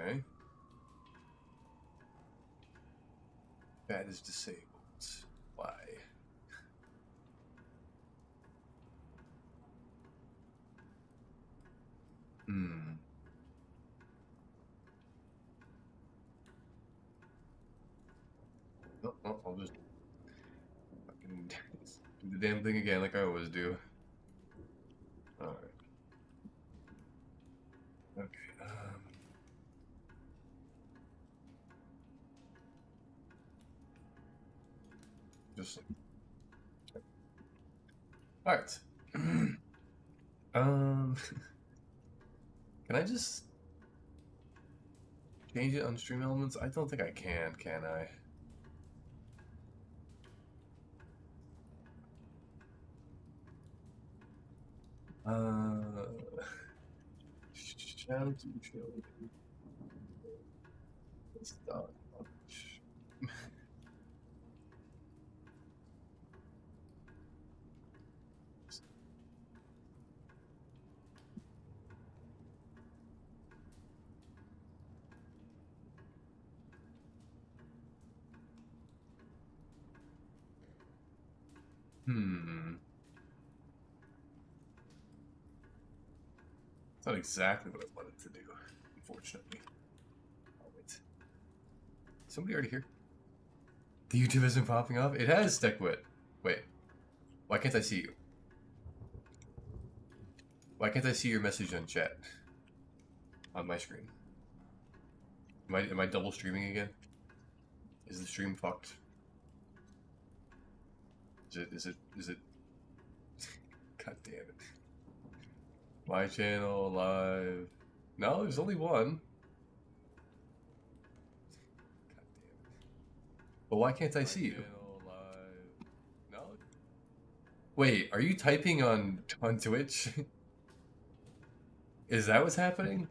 Okay. That is disabled. Why? Hmm. No, no, I'll just fucking do the damn thing again like I always do. Alright. Okay, just... Alright. Can I just change it on stream elements? I don't think I can I? Channel to channel. Stop. Hmm. It's not exactly what I wanted to do, unfortunately. Oh, wait. Somebody already here? The YouTube isn't popping up? It has, Deckwit. Wait. Why can't I see you? Why can't I see your message on chat? On my screen? Am I double streaming again? Is the stream fucked? Is it? God damn it. My channel, live. No, there's only one. God damn it. But why can't I see you? Live. No. Wait, are you typing on Twitch? Is that what's happening?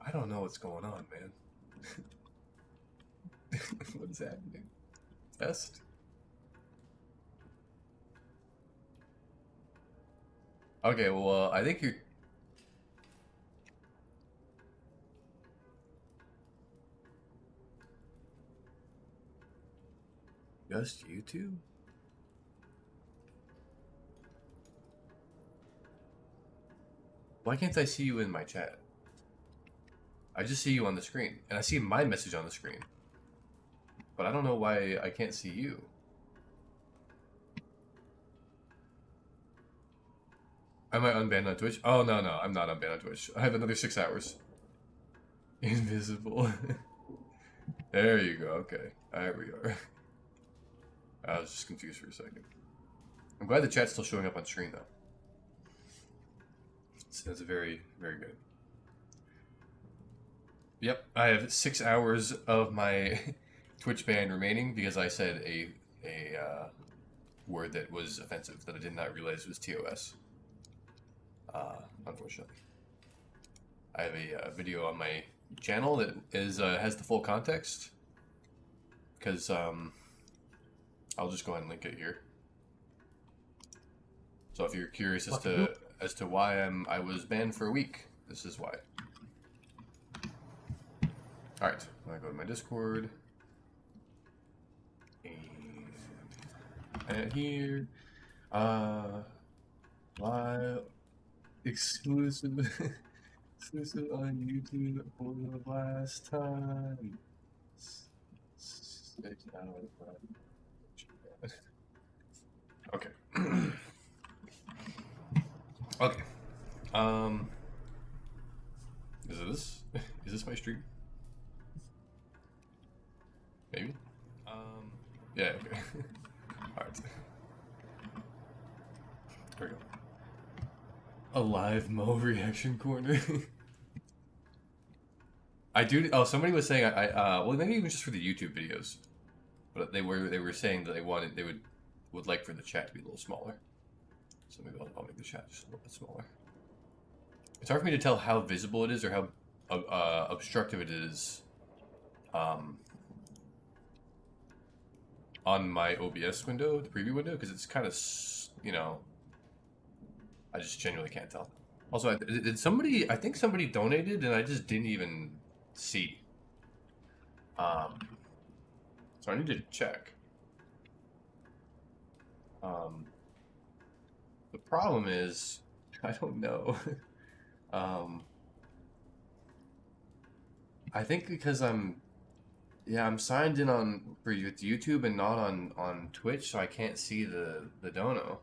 I don't know what's going on, man. What's happening? Test? Okay, well, I think you're... Just YouTube? Why can't I see you in my chat? I just see you on the screen, and I see my message on the screen. But I don't know why I can't see you. Am I unbanned on Twitch? Oh, no, I'm not unbanned on Twitch. I have another 6 hours. Invisible. There you go, okay. There we are. I was just confused for a second. I'm glad the chat's still showing up on screen, though. That's very, very good. Yep, I have 6 hours of my Twitch ban remaining because I said a word that was offensive that I did not realize was TOS. Unfortunately. I have a video on my channel that is has the full context because I'll just go ahead and link it here. So if you're curious as to why I was banned for a week, this is why. All right, I'm gonna go to my Discord and here, live exclusive on YouTube for the last time. 6 hours. Okay. Okay. Is this my stream? Maybe. Yeah. Okay. All right. There we go. A live Mo reaction corner. I do. Oh, somebody was saying well, maybe even just for the YouTube videos, but they were saying that they would like for the chat to be a little smaller. So maybe I'll make the chat just a little bit smaller. It's hard for me to tell how visible it is or how obstructive it is on my OBS window, the preview window, because it's kind of, you know, I just genuinely can't tell. Also, did somebody? I think somebody donated, and I just didn't even see. So I need to check. The problem is, I don't know. I think because I'm signed in on for YouTube and not on Twitch, so I can't see the dono.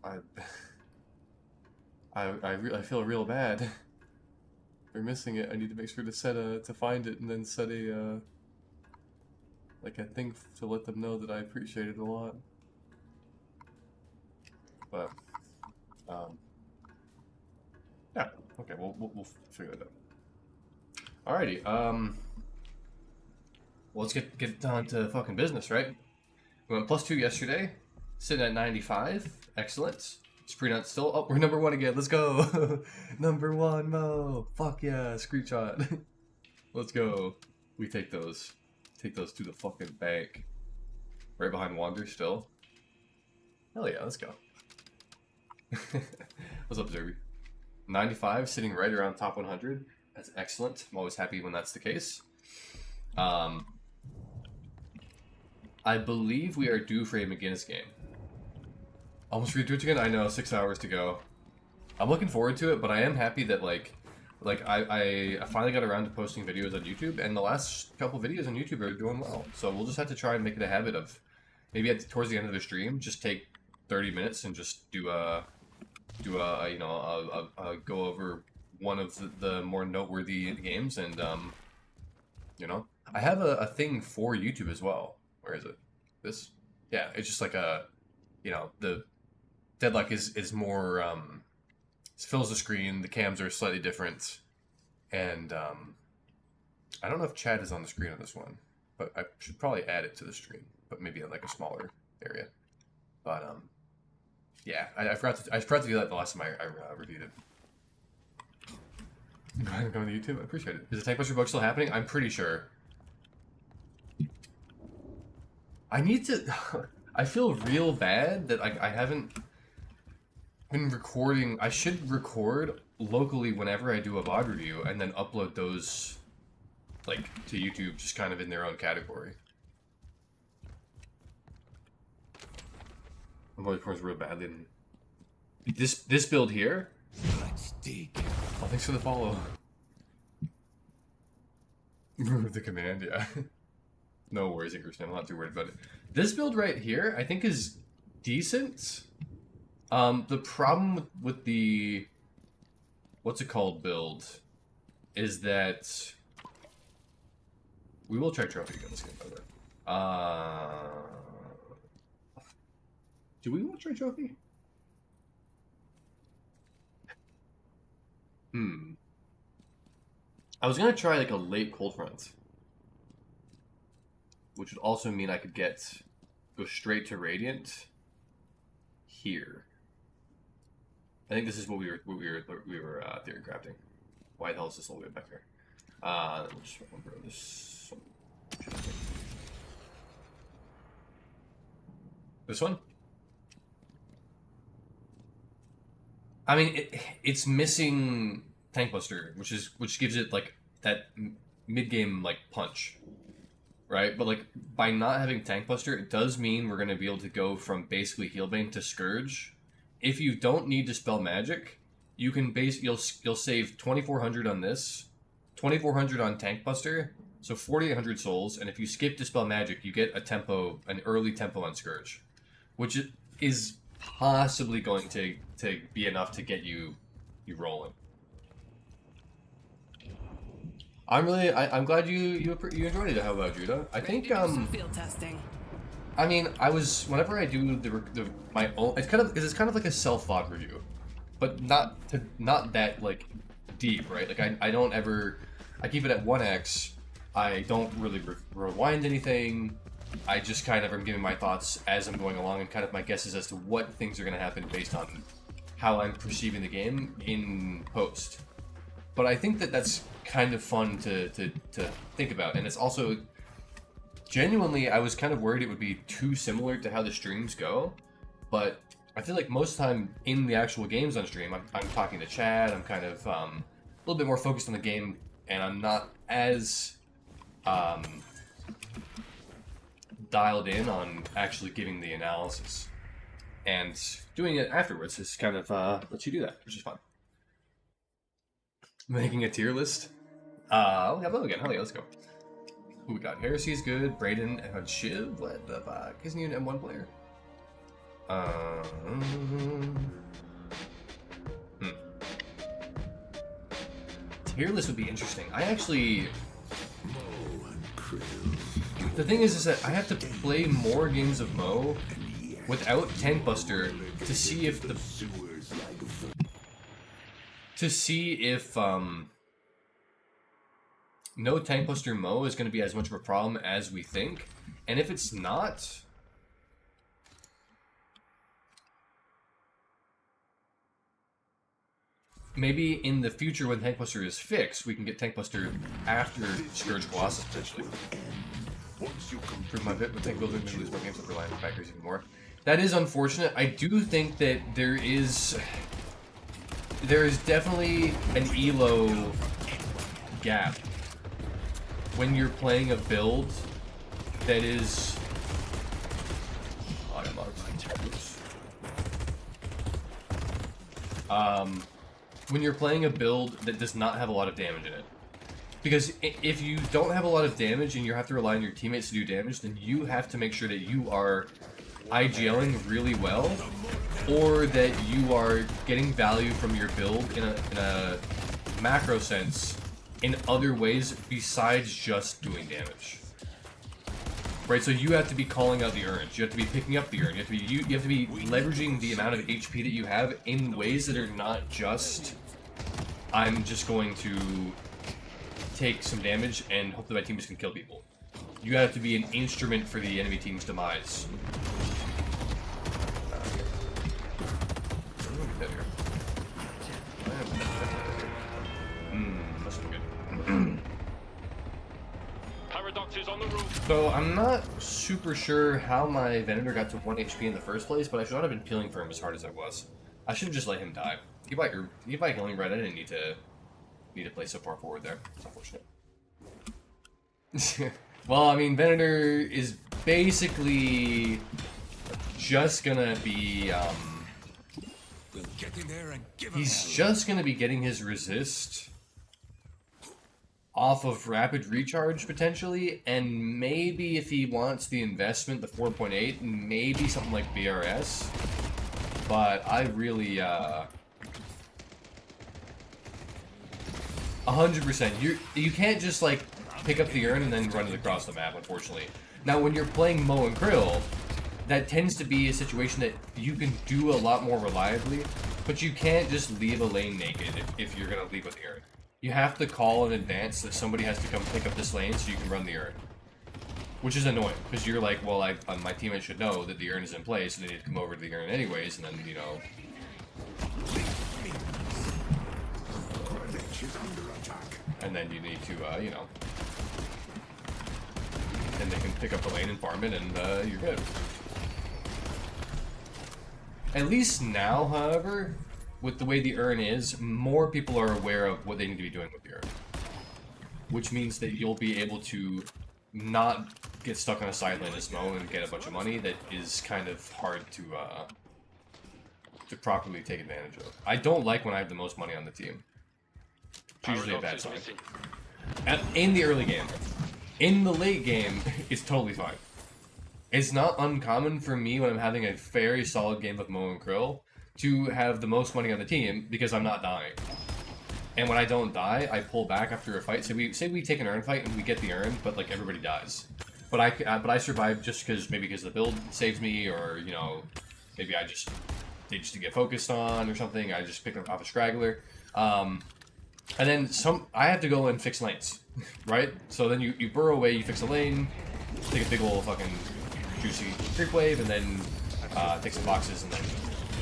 I I feel real bad for missing it. I need to make sure to to find it and then set a like a thing to let them know that I appreciate it a lot. But yeah, okay, we'll figure that out. Alrighty, well, let's get down to fucking business, right? We went +2 yesterday, sitting at 95. Excellent. Spree still. Oh, we're number 1 again. Let's go. Number 1, Mo. Fuck yeah, screenshot. Let's go. We take those. Take those to the fucking bank. Right behind Wander still. Hell yeah, let's go. What's up, Zerby? 95, sitting right around top 100. That's excellent. I'm always happy when that's the case. I believe we are due for a McGinnis game. Almost ready to do it again? I know, 6 hours to go. I'm looking forward to it, but I am happy that I finally got around to posting videos on YouTube, and the last couple videos on YouTube are doing well. So we'll just have to try and make it a habit of maybe towards the end of the stream, just take 30 minutes and just do a go over one of the more noteworthy games, and you know, I have a thing for YouTube as well. Where is it? This? Yeah, it's just like a, you know, the Deadlock is more fills the screen. The cams are slightly different, and I don't know if chat is on the screen on this one, but I should probably add it to the stream, but maybe in like a smaller area. But yeah, I forgot to do that the last time I reviewed it. Go ahead and go on YouTube. I appreciate it. Is the Tankbuster book still happening? I'm pretty sure. I need to. I feel real bad that I haven't been recording. I should record locally whenever I do a VOD review and then upload those like to YouTube, just kind of in their own category. I'm going to real badly. This build here. Let's dig. Oh, thanks for the follow. Remove the command, yeah. No worries, Ingerson. I'm not too worried about it. This build right here, I think, is decent. The problem with the what's it called build is that we will try trophy again this game, by the way. Do we want to try trophy? I was gonna try like a late cold front, which would also mean I could go straight to Radiant here. I think this is what we were theory crafting. Why the hell is this all the way back here? Just remember this. This one. I mean, it's missing Tankbuster, which gives it like that mid game like punch. Right, but like by not having Tankbuster, it does mean we're gonna be able to go from basically Healbane to Scourge. If you don't need to spell magic, you can you'll save 2,400 on this, 2,400 on Tankbuster, so 4,800 souls. And if you skip Dispel Magic, you get an early tempo on Scourge, which is possibly going to be enough to get you rolling. I'm glad you enjoyed it. How about Judah? I think field testing. I mean, whenever I do my own, it's kind of like a self VOD review, but not that like deep, right? Like I don't ever, I keep it at 1x. I don't really rewind anything. I just kind of am giving my thoughts as I'm going along and kind of my guesses as to what things are going to happen based on how I'm perceiving the game in post. But I think that's kind of fun to think about, and it's also Genuinely, I was kind of worried it would be too similar to how the streams go, but I feel like most of the time in the actual games on stream, I'm talking to chat, I'm kind of a little bit more focused on the game, and I'm not as dialed in on actually giving the analysis. And doing it afterwards is kind of lets you do that, which is fun. Making a tier list? We'll have again. Hell yeah, let's go. Who we got? Heresy's good. Brayden and Shiv. What the fuck? Isn't he an M1 player? Tier list would be interesting. I actually... The thing is that I have to play more games of Mo without Tank Buster to see if the... no Tank Buster Mo is going to be as much of a problem as we think. And if it's not... maybe in the future when Tank Buster is fixed, we can get Tank Buster after Scourge Colossus potentially. Prove my bit with Tank Builder and lose more games with relying on factors even more. That is unfortunate. I do think that there is definitely an elo gap when you're playing a build that is... when you're playing a build that does not have a lot of damage in it. Because if you don't have a lot of damage and you have to rely on your teammates to do damage, then you have to make sure that you are IGLing really well, or that you are getting value from your build in a macro sense in other ways besides just doing damage. Right, so you have to be calling out the urns, you have to be picking up the urn, you have to be leveraging the amount of HP that you have in ways that are not just, I'm just going to take some damage and hope that my team just can kill people. You have to be an instrument for the enemy team's demise. Must be good. On the roof. So I'm not super sure how my Venator got to 1 HP in the first place, but I should not have been peeling for him as hard as I was. I should have just let him die. You buy healing red. I didn't need to play so far forward there. It's unfortunate. Well, I mean, Venator is basically just gonna be he's just gonna be getting his resist off of rapid recharge potentially, and maybe if he wants the investment, the 4.8, maybe something like BRS. But I really 100%. You can't just like pick up the urn and then run it across the map, unfortunately. Now when you're playing Mo and Krill, that tends to be a situation that you can do a lot more reliably, but you can't just leave a lane naked if you're gonna leave with the urn. You have to call in advance that somebody has to come pick up this lane so you can run the urn. Which is annoying, because you're like, well, my teammate should know that the urn is in place, and they need to come over to the urn anyways, and then, you know... And then you need to, you know... And they can pick up the lane and farm it, and you're good. At least now, however... with the way the urn is, more people are aware of what they need to be doing with the urn. Which means that you'll be able to not get stuck on a side lane as Mo and get a bunch of money that is kind of hard to properly take advantage of. I don't like when I have the most money on the team. It's usually a bad sign. In the early game. In the late game, it's totally fine. It's not uncommon for me when I'm having a very solid game with Mo and Krill to have the most money on the team because I'm not dying. And when I don't die, I pull back after a fight. So say we take an urn fight and we get the urn, but like everybody dies. But I survive just because the build saves me, or you know, maybe they just get focused on or something. I just pick up off a straggler, and then I have to go and fix lanes, right? So then you burrow away, you fix a lane, take a big old fucking juicy creep wave, and then take some boxes, and then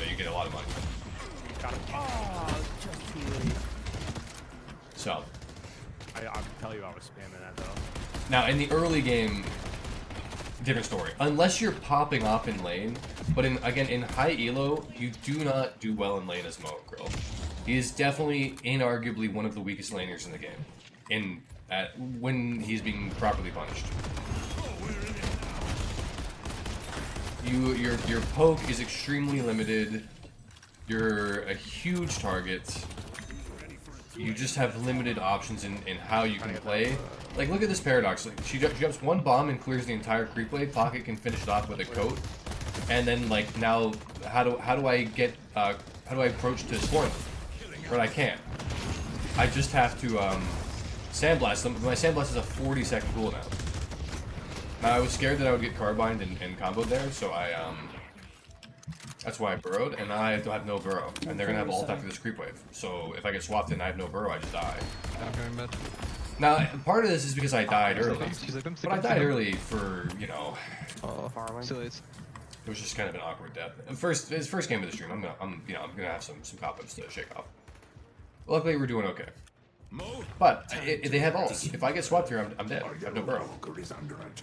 you get a lot of money. Got him. Oh, just too late. So, I can tell you I was spamming that though. Now in the early game, different story. Unless you're popping off in lane, but again, in high elo, you do not do well in lane as Mo Krill. He is definitely, inarguably, one of the weakest laners in the game. When he's being properly punished. Your poke is extremely limited. You're a huge target. You just have limited options in how you can play. Like, look at this paradox. Like, she jumps one bomb and clears the entire creep wave. Pocket can finish it off with a coat. And then, like, now, how do I approach to swarm them? But I can't. I just have to, sandblast them. My sandblast is a 40-second cooldown. Now, I was scared that I would get carbined and comboed there, so that's why I burrowed, and now I have no burrow. And they're gonna have ult after this creep wave. So if I get swapped and I have no burrow, I just die. Now, part of this is because I died early. But I died early for, you know... It was just kind of an awkward death. His first game of the stream, I'm gonna have some confidence to shake off. Luckily, we're doing okay. But they have ults. If I get swapped here, I'm dead. I have no burrow.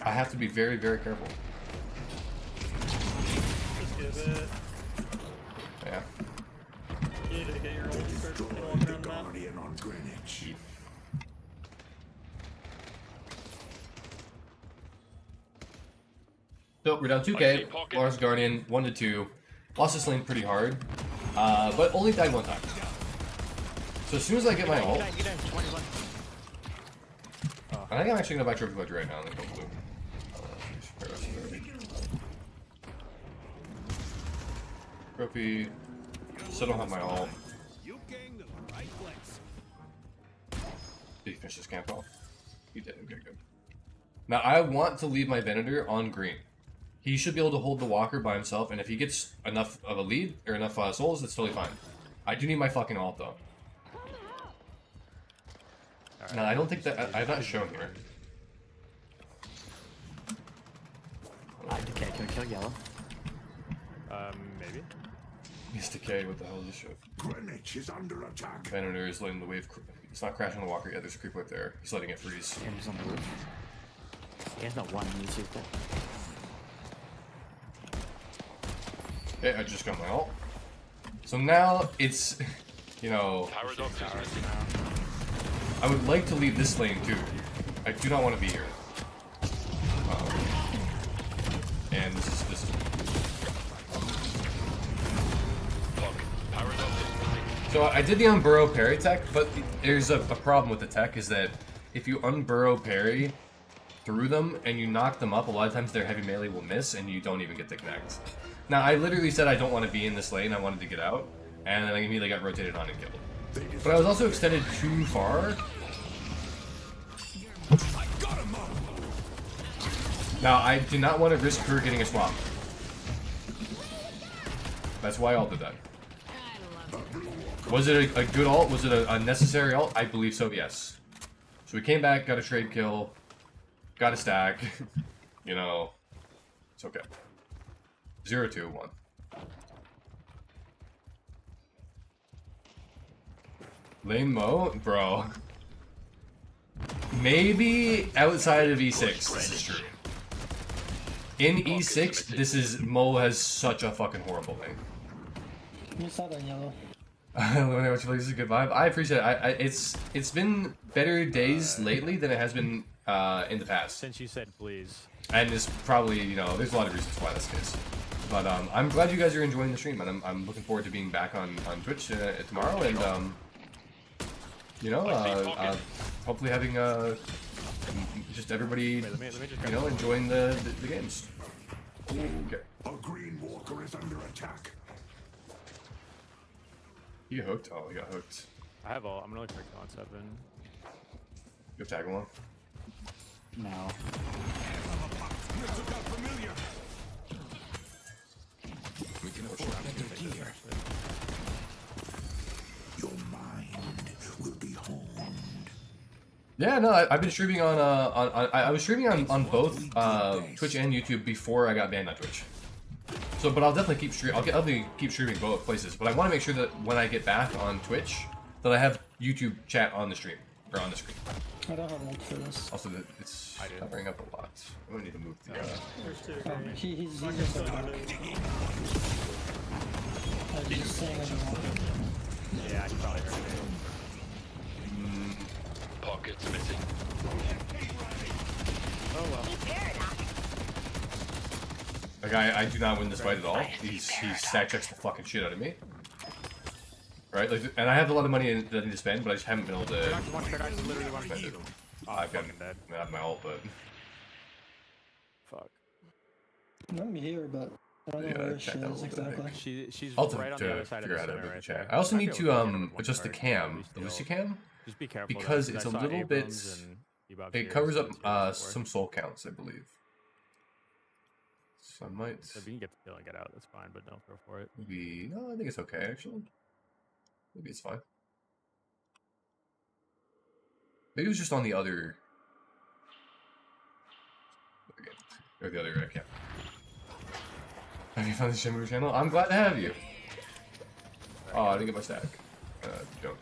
I have to be very, very careful. Just give it. Yeah. You need to get your own circle on Greenwich. So we're down 2k. Lars Guardian 1-2. Lost this lane pretty hard, but only died one time. So as soon as I get my ult, I think I'm actually gonna buy Trophy Ledger right now and then go blue. Trophy. Still don't have my ult. Did he finish this camp off? He did. Okay, good. Now I want to leave my Venator on green. He should be able to hold the Walker by himself, and if he gets enough of a lead or enough souls, that's totally fine. I do need my fucking ult though. Right. No, I don't think that I've not shown here. Decay, can we kill yellow? Maybe. He's Decay, what the hell is this shit? Greenwich is under attack. Venator is letting the wave. It's not crashing the Walker yet. There's a creep wave there. He's letting it freeze. He's on the roof. He has no one. He's used it. Okay, I just got my ult. So now it's, you know. I would like to leave this lane too. I do not want to be here. And this is. So I did the unburrow parry tech, but there's a problem with the tech is that if you unburrow parry through them and you knock them up, a lot of times their heavy melee will miss and you don't even get the connect. Now I literally said I don't want to be in this lane, I wanted to get out, and then I immediately got rotated on and killed. But I was also extended too far. Now I do not want to risk her getting a swap. That's why I ulted that. Was it a good ult? Was it a necessary ult? I believe so, yes. So we came back, got a trade kill, got a stack. You know, it's okay. 0-2-1. Lane Mo? Bro. Maybe outside of E6, this is true. In E6, this is... Mo has such a fucking horrible lane. This is a good vibe. I appreciate it. It's been better days lately than it has been in the past. Since you said please. And it's probably, you know, there's a lot of reasons why that's the case. But I'm glad you guys are enjoying the stream, and I'm looking forward to being back on Twitch tomorrow, and you know, hopefully having just everybody, you know, enjoying the games. Okay. A green walker is under attack. He hooked? Oh, he got hooked. I have all. I'm gonna look for con 7. You have tag along? No. We can your mind will be honed. Yeah, no, I've been streaming on I was streaming on both Twitch and YouTube before I got banned on Twitch. So, but I'll definitely keep keep streaming both places. But I want to make sure that when I get back on Twitch, that I have YouTube chat on the stream. Or on the screen. I don't have ult for this. Also, it's I do. covering up a lot. I'm gonna need to move the. There's two. He's just a bot. I was just saying I don't want it. Yeah, I can probably hurt it. Pockets missing. Oh well. Like I do not win this fight at all. He stack checks the fucking shit out of me. Right, like, and I have a lot of money that I need to spend, but I just haven't been able to. Literally one spend it. Oh, I've got fucking dead. I have my ult, but Fuck. I'm here, but I don't know Yeah, where she check that a is little bit, I exactly. She's I'll right on to the other side of figure the out how to center move the right chat. there. I also Might need be to able get it with one adjust the card, cam, but the we Lucy still- cam, Just be careful because though, it's I a saw little bit. Abrams and Debuff It here, covers so up it's before. some soul counts, I believe. So I might So if you can get the kill and get out, that's fine, but don't go for it. maybe. No, I think it's okay actually. Maybe it's fine. Maybe it was just on the other. Or the other cam. Have you found the Shenmue channel? I'm glad to have you. Oh, I didn't get my stack. Joke.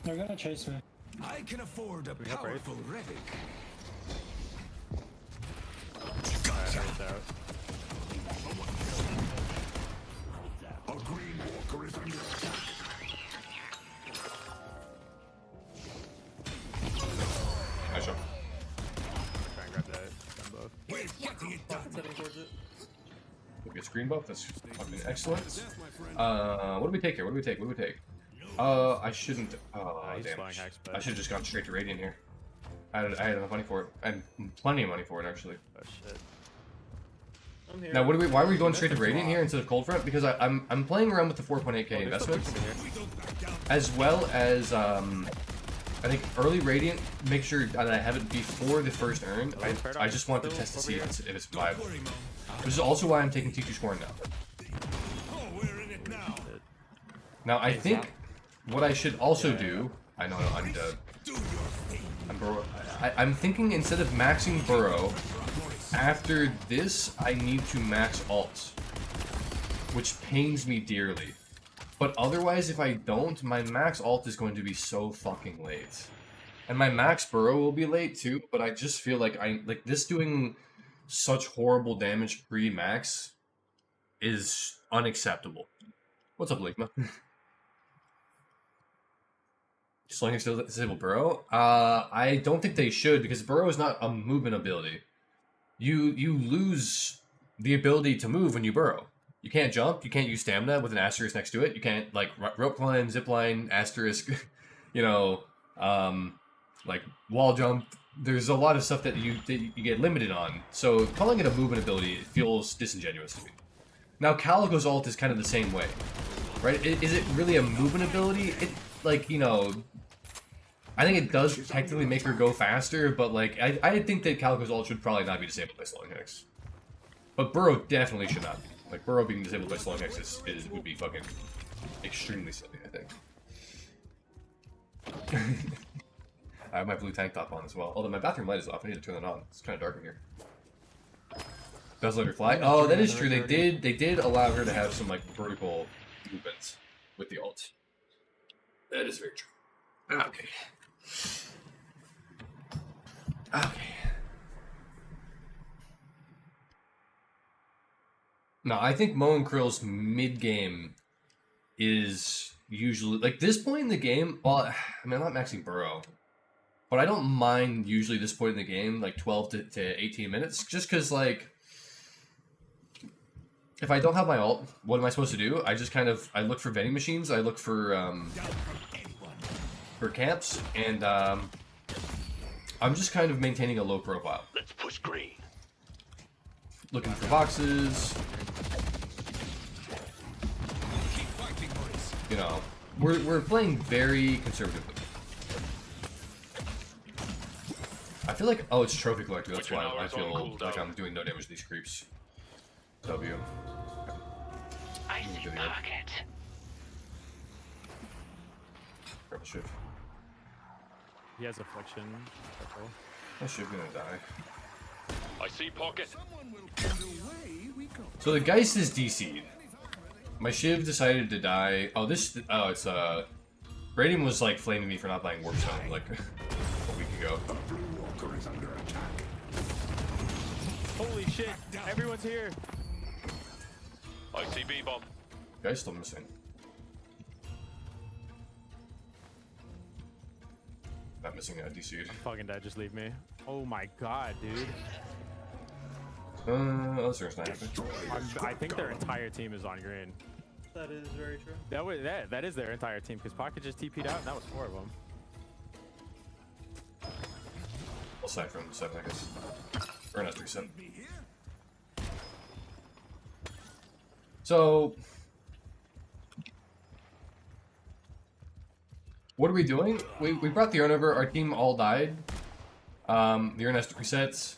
They're gonna chase me. I can afford a powerful relic. Alright, it's out. A green walker is under attack. Nice shot. Try and grab that. Done both. We're getting it done. Heading towards it. We'll get screen buff. That's fucking excellent. What do we take here? What do we take? What do we take? I shouldn't. Oh, He's damn. flying hex, but I should have just gone straight to Radiant here. I had enough money for it. I had plenty of money for it, actually. oh shit. I'm here. Now, why are we going straight to Radiant here instead of Cold Front? Because I'm playing around with the 4.8k investment, as well as I think early Radiant. Make sure that I have it before the first earn. I just want to test to see if it's viable. Which is also why I'm taking T2 scoring now. Oh, we're in it now. Now I think what I should also do. I know I'm dead. I'm Burrow. I'm thinking instead of maxing Burrow, after this I need to max alt, which pains me dearly. But otherwise, if I don't, my max alt is going to be so fucking late, and my max Burrow will be late too. But I just feel like this doing such horrible damage pre-max is unacceptable. What's up, Ligma? Slowing still disable Burrow? I don't think they should, because Burrow is not a movement ability. You lose the ability to move when you burrow. You can't jump. You can't use stamina with an asterisk next to it. You can't like rope climb, zip line, asterisk. You know, like wall jump. There's a lot of stuff that you get limited on. So calling it a movement ability feels disingenuous to me. Now Calico's ult is kind of the same way, right? Is it really a movement ability? It like, you know, I think it does technically make her go faster, but like I think that Calico's ult should probably not be disabled by slowing hex. But Burrow definitely should not be. Like Burrow being disabled by slowing hex would be fucking extremely silly, I think. I have my blue tank top on as well. Although my bathroom light is off, I need to turn it on. It's kind of dark in here. Does let her fly? Oh, that is true. They did allow her to have some like vertical movements with the ult. That is very true. Okay. Okay. No, I think Mo and Krill's mid game is usually like this point in the game. Well, I mean, I'm not maxing Burrow, but I don't mind usually this point in the game, like 12 to 18 minutes, just because like if I don't have my ult, what am I supposed to do? I just kind of I look for vending machines. I look for camps, and I'm just kind of maintaining a low profile. Let's push green. Looking for boxes. You know, we're playing very conservatively. I feel like it's trophy collector. That's why I feel like I'm doing no damage to these creeps. W. I see pocket. Grab a shiv. He has affliction. Careful. My shiv gonna die. I see pocket. So the Geist is DC'd. My shiv decided to die. Oh, it's Radium was like flaming me for not buying Warpstone like a week ago. A blue walker is under attack. Holy shit! Everyone's here. ICB bomb. Guy's still missing. Not missing a DC'd. Fucking dead. Just leave me. Oh my god, dude. That's there's not happening. I think their entire team is on green. That is very true. That is their entire team because Pocket just TP'd out and that was 4 of them. Aside from 7, I guess. Or not 3-7. So, what are we doing? We brought the urn over. Our team all died. The urn has 3 sets.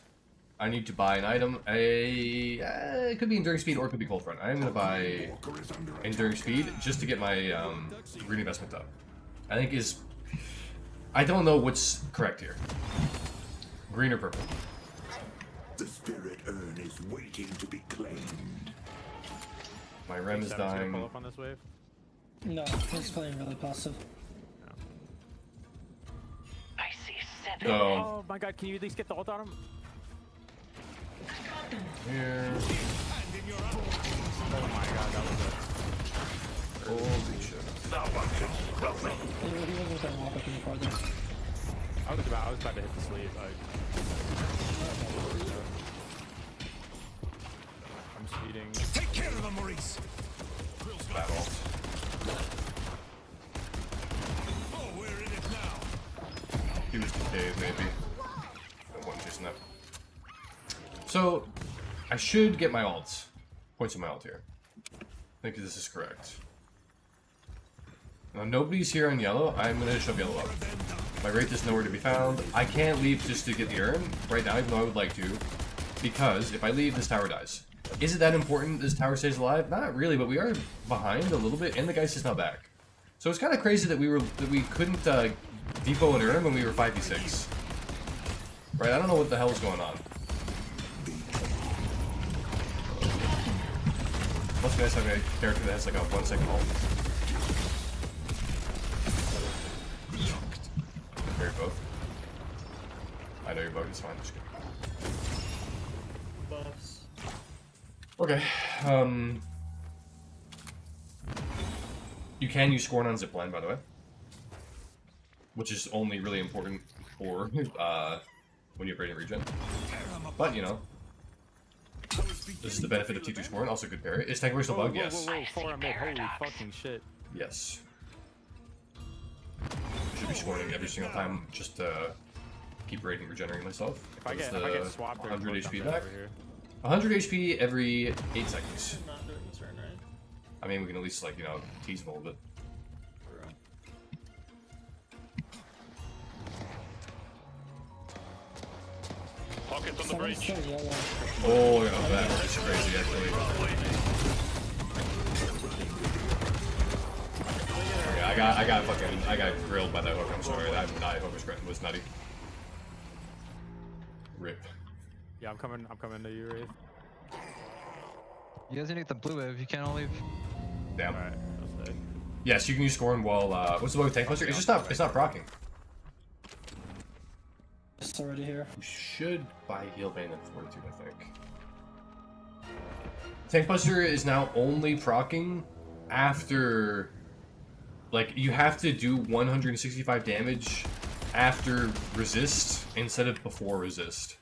I need to buy an item. It could be Enduring Speed or it could be Cold Front. I'm going to buy Enduring Speed just to get my green investment up. I think is... I don't know what's correct here. Green or purple? The spirit urn is waiting to be claimed. My Rem is Seven's gonna dying. pull up on this wave. No, he's playing really passive. I see 7. So, Oh my god, can you at least get the ult on him? here... Oh my god, that was it. Holy shit. He wasn't gonna walk up any farther. I was about to hit the sleeve. I'm speeding. Take care of them, Maurice. Bad ult. Oh, we're in it now. He was decayed, maybe. No one chasing that. So, I should get my ults. Points of my ult here. I think this is correct. Now, nobody's here on yellow. I'm going to shove yellow up. My Wraith is nowhere to be found. I can't leave just to get the urn right now, even though I would like to. Because if I leave, this tower dies. Is it that important this tower stays alive? Not really, but we are behind a little bit, and the Geist is now back. So it's kind of crazy that we couldn't depot an urn when we were 5v6. Right, I don't know what the hell is going on. Must be nice having a character that has like a 1 second ult. Very both. I know you're bugged, it's fine, just kidding. Buffs. Okay, you can use Scorn on Zipline, by the way. Which is only really important for, when you're Radiant Regen. But, you know, this is the benefit of T2 Scorn, also good parry. Is Tank still bugged? Yes. Whoa, 4 on mid. Holy fucking shit. Yes. I should be scoring every single time just to keep Radiant regenerating myself. If I get swapped, 100 HP back. back. 100 HP every 8 seconds. I'm not doing this turn, right? I mean, we can at least, like, you know, tease them a little bit. Pockets on the 7's bridge. still yellow. Oh, yeah, that was crazy, actually. Yeah, I got grilled by that hook, I'm sorry. That hook was nutty. Rip. Yeah, I'm coming to you, Wraith. You guys need to get the blue wave. You can't all leave. Damn. Alright, I'll stay. Yes, you can use Scorn while, what's the bug with Tank Buster? It's not proccing. It's already here. You should buy Heal Bane and Fortitude, I think. Tank Buster is now only proccing after, like, you have to do 165 damage after resist instead of before resist.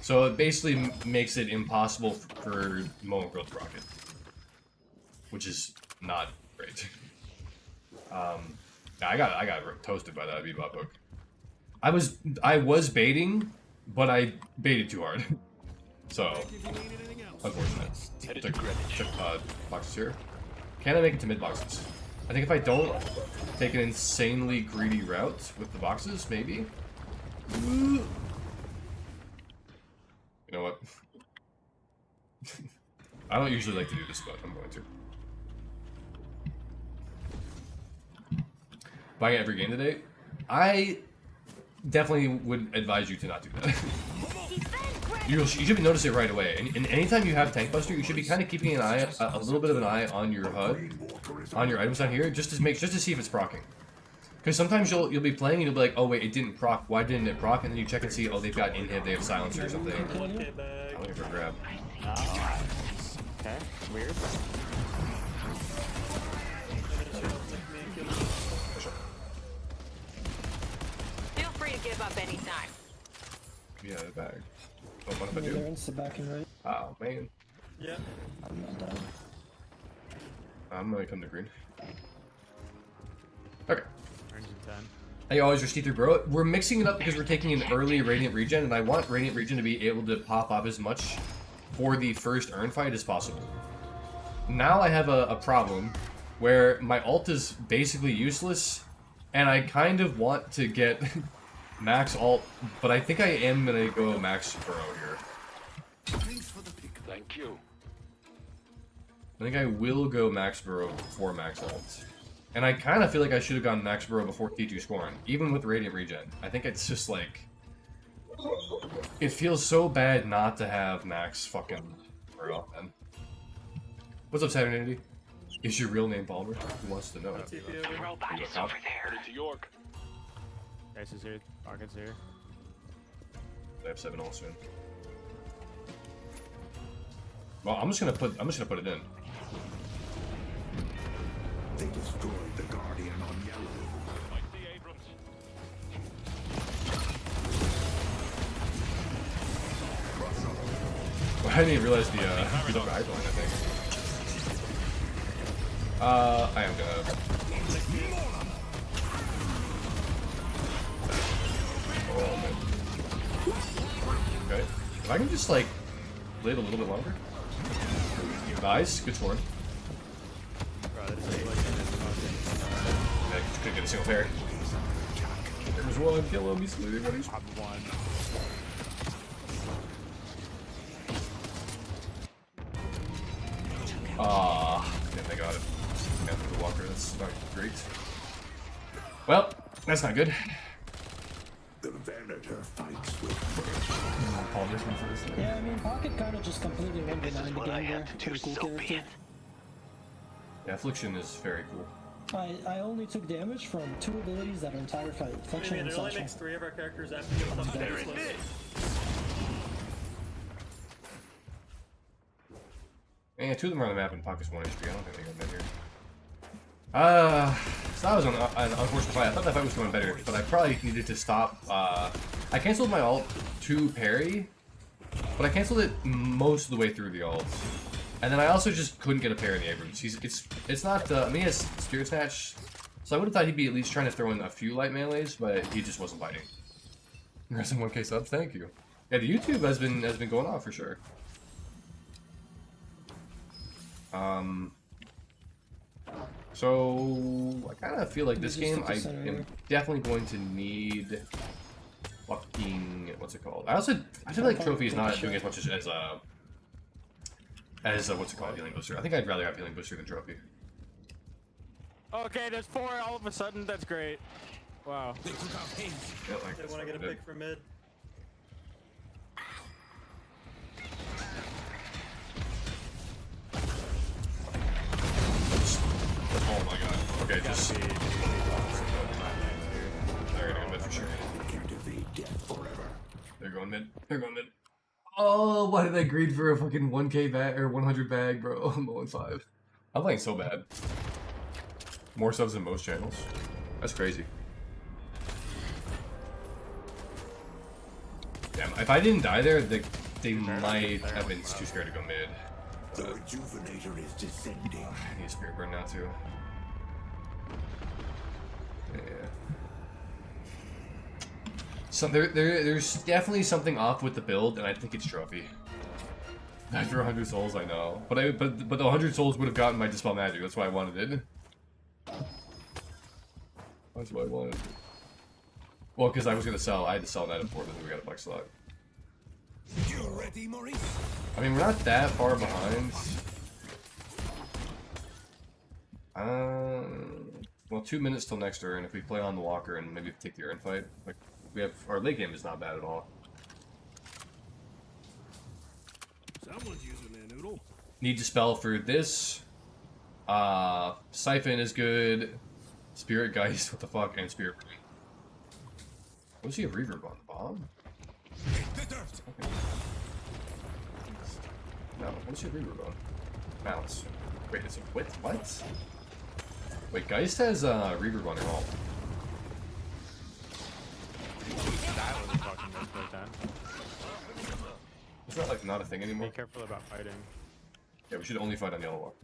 So it basically makes it impossible for Moment Growth to proc it, which is not great. I got toasted by that Bebop hook. I was baiting, but I baited too hard. So, unfortunate. Took boxes here. Can I make it to mid boxes? I think if I don't take an insanely greedy route with the boxes, maybe. You know what? I don't usually like to do this, but I'm going to. Buying it every game today? I definitely would advise you to not do that. You should notice it right away. And anytime you have Tank Buster, you should be kind of keeping an eye, a little bit of an eye on your HUD, on your items down here, just to see if it's proccing. Because sometimes you'll be playing and you'll be like, oh wait, it didn't proc. Why didn't it proc? And then you check and see, oh, they've got inhib, they have silencer or something. 1K bag. I'm looking for a grab. Oh. Okay, weird. Feel free to give up anytime. Yeah, the bag. Oh, what if I They're do? insta backing right. Oh man, Yeah. I'm not down. I'm gonna come to green. Okay. Orange and 10. Hey, always your see-through bro. We're mixing it up because we're taking an early Radiant Regen, and I want Radiant Regen to be able to pop up as much for the first Urn fight as possible. Now I have a problem where my ult is basically useless, and I kind of want to get max ult, but I think I am gonna go max burrow here. Thank you. I think I will go max burrow before max ult. And I kind of feel like I should have gone max burrow before T2 scoring, even with Radiant Regen. I think it's just like... It feels so bad not to have max fucking burrow, man. What's up, Saturnity? Is your real name Palmer? Who wants to know? TP The over. robot is over there. Headed to York. Dice is here. Pocket's here. I have 7 ult soon. Well, I'm just gonna put it in. They destroyed the Guardian on yellow. Fight the Abrams. Well, I didn't even realize the he's over Iceland, I think. I am gonna. Oh man. Okay. If I can just like live a little bit longer. Nice, good scoring. Bro, that is like Yeah, couldn't get a single parry. There's one, kill him, he's looting what he's. top one. Yeah, they got it. After the walker, that's not great. Well, that's not good. The Venator fights with Paul, this one first. Yeah, I mean, Pocket kind of just completely went This is behind the what I game there. have to do, Pretty cool so be character. it. Yeah, Affliction is very cool. I only took damage from 2 abilities that are entire fight. I Affliction mean, and it only Satchel. makes 3 of our characters have to get stuff to this list. And 2 of them are on the map and Pocket's 1 HP. I don't think they got better. So that was an unfortunate fight. I thought that fight was going better, but I probably needed to stop. I canceled my ult to parry, but I canceled it most of the way through the ult. And then I also just couldn't get a parry in the Abrams. It's not, I mean, he has Spirit Snatch, so I would have thought he'd be at least trying to throw in a few light melees, but he just wasn't biting. Rest in 1K subs, thank you. Yeah, the YouTube has been going on for sure. So I kind of feel like this game I am definitely going to need fucking what's it called? I feel like Trophy is not doing as much as what's it called, Healing Booster. I think I'd rather have Healing Booster than Trophy. Okay, there's 4 all of a sudden. That's great. Wow. Yeah, like, They want to get a pick from mid. Oh my god. Okay, just. They're gonna go mid for sure. can't evade death forever. They're going mid. They're going mid. Oh, why did I greed for a fucking 1K bag or 100 bag, bro? I'm 0-5. I'm playing so bad. More subs than most channels. That's crazy. Damn, if I didn't die there, they might have been too scared to go mid. The Rejuvenator is descending. I need a Spirit Burn now too. Yeah. So there's definitely something off with the build, and I think it's Trophy. After 100 souls, I know, but the 100 souls would have gotten my Dispel Magic. That's why I wanted it. That's why I wanted it. Well, because I was gonna sell. I had to sell that before, then we got a Black Slot. You ready, Maurice? I mean, we're not that far behind. Well, 2 minutes till next turn. If we play on the Walker and maybe take the Urn fight, like we have, our late game is not bad at all. Someone's using their noodle. Need to spell for this. Siphon is good. Spirit Geist, what the fuck, and Spirit. What does he have reverb on? Bomb? Okay. No, what does he have reverb on? Mouse. Wait, it's a what? Wait, Geist has reverb on her ult. That was a fucking misplay time. Is that like not a thing anymore? Be careful about fighting. Yeah, we should only fight on yellow wall.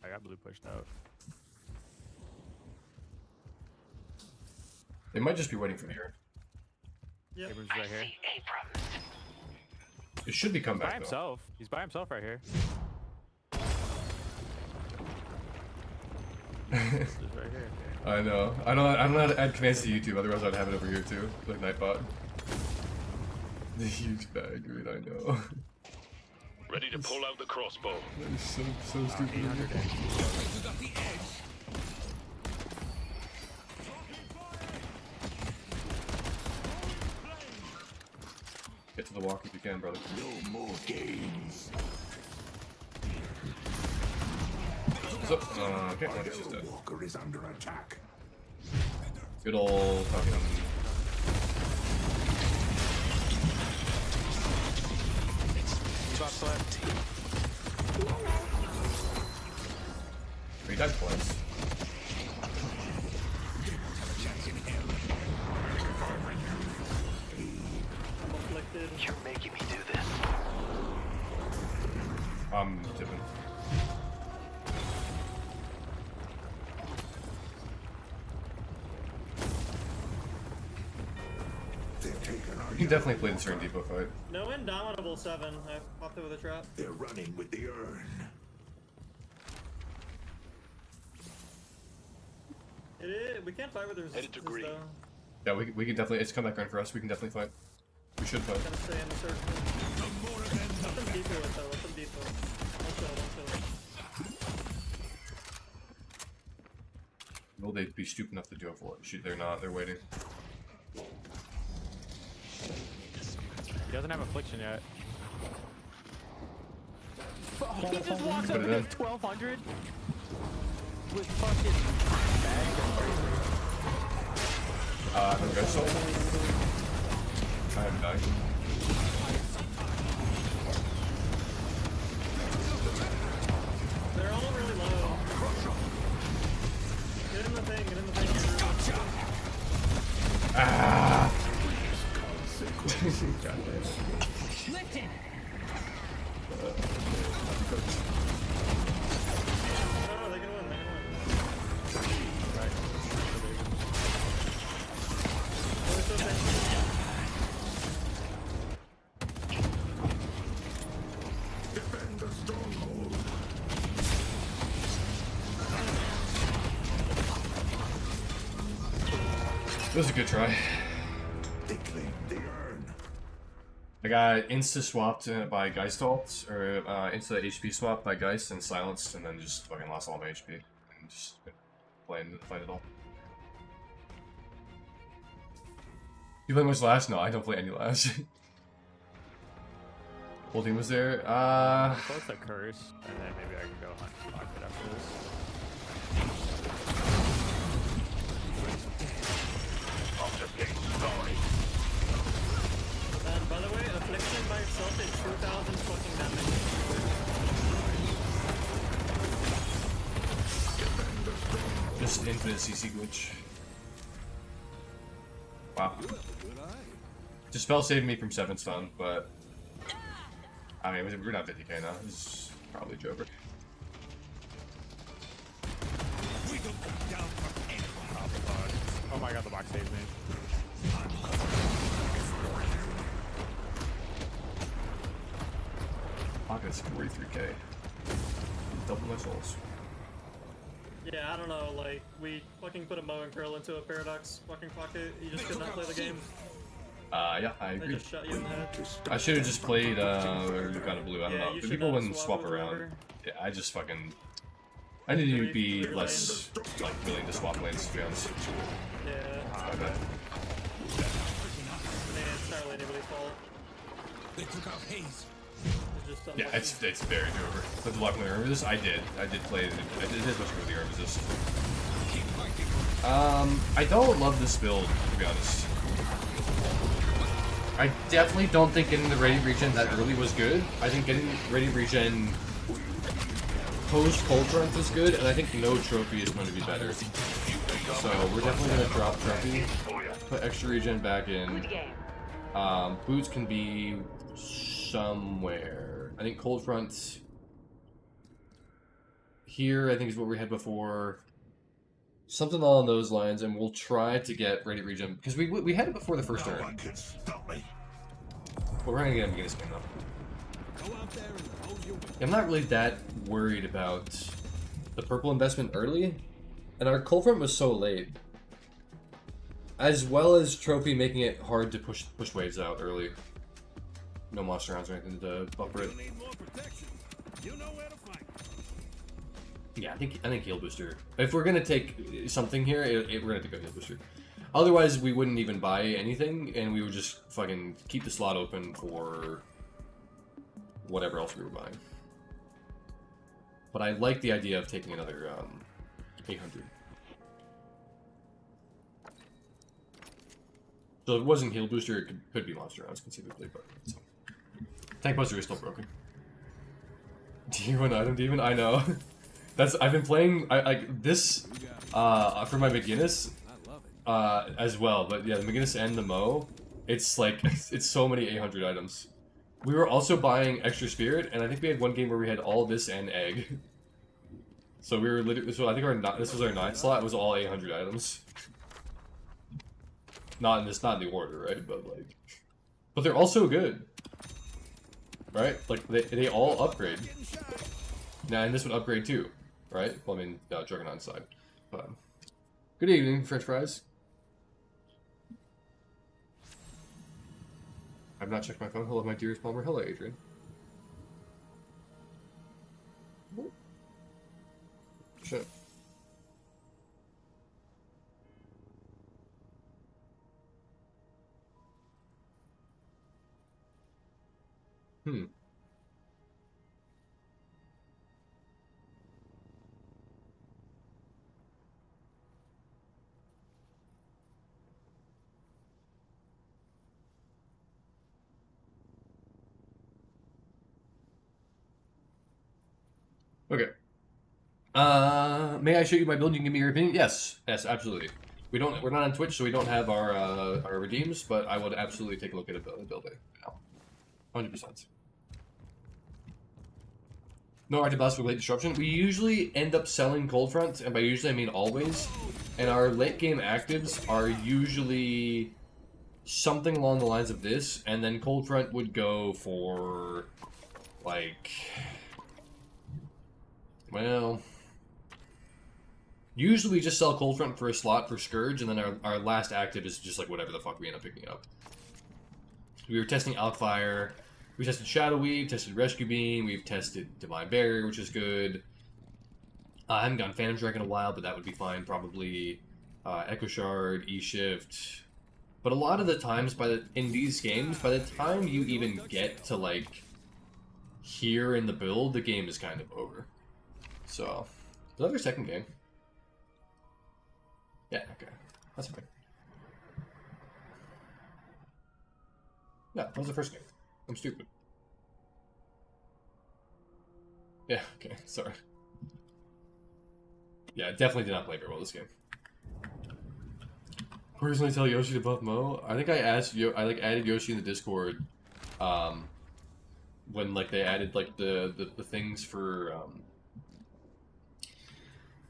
I got blue pushed out. They might just be waiting for the urn. Yep. Abrams is right here. It should be come By back though. himself. He's by himself right here. He's right here. I know. I don't know how to add commands to YouTube, otherwise I'd have it over here too. Like Nightbot. The huge bag, dude, I know. Ready to pull out the crossbow. That is so stupid. Get to the walk if you can, brother. No more games. So, okay, well, it's just The a walker is under attack. good old fucking. Top left. He died twice. Afflicted. You're making me do this. I'm tipping. They've taken our We can definitely play the Certain Depot fight. No Indomitable 7. I popped it with a trap. They're running with the urn. It is. We can't fight with the Headed to resistance green. though. Yeah, we can definitely. It's come back around for us. We can definitely fight. We should fight. Gotta stay in the circle. Let them depot it though. Let them depot. Don't kill. Will they be stupid enough to do it for it? Shoot, they're not. They're waiting. He doesn't have affliction yet. He just walks Put it in. 1200 with fucking I'm gonna soul. I am dying. They're all really low. Get in the thing. Get in the thing. Ah! Lifted. No, they're gonna win. They're gonna win. They're so big. Defend the stronghold. It was a good try. They claim the urn. I got insta swapped by Geist ult, or insta HP swapped by Geist and silenced, and then just fucking lost all my HP. And just been playing it all. You play much last? No, I don't play any last. Whole team was there. Close to curse, and then maybe I can go hunt pocket after this. I'm just getting started. And by the way, affliction by itself is 2,000 fucking damage. Just infinite CC glitch. Wow. Just spell saved me from 7 stun, but I mean we're not 50k now. This is probably Joker. Oh my god, the box saved me. Pocket's 43k. Double my souls. Yeah, I don't know, like, we fucking put a Mo and Krill into a Paradox fucking pocket, you just could not play the game. Yeah, I They agree. just shot you in the head. I should have just played, or got a blue, I don't Yeah, know. you The should people not wouldn't swap swap or around. whatever. Yeah, I just fucking... I didn't even be less, like, willing to swap lanes, to be honest. Yeah, My bad. I mean, it's entirely anybody's fault. They took out Hayes. It's just Yeah, it's very doable. But the luck with the Arm Resist, I did play, I did as much with the Arm Resist. Keep my I don't love this build, to be honest. I definitely don't think getting the ready regen that early was good. I think getting ready regen post cold front is good, and I think no trophy is going to be better. So we're definitely going to drop trophy, put extra regen back in. Boots can be somewhere. I think cold front here, I think, is what we had before. Something along those lines, and we'll try to get ready regen because we had it before the first turn. But we're gonna get him against game though. I'm not really that worried about the purple investment early, and our cold front was so late, as well as trophy making it hard to push waves out early. No monster rounds or anything to buffer it. Yeah, I think heal booster. If we're gonna take something here, we're gonna have to go heal booster. Otherwise, we wouldn't even buy anything, and we would just fucking keep the slot open for whatever else we were buying. But I like the idea of taking another 800. So if it wasn't heal booster, it could be monster rounds conceivably, but so. Tank buster is still broken. Tier 1 item demon, I know. I've been playing like this for my McGinnis as well, but yeah, the McGinnis and the Mo, it's like it's so many 800 items. We were also buying extra spirit, and I think we had one game where we had all this and egg. So we were literally, so I think this was our 9th slot. It was all 800 items. Not in the order, right? But they're also good, right? Like they all upgrade. Now, and this would upgrade too, right? Well, I mean, Juggernaut's side. But good evening, French fries. I've not checked my phone. Hello, my dearest Palmer. Hello, Adrian. Shit. Okay. May I show you my build? You can give me your opinion. Yes, absolutely. We're not on Twitch, so we don't have our redeems, but I would absolutely take a look at a build now. 100%. No active blast for late disruption. We usually end up selling cold front, and by usually I mean always. And our late game actives are usually something along the lines of this, and then cold front would go for like, well, usually we just sell cold front for a slot for Scourge, and then our last active is just like whatever the fuck we end up picking up. We were testing Outfire, we tested Shadow Weave, tested Rescue Beam, we've tested Divine Barrier, which is good. I haven't gotten Phantom Strike in a while, but that would be fine probably. Echo Shard, E-Shift. But a lot of the times in these games, by the time you even get to like here in the build, the game is kind of over. So, is that our second game? Yeah, okay. That's fine. Yeah, that was the first game. I'm stupid. Yeah, okay, sorry. Yeah, I definitely did not play very well this game. Personally tell Yoshi to buff Mo. I think I asked added Yoshi in the Discord when like they added like the things for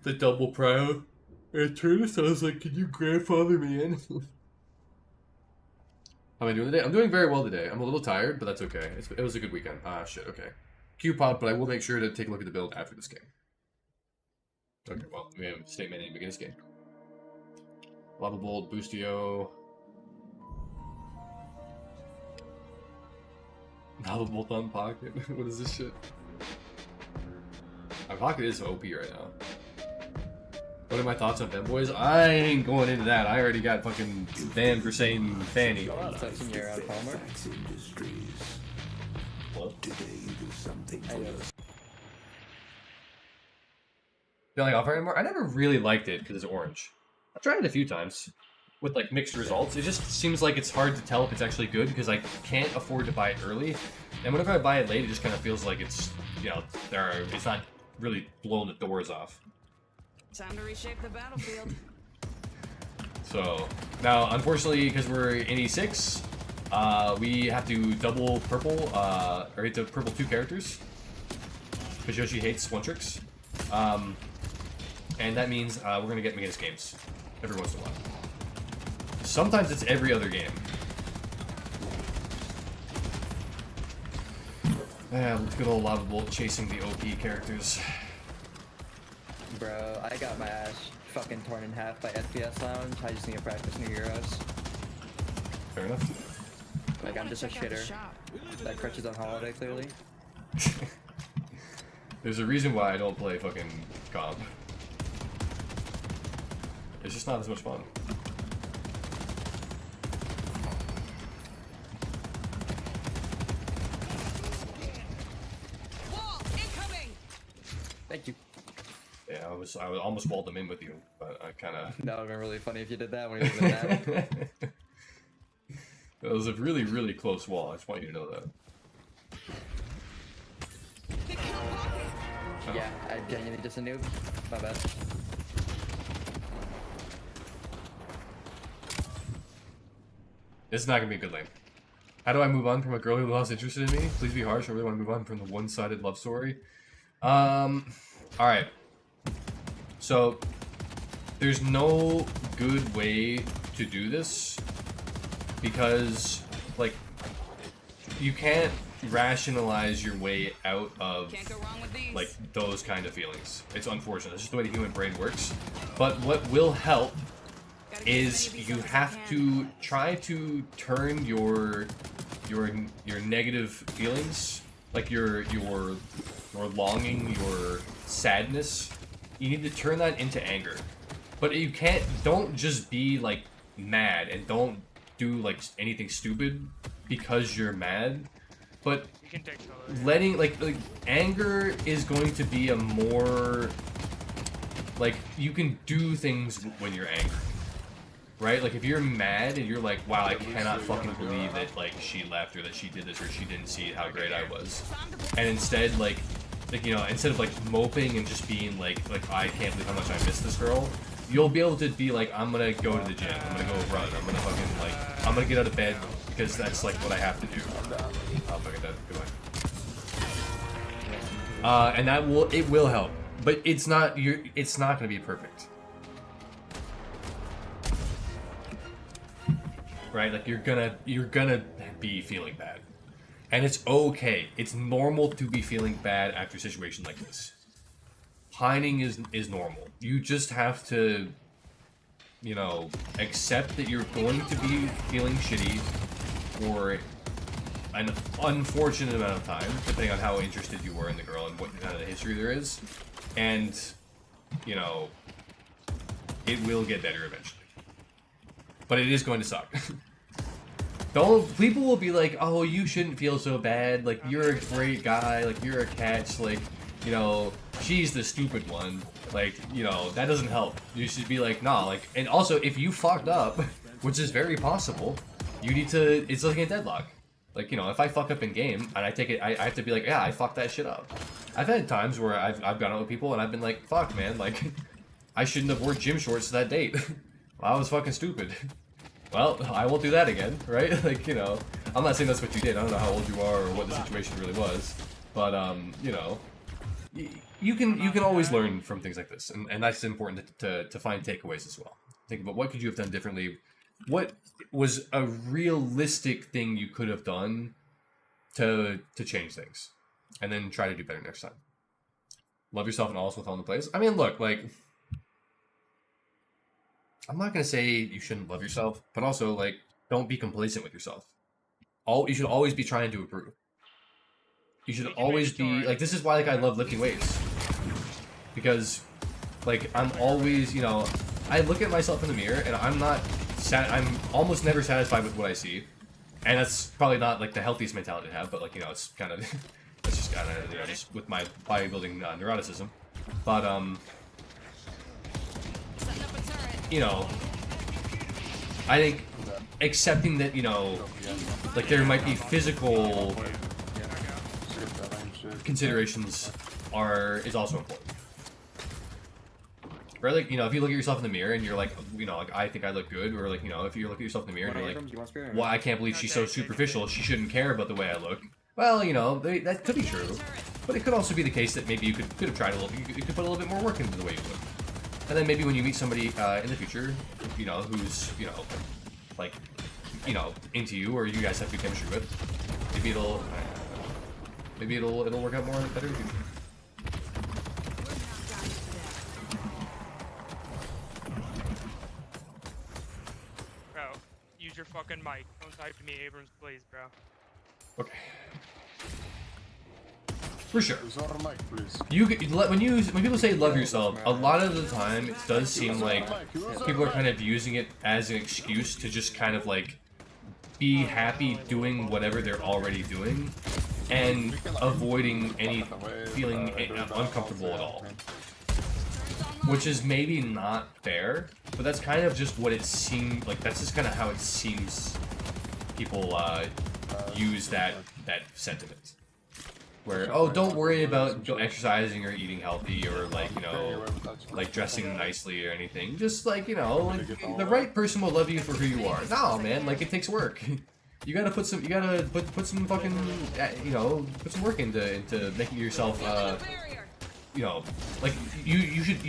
the double prio. And Turnus, I was like, can you grandfather me in? How am I doing today? I'm doing very well today. I'm a little tired, but that's okay. It was a good weekend. Ah, shit, okay. Q-Pod, but I will make sure to take a look at the build after this game. Okay, well, we have a statement in beginning game. Lava Bolt, Boostio. Lava Bolt on Pocket? What is this shit? My Pocket is OP right now. What are my thoughts on Femboys? I ain't going into that. I already got fucking banned for saying Fanny. Touching your Palmer. What? Today do something for us. Don't like Offhire anymore? I never really liked it because it's orange. I've tried it a few times with like mixed results. It just seems like it's hard to tell if it's actually good because I can't afford to buy it early, and whenever I buy it late, it just kind of feels like it's, you know, it's not really blowing the doors off. Time to reshape the battlefield. So now, unfortunately, because we're in E6, we have to double purple, or hit to purple 2 characters. Because Yoshi hates one tricks. And that means we're gonna get Mega's games every once in a while. Sometimes it's every other game. Yeah, good old Lava Bolt chasing the OP characters. Bro, I got my ass fucking torn in half by FPS Lounge. I just need to practice new heroes. Fair enough. Like, I'm just a shitter. That crutches on holiday, clearly. There's a reason why I don't play fucking comp. It's just not as much fun. Wall incoming. Thank you. Yeah, I almost walled them in with you, but I kind of. That would have been really funny if you did that when he was in that. It was a really, really close wall. I just want you to know that. Yeah, I'm genuinely just a noob. My bad. This is not gonna be a good lane. How do I move on from a girl who lost interest in me? Please be harsh. I really want to move on from the one-sided love story. Alright. So, there's no good way to do this because, like, you can't rationalize your way out of, like, those kind of feelings. It's unfortunate. It's just the way the human brain works. But what will help is you have to try to turn your negative feelings, like your longing, your sadness, you need to turn that into anger. But you can't, don't just be like mad and don't do like anything stupid because you're mad, but letting like anger is going to be a more like, you can do things when you're angry. Right? Like, if you're mad and you're like, wow, I cannot fucking believe that, like, she left or that she did this or she didn't see how great I was. And instead, like, you know, instead of, like, moping and just being like, I can't believe how much I miss this girl, you'll be able to be like, I'm gonna go to the gym, I'm gonna go run, I'm gonna fucking, like, I'm gonna get out of bed because that's, like, what I have to do. Oh, fucking dead. Goodbye. And that it will help. But it's not gonna be perfect. Right, like you're gonna be feeling bad, and it's okay. It's normal to be feeling bad after a situation like this. Pining is normal. You just have to, you know, accept that you're going to be feeling shitty for an unfortunate amount of time, depending on how interested you were in the girl and what kind of history there is, and you know, it will get better eventually. But it is going to suck. People will be like, oh, you shouldn't feel so bad, like, you're a great guy, like, you're a catch, like, you know, she's the stupid one, like, you know, that doesn't help. You should be like, nah, like, and also, if you fucked up, which is very possible, you need to, it's like a deadlock. Like, you know, if I fuck up in game, and I take it, I have to be like, yeah, I fucked that shit up. I've had times where I've gone out with people, and I've been like, fuck, man, like, I shouldn't have worn gym shorts to that date. Well, I was fucking stupid. Well, I won't do that again, right? Like, you know, I'm not saying that's what you did. I don't know how old you are or what the situation really was, but you know, you can always learn from things like this, and that's important to find takeaways as well. Think about what could you have done differently. What was a realistic thing you could have done to change things, and then try to do better next time. Love yourself and all else will fall into place. I mean, look, like, I'm not gonna say you shouldn't love yourself, but also, like, don't be complacent with yourself. You should always be trying to improve. You should always be like, this is why, like, I love lifting weights, because, like, I'm always, you know, I look at myself in the mirror and I'm almost never satisfied with what I see, and that's probably not like the healthiest mentality to have, but, like, you know, it's kind of that's just kind of, you know, just with my bodybuilding neuroticism, but you know, I think accepting that, you know, like there might be physical considerations is also important. Right, like, you know, if you look at yourself in the mirror and you're like, you know, like, I think I look good, or like, you know, if you look at yourself in the mirror and you're like, well, I can't believe she's so superficial, she shouldn't care about the way I look. Well, you know, that could be true, but it could also be the case that maybe you could have tried a little, you could put a little bit more work into the way you look. And then maybe when you meet somebody in the future, you know, who's, you know, like, you know, into you, or you guys have good chemistry with, maybe it'll work out more better in the future. Bro, use your fucking mic. Don't type to me, Abrams, please, bro. Okay. For sure. You when people say love yourself, a lot of the time it does seem like people are kind of using it as an excuse to just kind of like be happy doing whatever they're already doing and avoiding any feeling uncomfortable at all. Which is maybe not fair, but that's kind of just what it seems like. That's just kind of how it seems people use that sentiment. Where, oh, don't worry about exercising or eating healthy or, like, you know, like dressing nicely or anything. Just, like, you know, like, the right person will love you for who you are. No, man, like, it takes work. You gotta put some, put some fucking, you know, put some work into making yourself, you know, like, you should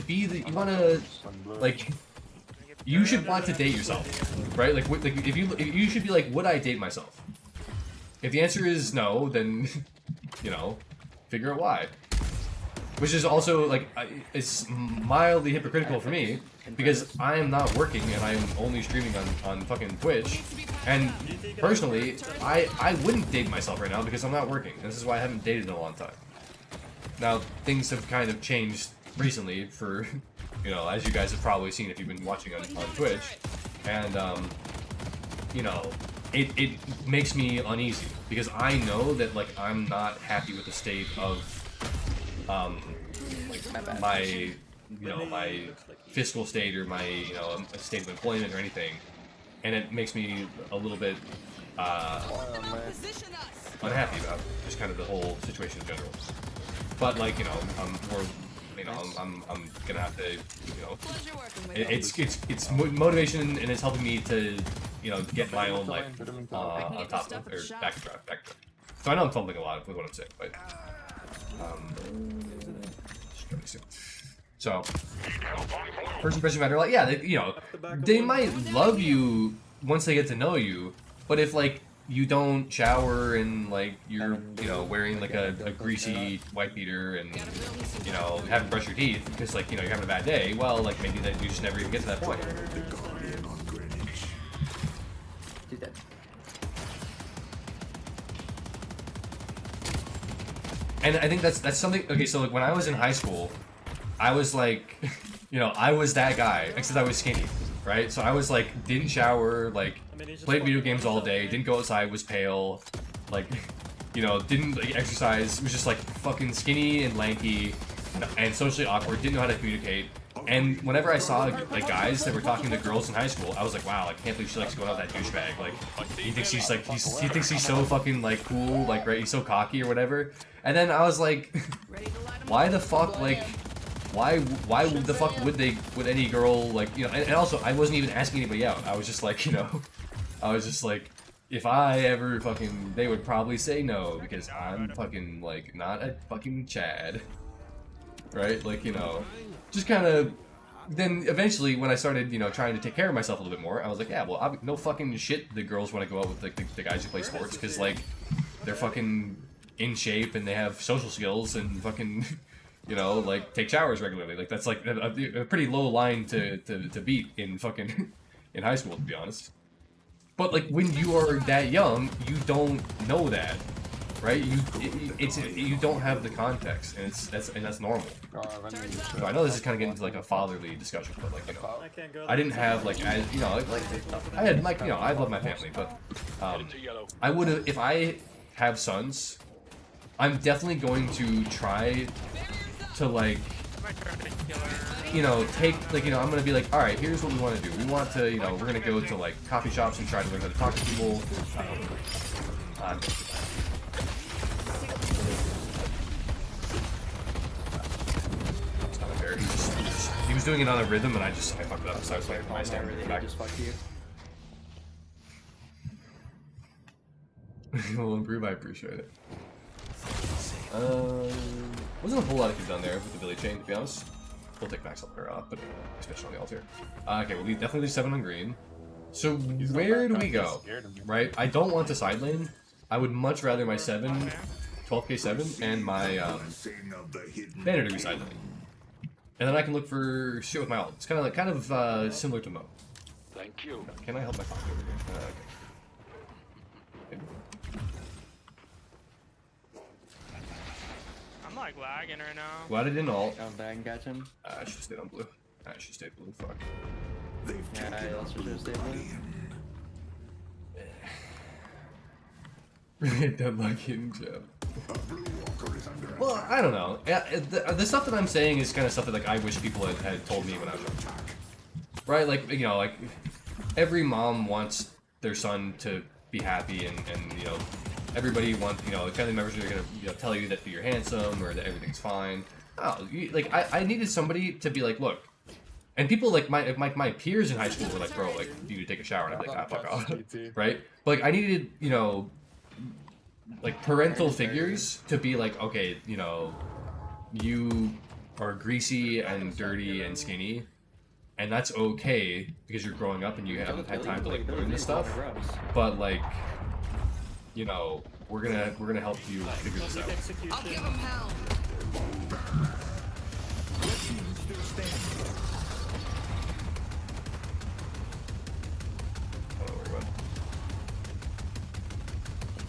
be the, you wanna, like, you should want to date yourself, right? Like if you should be like, would I date myself? If the answer is no, then, you know, figure out why. Which is also, like, it's mildly hypocritical for me, because I am not working and I am only streaming on fucking Twitch. And personally, I wouldn't date myself right now because I'm not working. This is why I haven't dated in a long time. Now, things have kind of changed recently for, you know, as you guys have probably seen if you've been watching on Twitch. And, you know, it makes me uneasy because I know that, like, I'm not happy with the state of like my, you know, my fiscal state or my, you know, state of employment or anything, and it makes me a little bit unhappy about just kind of the whole situation in general. But, like, you know, I'm gonna have to, you know, it's motivation and it's helping me to, you know, get my own life on top of, or back to track. So I know I'm fumbling a lot with what I'm saying, but so first impression matter, like, yeah, you know, they might love you once they get to know you, but if, like, you don't shower and, like, you're, you know, wearing, like, a greasy white beater and, you know, haven't brushed your teeth because, like, you know, you're having a bad day, well, like, maybe that you just never even get to that point. Do that. And I think that's something. Okay, so, like, when I was in high school, I was like, you know, I was that guy, except I was skinny, right? So I was like, didn't shower, like, played video games all day, didn't go outside, was pale, like, you know, didn't, like, exercise, was just, like, fucking skinny and lanky and socially awkward, didn't know how to communicate. And whenever I saw, like, guys that were talking to girls in high school, I was like, wow, I can't believe she likes going out with that douchebag. Like, he thinks she's, like, he thinks he's so fucking, like, cool, like, right, he's so cocky or whatever. And then I was like, why the fuck, like, why the fuck would any girl, like, you know, and also, I wasn't even asking anybody out. I was just like, you know, I was just like, if I ever fucking, they would probably say no, because I'm fucking, like, not a fucking Chad. Right? Like, you know, just kind of, then eventually when I started, you know, trying to take care of myself a little bit more, I was like, yeah, well, no fucking shit the girls want to go out with, like, the guys who play sports, because, like, they're fucking in shape and they have social skills and fucking, you know, like, take showers regularly. Like, that's, like, a pretty low line to beat in fucking, in high school, to be honest. But, like, when you are that young, you don't know that. Right? You don't have the context, and that's normal. So I know this is kind of getting into, like, a fatherly discussion, but, like, you know, I didn't have, like, you know, like I had, like, you know, I love my family, but I would have, if I have sons, I'm definitely going to try to, like, you know, take, like, you know, I'm gonna be like, all right, here's what we want to do. We want to, you know, we're gonna go to like coffee shops and try to learn how to talk to people. It's not fair. He was doing it on a rhythm, and I fucked it up. So I was playing my standard back. Just fuck you. Will improve. I appreciate it. Wasn't a whole lot of kids down there with the Billy chain, to be honest. We'll take max up there, but especially on the altar. Okay, we'll definitely leave 7 on green. So where do we go? Right? I don't want the side lane. I would much rather my 7, 12k 7, and my banner to be side lane. And then I can look for shit with my ult. It's kind of similar to Mo. Thank you. Can I help my pocket over here? Okay. I'm like lagging right now. Glad I didn't ult. Come back and catch him. I should have stayed on blue. I should have stayed blue. Fuck. Yeah, I also should have stayed blue. Deadlock hidden gem. Well, I don't know. Yeah, the stuff that I'm saying is kind of stuff that like I wish people had told me when I was young. Right? Like, you know, like every mom wants their son to be happy, and you know, everybody wants, you know, family members are gonna, you know, tell you that you're handsome or that everything's fine. Oh, like I needed somebody to be like, look. And people like my peers in high school were like, bro, like you need to take a shower, and I'd be like, ah, fuck off, right? But like I needed, you know, like parental figures to be like, okay, you know, you are greasy and dirty and skinny, and that's okay because you're growing up and you haven't had time to like learn this stuff. But like, you know, we're gonna help you figure this out. I'll give him hell.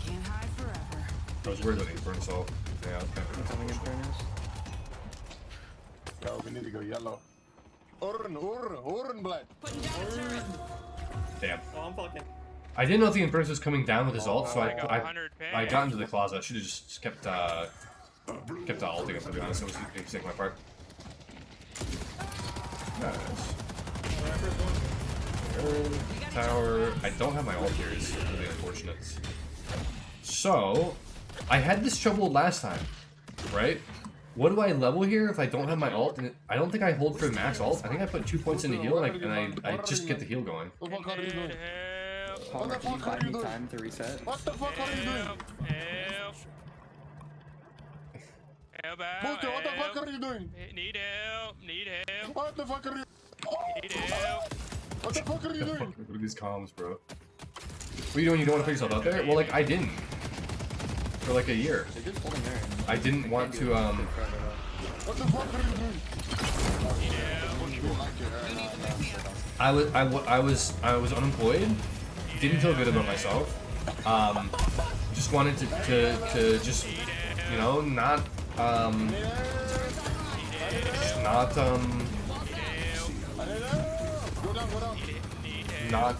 Can't hide forever. I was worried about Inferno, so yeah, okay. Coming in fairness. Yo, we need to go yellow. Urn, blood. Putting down a turret. Damn. Oh, I'm fucking. I didn't know if the Inferno was coming down with his ult, so I got I 100 I got into the closet. I should have just kept ulting, to be honest. It was taking my part. Nice. Tower. I don't have my ult here. It's really unfortunate. So, I had this trouble last time, right? What do I level here if I don't have my ult? And I don't think I hold for max ult. I think I put 2 points in the heal, and I just get the heal going. Palmer, can you buy me time to reset? What the fuck are you doing? Help Booker, what the fuck are you doing? Need help. What the fuck are you? Need help. What the fuck are you doing? Look at these comms, bro. What are you doing? You don't want to put yourself out there? Well, like, I didn't. For like a year. They're just holding there. I didn't want to, What the fuck are you doing? I was unemployed. Didn't feel good about myself. Just wanted to just, you know, not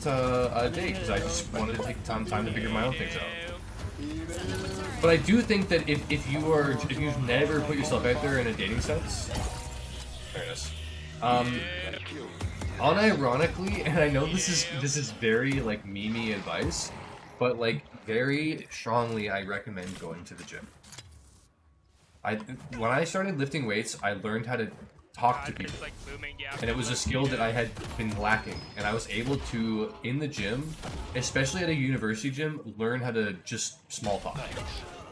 a date, because I just wanted to take time to figure my own things out. But I do think that if you've never put yourself out there in a dating sense, there it is. Unironically, and I know this is very like memey advice, but like very strongly I recommend going to the gym. When I started lifting weights, I learned how to talk to people, and it was a skill that I had been lacking, and I was able to, in the gym, especially at a university gym, learn how to just small talk.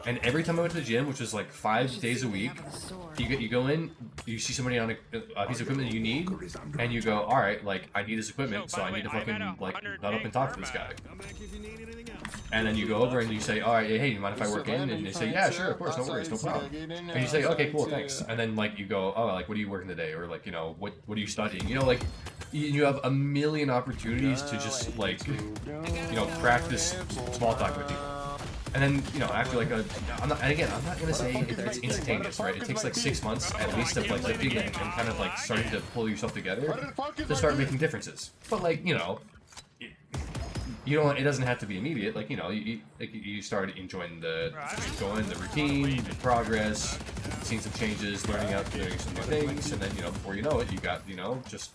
And every time I went to the gym, which was like 5 days a week, you go in, you see somebody on a piece of equipment that you need, and you go, all right, like I need this equipment, so I need to fucking like nut up and talk to this guy. And then you go over and you say, all right, hey, you mind if I work in? And they say, yeah, sure, of course, no worries, no problem. And you say, okay, cool, thanks. And then like you go, oh, like what are you working today? Or like, you know, what are you studying? You know, like you have a million opportunities to just like, you know, practice small talk with people. And then, you know, after like I'm not gonna say it's instantaneous, right? It takes like 6 months at least of like lifting and kind of like starting to pull yourself together to start making differences. But like, you know, you know, it doesn't have to be immediate. Like, you know, you start enjoying the routine, the progress, seeing some changes, learning some new things, and then, you know, before you know it, you got, you know, just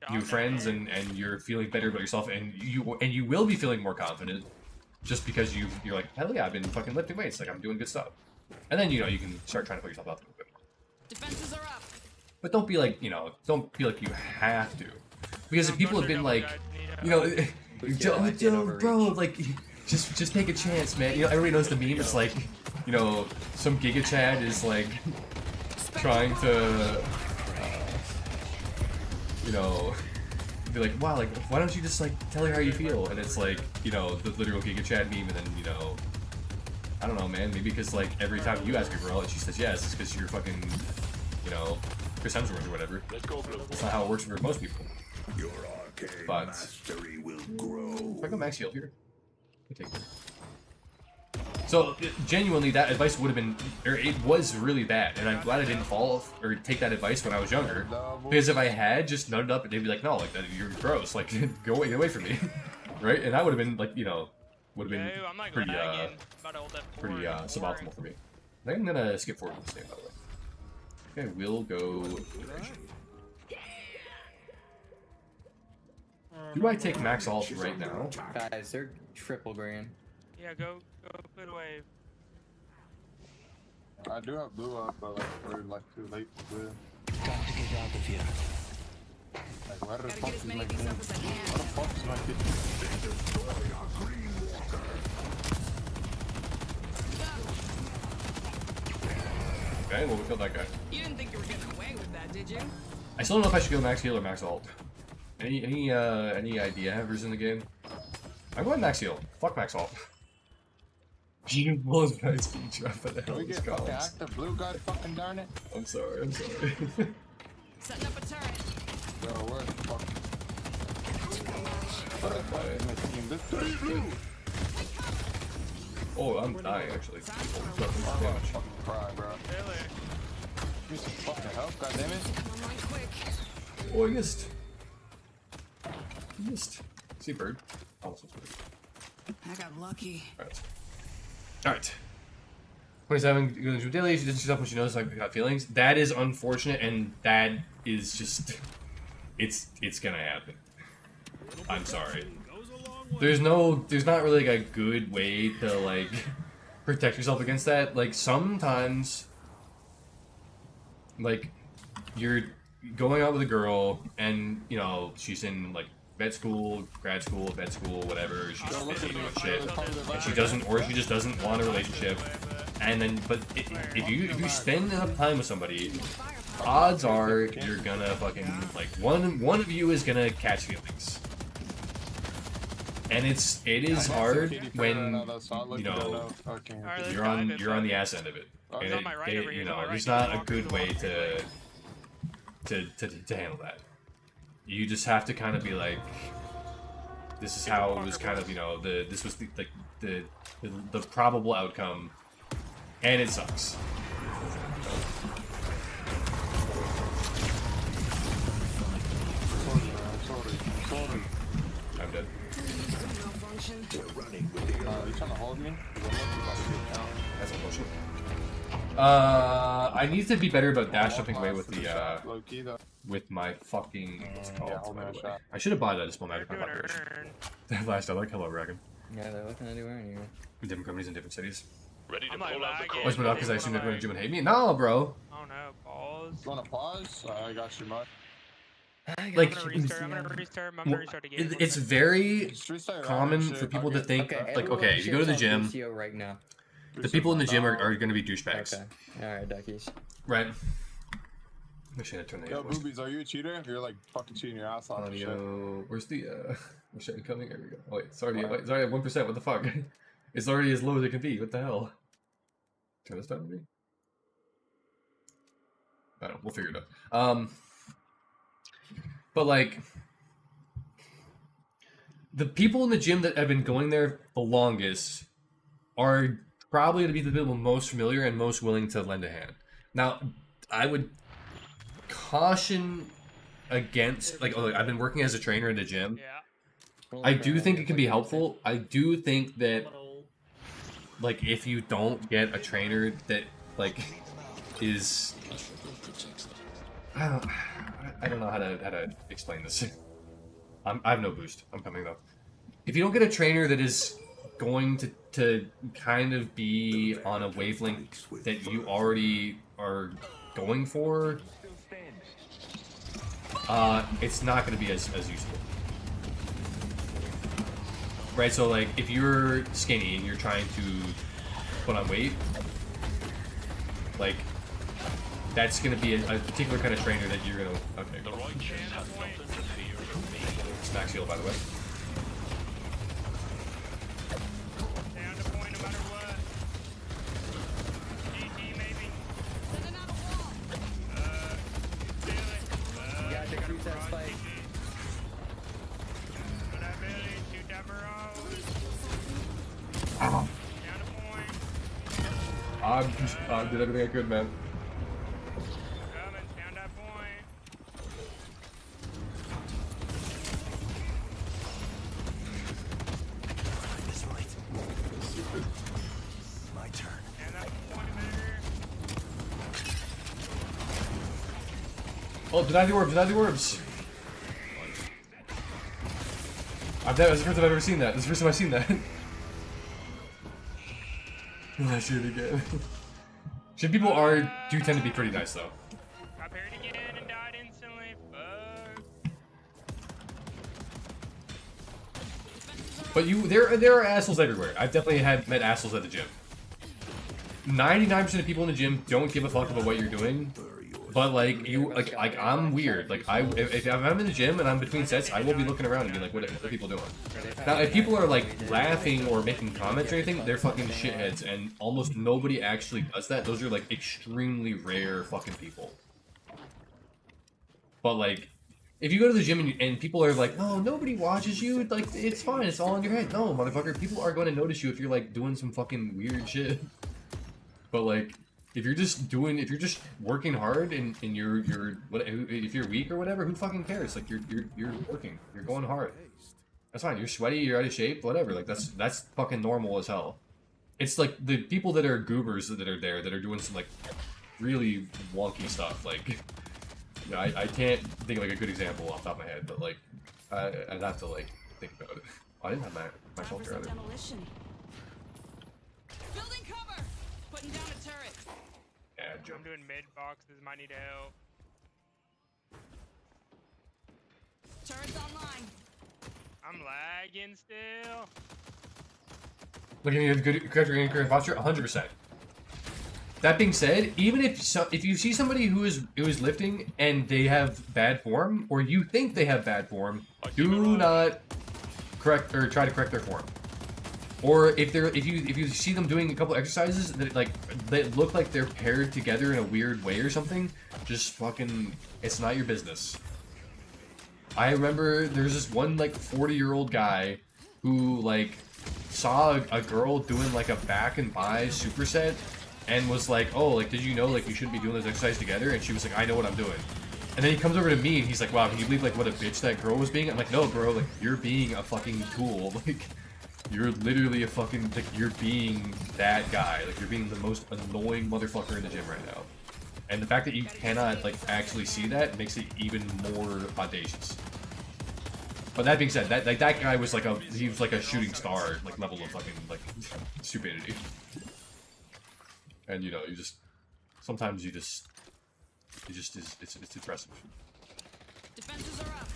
new friends, and you're feeling better about yourself, and you will be feeling more confident, just because you're like, hell yeah, I've been fucking lifting weights, like I'm doing good stuff, and then, you know, you can start trying to put yourself out a little bit more. Defenses are up. But don't be like, you know, don't feel like you have to, because if people have been like, you know, bro, like, just take a chance, man. You know, everybody knows the meme. It's like, you know, some Giga Chad is like trying to, you know, be like, wow, like, why don't you just like tell her how you feel? And it's like, you know, the literal Giga Chad meme, and then, you know, I don't know, man. Maybe because like every time you ask a girl and she says yes, it's because you're fucking, you know, Chris Hemsworth or whatever. That's not how it works for most people. Your arcane But mastery will grow. if I go max heal here, I take it. So genuinely, that advice would have been, or it was really bad, and I'm glad I didn't fall or take that advice when I was younger. Because if I had just nutted up, they'd be like, "No, like you're gross, like get away from me," right? And that would have been like, you know, would have been pretty suboptimal for me. I think I'm gonna skip forward to this game, by the way. Okay, we'll go. Do I take max ult right now? Guys, they're triple green. Yeah, go put away. I do have blue up, but like we're like too late for blue. Got to get out of here. Like where the Gotta fuck get as is many my of these team? up as I can. Where the fuck is my team? Okay, well we killed that guy. You didn't think you were getting away with that, did you? I still don't know if I should go max heal or max ult. Any idea who's in the game? I'm going max heal. Fuck max ult. You blow his nice feature up at the hell We of his get fucking columns. active blue guy, fucking darn it. I'm sorry. Setting up a turret. Yo, where the fuck? Alright, My team, this dude's blue. oh, I'm dying actually. I'm gonna fucking cry, bro. Really? Give me some fucking help, goddammit. Come on quick. Oh, I missed. See bird. Almost bird. I got lucky. Alright. 27 goes to daily. She doesn't shoot up when she knows like got feelings. That is unfortunate, and that is just it's gonna happen. I'm sorry. There's not really like a good way to like protect yourself against that. Like sometimes, like you're going out with a girl, and you know she's in like vet school, grad school, whatever. She's busy doing shit, and she doesn't, or she just doesn't want a relationship. And then, but if you spend enough time with somebody, odds are you're gonna fucking like one of you is gonna catch feelings. And it is hard when you know you're on the ass end of it. And you know, there's not a good way to handle that. You just have to kind of be like, this is how it was kind of, you know, this was the probable outcome, and it sucks. I'm dead. You trying to hold me? That's unfortunate. I need to be better about dash jumping away with the with my fucking what's it called? I should have bought that display magic. That last I like hello Dragon. Yeah, they're looking anywhere anyway. Different companies in different cities. Ready to I'm like pull out the lagging. Always put up because I assumed everyone in gym would hate me. No, bro. Oh no, pause. You wanna pause? I got you, Mud. Like, I'm gonna restart again. it's very Just restart common shit, for people to I'll think Okay, like, okay, if you go to the gym, Lucio right now. the people in the gym are going to be douchebags, Okay. Alright, duckies. right? I should have turned the Yo, Boobies, are you a cheater? You're like fucking cheating your ass off and shit. audio. Where's the where's shit coming? There we go. Oh wait, it's already at 1%. What the fuck? It's already as low as it can be. What the hell? Turn this down, maybe. I don't know. We'll figure it out. But like, the people in the gym that have been going there the longest are probably going to be the people most familiar and most willing to lend a hand. Now, I would caution against, like, oh, I've been working as a trainer in the gym. Yeah. I do think it can be helpful. I do think that, like, if you don't get a trainer that, like, is... I don't know how to explain this. I have no boost. I'm coming though. If you don't get a trainer that is going to kind of be on a wavelength that you already are going for, it's not going to be as useful. Right, so like, if you're skinny and you're trying to put on weight, like, that's going to be a particular kind of trainer that you're going to... Okay, The righteous have nothing to fear from me. It's max heal, by the way. Stay on the point no matter what. GG, maybe. Sending out a wall. Feel it. Yeah, they use that spike. What up, Billy? Shoot that barrage. Ow. Down the point. I did everything I could, man. Coming, down that point. My turn. Down that point, better. Oh, deny the orbs, deny the orbs! That's the first time I've ever seen that. This is the first time I've seen that. I see it again. Shit, people do tend to be pretty nice, though. Got parried again and died instantly. Fuck. But there are assholes everywhere. I've definitely met assholes at the gym. 99% of people in the gym don't give a fuck about what you're doing. But like I'm weird. Like if I'm in the gym and I'm between sets, I will be looking around and be like, what are people doing? Now if people are like laughing or making comments or anything, they're fucking shitheads, and almost nobody actually does that. Those are like extremely rare fucking people. But like, if you go to the gym and people are like, oh, nobody watches you, like it's fine, it's all in your head. No, motherfucker, people are going to notice you if you're like doing some fucking weird shit. But like, if you're just working hard and if you're weak or whatever, who fucking cares? Like you're working, you're going hard. That's fine. You're sweaty, you're out of shape, whatever. Like that's fucking normal as hell. It's like the people that are goobers that are there that are doing some like really wonky stuff. Like, yeah, I can't think of like a good example off the top of my head, but like I'd have to like think about it. Oh, I didn't have my filter either. Building cover. Putting down a turret. Yeah, I'm jump. doing mid boxes. Might need help. Turret's online. I'm lagging still. Looking at good character posture, 100%. That being said, even if you see somebody who is lifting and they have bad form, or you think they have bad form, do not correct or try to correct their form. Or if you see them doing a couple exercises that look like they're paired together in a weird way or something, just fucking, it's not your business. I remember there's this one like 40-year-old guy who like saw a girl doing like a back and bi superset and was like, oh, like, did you know like you shouldn't be doing this exercise together? And she was like, I know what I'm doing. And then he comes over to me and he's like, wow, can you believe like what a bitch that girl was being? I'm like, no, bro, like you're being a fucking tool. Like, you're literally a fucking, like, you're being that guy. Like, you're being the most annoying motherfucker in the gym right now. And the fact that you cannot, like, actually see that makes it even more audacious. But that being said, that guy was like he was like a shooting star, like, level of fucking, like, stupidity. And, you know, sometimes it's impressive. Defenses are up.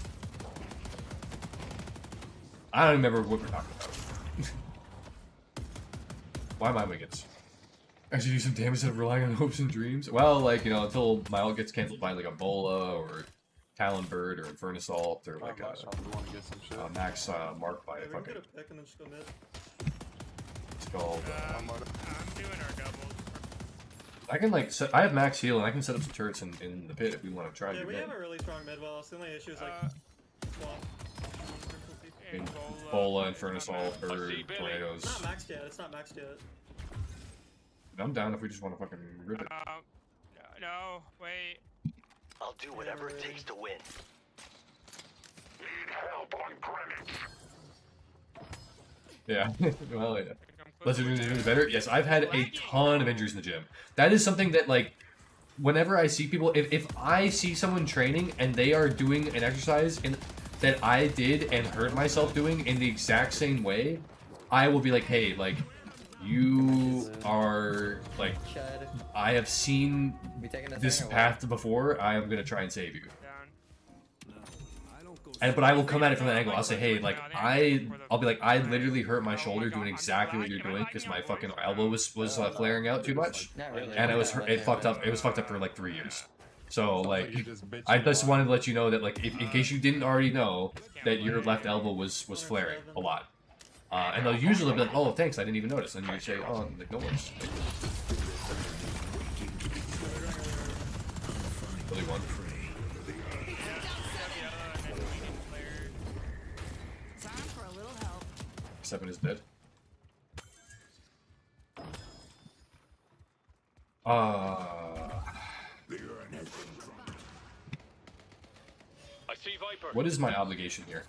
I don't remember what we're talking about. Why am I Wiggins? I should do some damage instead of relying on hopes and dreams? Well, like, you know, until my ult gets cancelled by like a Bola or Talon Bird or Inferno Assault or like a Max Mark by a fucking... Get a pick and then just go mid. It's called... I'm doing our doubles. I can like I have max heal and I can set up some turrets in the pit if we want to try. Yeah, we have a really strong mid wall. The only issue is like swap. Bola, Inferno Assault, Bird, Tornadoes. It's not maxed yet. It's not maxed yet. I'm down if we just want to fucking rip it. No, wait. I'll do whatever it takes to win. Need help on Greenwich. Yeah. Well, yeah. I'm Let's close do to it better. Yes, I've had a ton of injuries in the gym. That is something that, like, whenever I see people, if I see someone training and they are doing an exercise that I did and hurt myself doing in the exact same way, I will be like, hey, like, you are, like, Chad, I have seen we taking a this turn or what? path before. I am gonna try and save you. down. But I will come at it from that angle. I'll say, hey, like, I'll be like, I literally hurt my shoulder doing exactly what you're doing because my fucking elbow was flaring out too much, Not really. and it fucked up. It was fucked up for like 3 years. So like, I just wanted to let you know that, like, in case you didn't already know, that your left elbow was flaring a lot. And they'll usually be like, oh, thanks, I didn't even notice. And you say, oh, like, no worries. Really one. Time for a little help. 7 is dead. Uh, The urn has been dropped. I see Viper. what is my obligation here?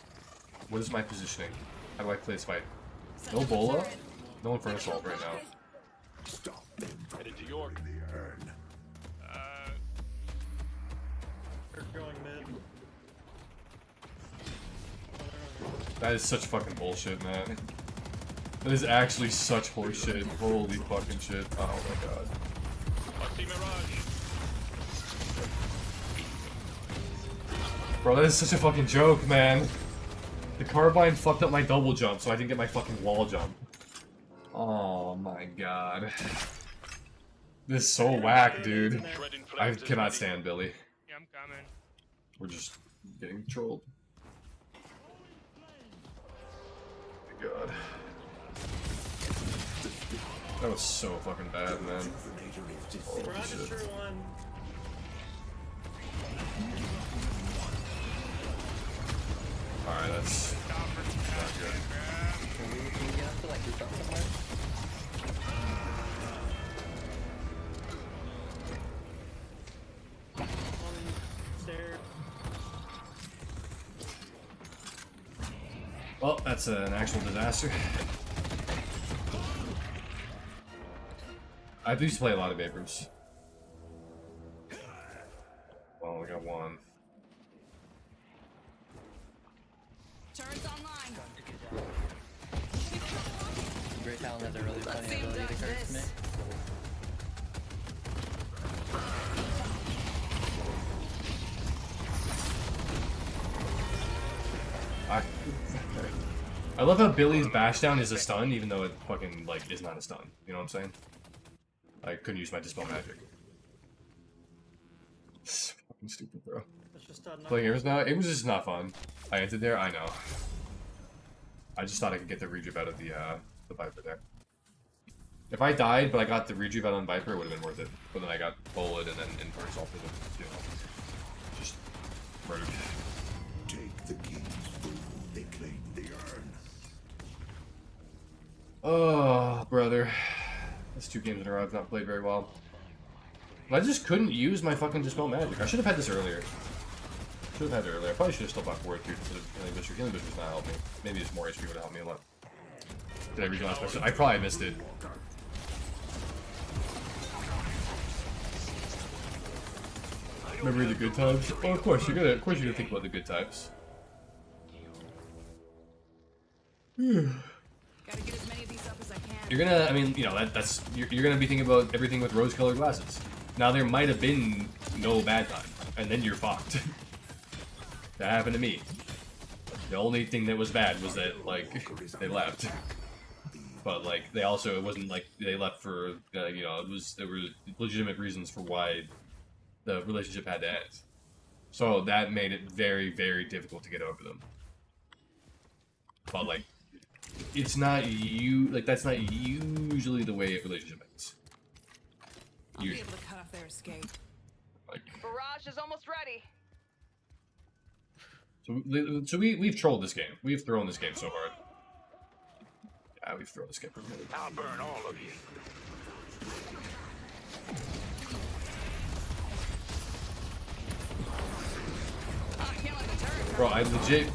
What is my positioning? How do I play this fight? Set No up a bola? turret. No Inferno Assault right now. Stop them from Headed to York. the urn. They're going mid. That is such fucking bullshit, man. That is actually such horseshit. Holy fucking shit. Oh my god. I see Mirage. Bro, that is such a fucking joke, man. The carbine fucked up my double jump, so I didn't get my fucking wall jump. Oh my god. This is so whack, dude. Shredding I flames is cannot ready. stand Billy. Yeah, I'm coming. We're just getting trolled. God. That was so fucking bad, man. Rejuvenator is Holy We're not shit. sure one. Alright, that's not good. Can we get up to like rooftop somewhere? One stair. Well, that's an actual disaster. I used to play a lot of Vapors. Well, we got one. Turrets online. Great Talon has a really Let's funny see who ability to does curse me. this. I love how Billy's bash down is a stun, even though it fucking, like, is not a stun. You know what I'm saying? I couldn't use my Dispel Magic. It's fucking stupid, bro. It's just not Playing Ares now, it was just not fun. I entered there, I know. I just thought I could get the rejuve out of the Viper there. If I died, but I got the rejuve out on Viper, it would have been worth it. But then I got bullet and then Inverse salted him, you know. Just rude. Take the king's food. They claim the urn. Oh, brother. That's 2 games in a row I've not played very well. I just couldn't use my fucking Dispel Magic. I should have had this earlier. Should have had it earlier. I probably should have still bought Ward 2 instead of Healing Booster. Healing Booster does not help me. Maybe just more HP would have helped me a lot. Did I read the last question? I probably missed it. Remember the good times? Oh, of course you're gonna think about the good times. Gotta get as many of these up as I can. You're gonna, I mean, you know, you're gonna be thinking about everything with rose-colored glasses. Now there might have been no bad time, and then you're fucked. That happened to me. The only thing that was bad was that, like, they left. But, like, they also, it wasn't like they left for, you know, there were legitimate reasons for why the relationship had to end. So that made it very, very difficult to get over them. But, like, it's not that's not usually the way a relationship ends. I'll be Usually. able to cut off their escape. Like, Barrage is almost ready. so we've trolled this game. We've thrown this game so hard. Yeah, we've thrown this game for a minute. I'll burn all of you. I can't let the turret. Bro, I legit.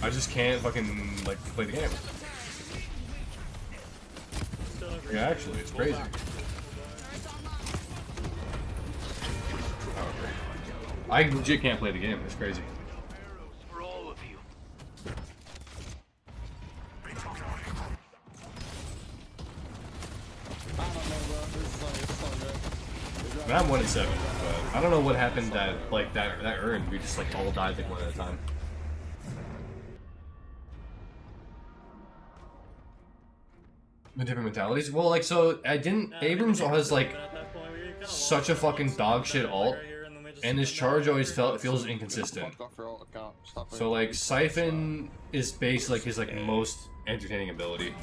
I just can't fucking like play the game. Yeah, actually, it's crazy. Oh, great. I legit can't play the game. It's crazy. For all of you. I mean, I'm 1-7, but I don't know what happened that like that earned. We just like all died like one at a time. The different mentalities. Well, like so, I didn't. Abrams has like such a fucking dog shit alt, and his charge always feels inconsistent. So like Siphon is based like his like most entertaining ability.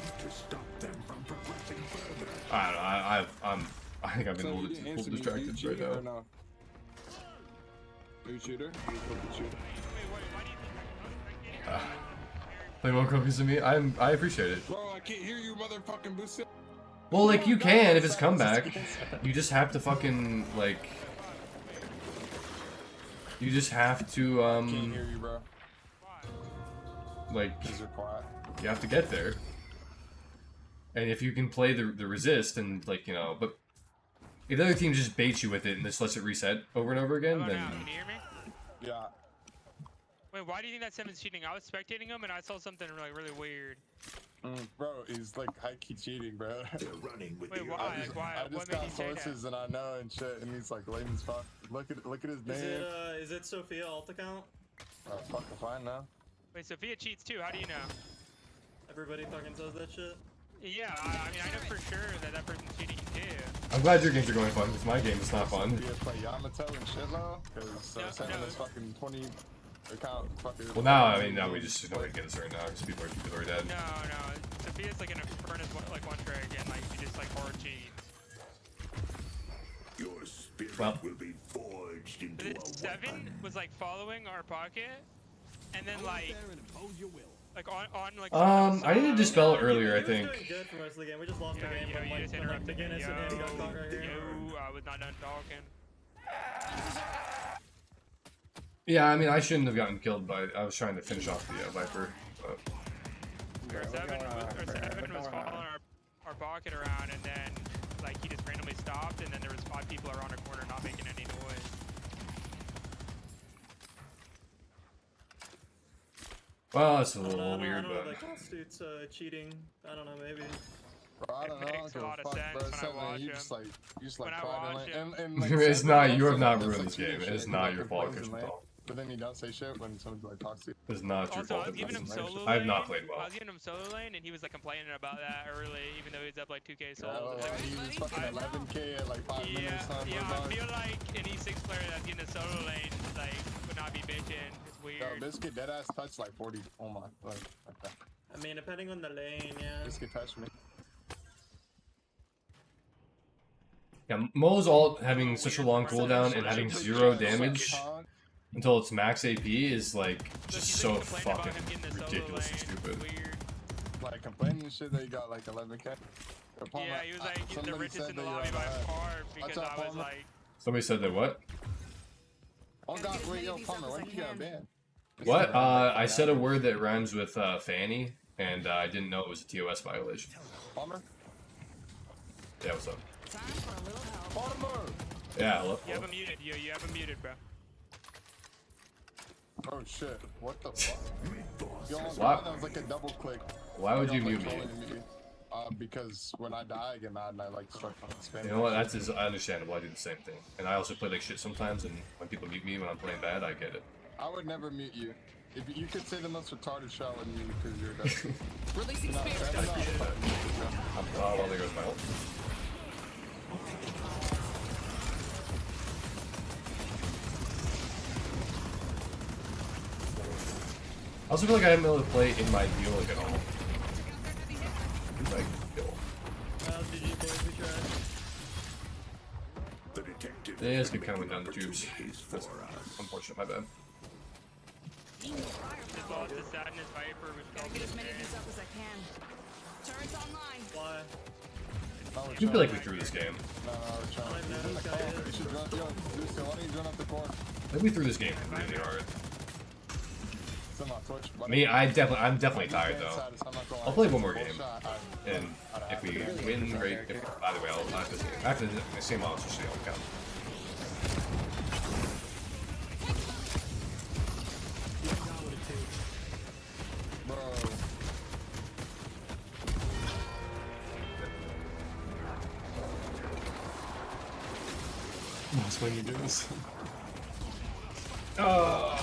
I don't know. I think I've been a little distracted right now. Are you shooter? Play more cookies than me. I appreciate it. Bro, I can't hear you, motherfucking Boosie. Well, like you can if it's comeback. You just have to fucking like. You just have to Can't hear you, bro. like These are quiet. you have to get there. And if you can play the resist and like you know, but if the other team just baits you with it and just lets it reset over and over again, then Can you hear me? Yeah. Wait, why do you think that Simon's cheating? I was spectating him and I saw something like really weird. Bro, he's like high-key cheating, bro. They're running with Wait, the why? others. Like, why? I What just made got you say that? sources and I know and shit, and he's like lame as fuck. Look at his name. Is it Sophia alt account? Oh, fucking fine now. Wait, Sophia cheats too. How do you know? Everybody fucking says that shit. Yeah, I mean, I know for sure that person's cheating too. I'm glad your games are going fun because my game is not fun. Do you play Yamato and shit though? Because No. this fucking 20 account fucking. Well, now we just know we get a certain now because people are dead. No. Sophia's like in a furnace like one trick and like she just like hard cheats. Your spirit Well. will be forged into But a Seven weapon. was like following our pocket, and then like on like. I need to dispel it earlier. I He was think. doing good for most of the game. We just lost the game You when like just when, like interrupted the me. Guinness and him got caught right here. I was not done talking. Yeah, I mean I shouldn't have gotten killed, but I was trying to finish off the Viper. But. Seven was following our pocket around, and then like he just randomly stopped, and then there was 5 people around a corner not making any noise. Well, it's a I don't little know, weird, I don't know, but. that constitutes cheating. I don't know, maybe. Bro, I don't know. makes a lot of sense when I watch You him. just like When I pride in watch it. him. And like, It's Seven not. also You have not does, ruined like, this game. cheating It is shit. not He your fucking fault, plays Christian in lane, Paul. But then you don't say shit when someone's like talks to you. It is not your Also, fault. I was giving him solo I have not lane. played well. I was giving him solo lane, and he was like complaining about that early, even though he's up like 2K Oh, solo. he was fucking 11K at like 5 minutes. Son, Yeah, bro. I feel like an E6 player that's getting a solo lane like would not be bitching. It's weird. Yo, this kid dead ass touched like 40. Oh my. Like that. I mean, depending on the lane, yeah. This kid touched me. Yeah, Mo's ult having such a long cooldown and having 0 damage until its max AP is like just so fucking ridiculously stupid. Weird. Like complaining and shit that he got like 11K. Yeah, he was like the somebody richest said in the that you lobby have by a- far because What's up, I was Palmer? like, Somebody said that what? Oh god, wait, yo, Palmer, when did you get banned? What? I said a word that rhymes with Fanny, and I didn't know it was a TOS violation. Palmer? Yeah, what's up? Time for a little help. Palmer! Yeah, hello. you have him muted. You have him muted, bro. Oh shit, what the fuck? Yo, What? that was like a double click. Why would you Like, mute me? trolling me. Because when I die, I get mad and I like start fucking spamming. You know what? That's understandable. I do the same thing, and I also play like shit sometimes. And when people mute me when I'm playing bad, I get it. I would never mute you. If you could say the most retarded shit, I would mute you because you're dumb. Releasing No, spirit. that's not Well, there goes my ult. I also feel like I haven't been able to play in my deal like at all. Like, kill. GG boys, we tried. The detective Yeah, it's kind of went down the tubes. opportunities That's for us. unfortunate, my bad. Just lost the sadness Viper, which Gotta felt get as many of insane. these up as I can. Turrets online. Why? I do feel like we threw this game. No, we're trying. I know He's in the this guy car. is. You should run, yo, Lucio, why don't you run up the court? I think we threw this game really hard. Me, I'm definitely tired though. I'll play one more game, and if we win, great. If, either way, after the same odds, just don't count. That's when you do this. Oh,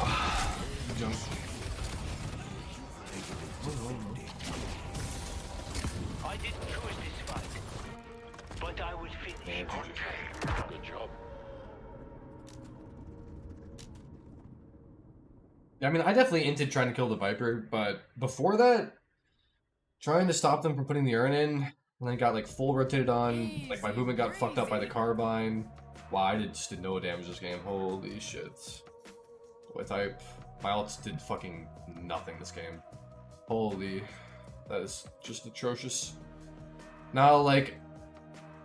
jump. I didn't choose this fight, but I will finish. Good job. I mean, I definitely inted trying to kill the Viper, but before that, trying to stop them from putting the urn in, and then got like full rotated on, like my movement got fucked up by the carbine. Wow, I just did no damage this game. Holy shit. With type, my ults did fucking nothing this game. Holy, that is just atrocious. Now, like,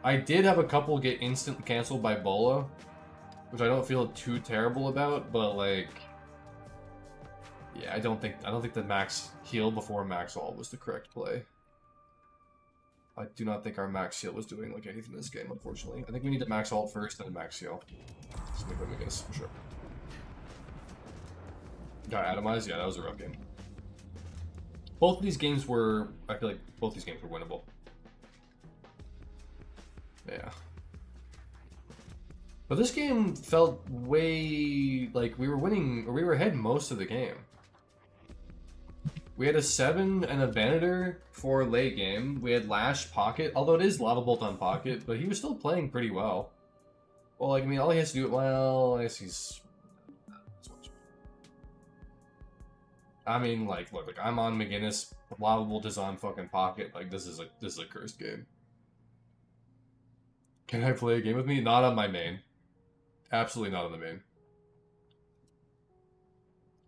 I did have a couple get instant canceled by Bola, which I don't feel too terrible about, but like, yeah, I don't think the max heal before max ult was the correct play. I do not think our max heal was doing like anything in this game, unfortunately. I think we need to max ult first, then max heal. So maybe we get for sure. Got atomized? Yeah, that was a rough game. Both of these games were, I feel like both these games were winnable. Yeah. But this game felt way like we were winning, or we were ahead most of the game. We had a 7 and a Venator for late game. We had Lash Pocket, although it is Lava Bolt on Pocket, but he was still playing pretty well. Well, like, I mean, all he has to do it well, I guess he's... I mean, like, look, I'm on McGinnis, Lava Bolt is on fucking Pocket, like, this is a cursed game. Can I play a game with me? Not on my main. Absolutely not on the main.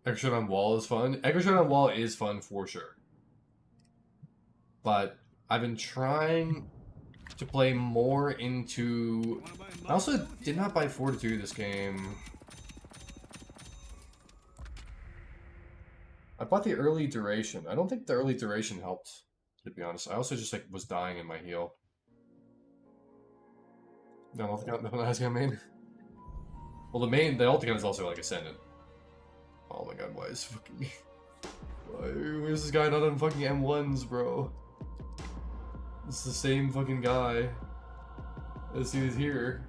Extra shot on wall is fun. Extra shot on wall is fun for sure. But I've been trying to play more into... I also did not buy Fortitude this game. I bought the early duration. I don't think the early duration helped, to be honest. I also just like was dying in my heal. No, no one has gun main. Well, the ulti gun is also like Ascendant. Oh my god, why is fucking... Where's this guy not on fucking M1s, bro? It's the same fucking guy as he is here.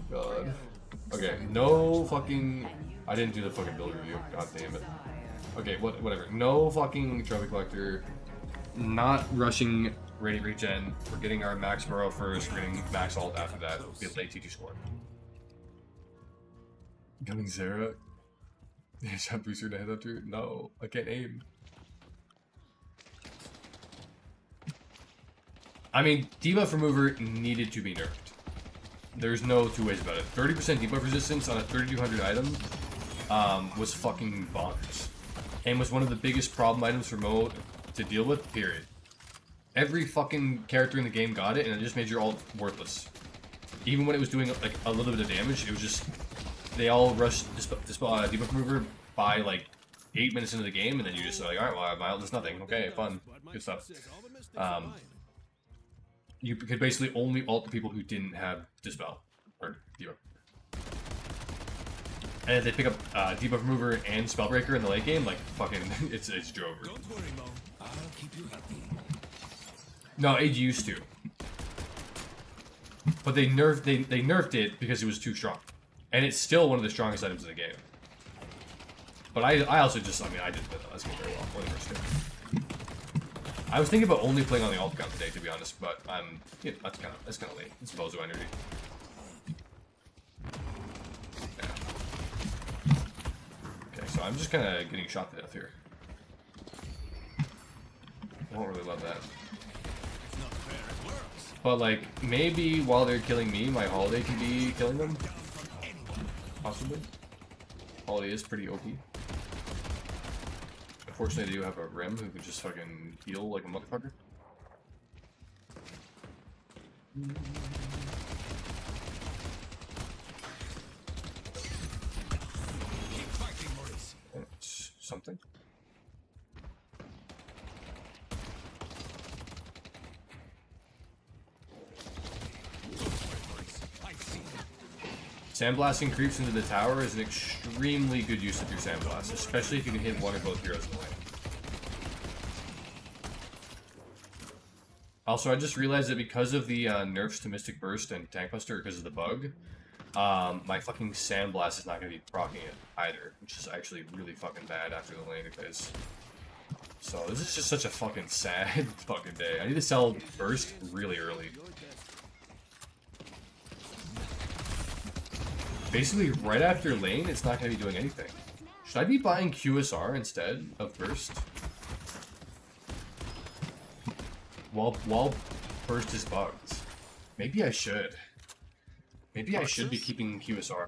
God. Okay, no fucking... I didn't do the fucking build review. God damn it. Okay, whatever. No fucking trophy collector. Not rushing Radiant Regen. We're getting our max burrow first. We're getting max ult after that. Get late T2 score. Coming Zera. Yeah, shot booster to headhunter. No, I can't aim. I mean, debuff remover needed to be nerfed. There's no two ways about it. 30% debuff resistance on a 3200 item was fucking bonkers. And was one of the biggest problem items for Mo to deal with, period. Every fucking character in the game got it, and it just made your ult worthless. Even when it was doing like a little bit of damage, it was just... They all rushed debuff remover by like 8 minutes into the game, and then you just like, alright, well, my ult does nothing. Okay, fun. Good stuff. You could basically only ult the people who didn't have Dispel. Or debuff. And if they pick up debuff remover and Spellbreaker in the late game, like fucking it's Jover. Don't worry, Mo. I'll keep you happy. No, it used to. But they nerfed it because it was too strong. And it's still one of the strongest items in the game. But I also just, I mean, I didn't play that last game very well for the first game. I was thinking about only playing on the alt account today, to be honest, but yeah, that's kind of late. It's Bozo energy. Yeah. Okay, so I'm just kind of getting shot to death here. I don't really love that. But like, maybe while they're killing me, my Holiday can be killing them. Possibly. Holiday is pretty OP. Unfortunately, they do have a Rim who can just fucking heal like a motherfucker. something. Sandblasting creeps into the tower is an extremely good use of your sandblast, especially if you can hit one or both heroes in the lane. Also, I just realized that because of the nerfs to Mystic Burst and Tank Buster, because of the bug, my fucking Sandblast is not going to be proccing it either, which is actually really fucking bad after the laning phase. So this is just such a fucking sad fucking day. I need to sell Burst really early. Basically, right after lane, it's not going to be doing anything. Should I be buying QSR instead of Burst? While Burst is bugged. Maybe I should. Maybe I should be keeping QSR.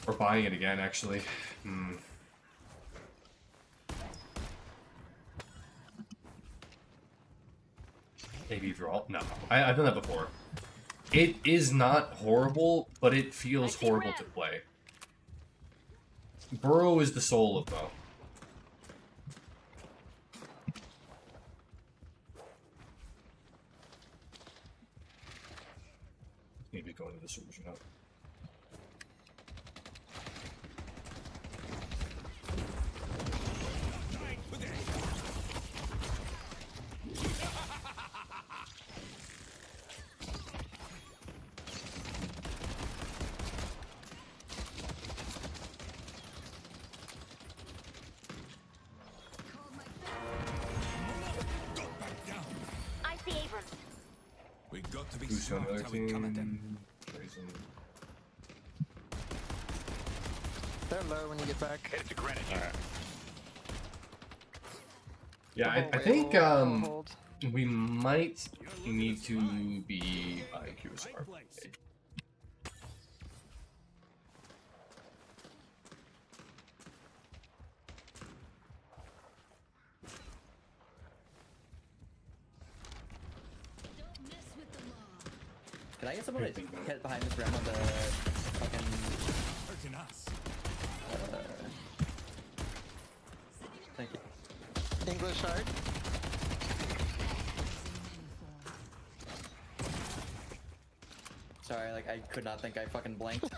Or buying it again, actually. Maybe draw. No, I've done that before. It is not horrible, but it feels horrible to play. Burrow is the soul of Mo. Maybe going to the solution up. Who's on the other team? They're low when you get back. Headed to Greenwich. Alright. Yeah, I think we might need to be buying QSR. Can I get someone to get behind this ram on the fucking... Thank you. English hard. Sorry, like, I could not think I fucking blinked.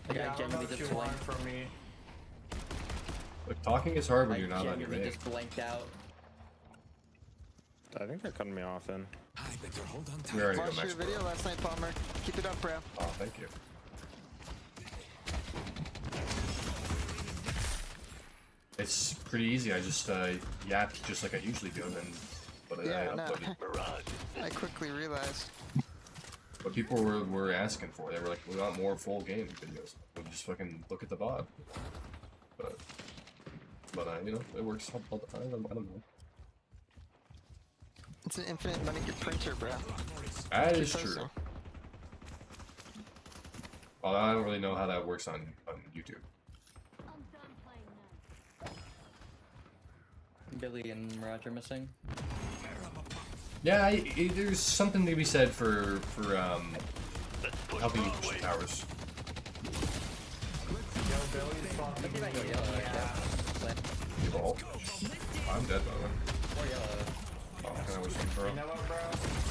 Like, Yeah, I genuinely just blinked. from me. Look, talking is hard when I you're not on your genuinely main. just blinked out. I think they're cutting me off then. We already go Watched max your video last night, Palmer. Keep it up, bro. Oh, thank you. It's pretty easy. I just yapped just like I usually do, and then but Yeah, I no. uploaded. I quickly realized. What people were asking for, they were like, "We want more full game videos." We just fucking look at the VOD. But you know, it works all the time. I don't know. It's an infinite money your printer, bro. That is Keep true. posting. Well, I don't really know how that works on YouTube. Billy and Roger missing. Yeah, there's something to be said for helping you push the towers. Evolve. I'm dead by the way. Or yellow. Oh, can I wish you throw? You know what, bro?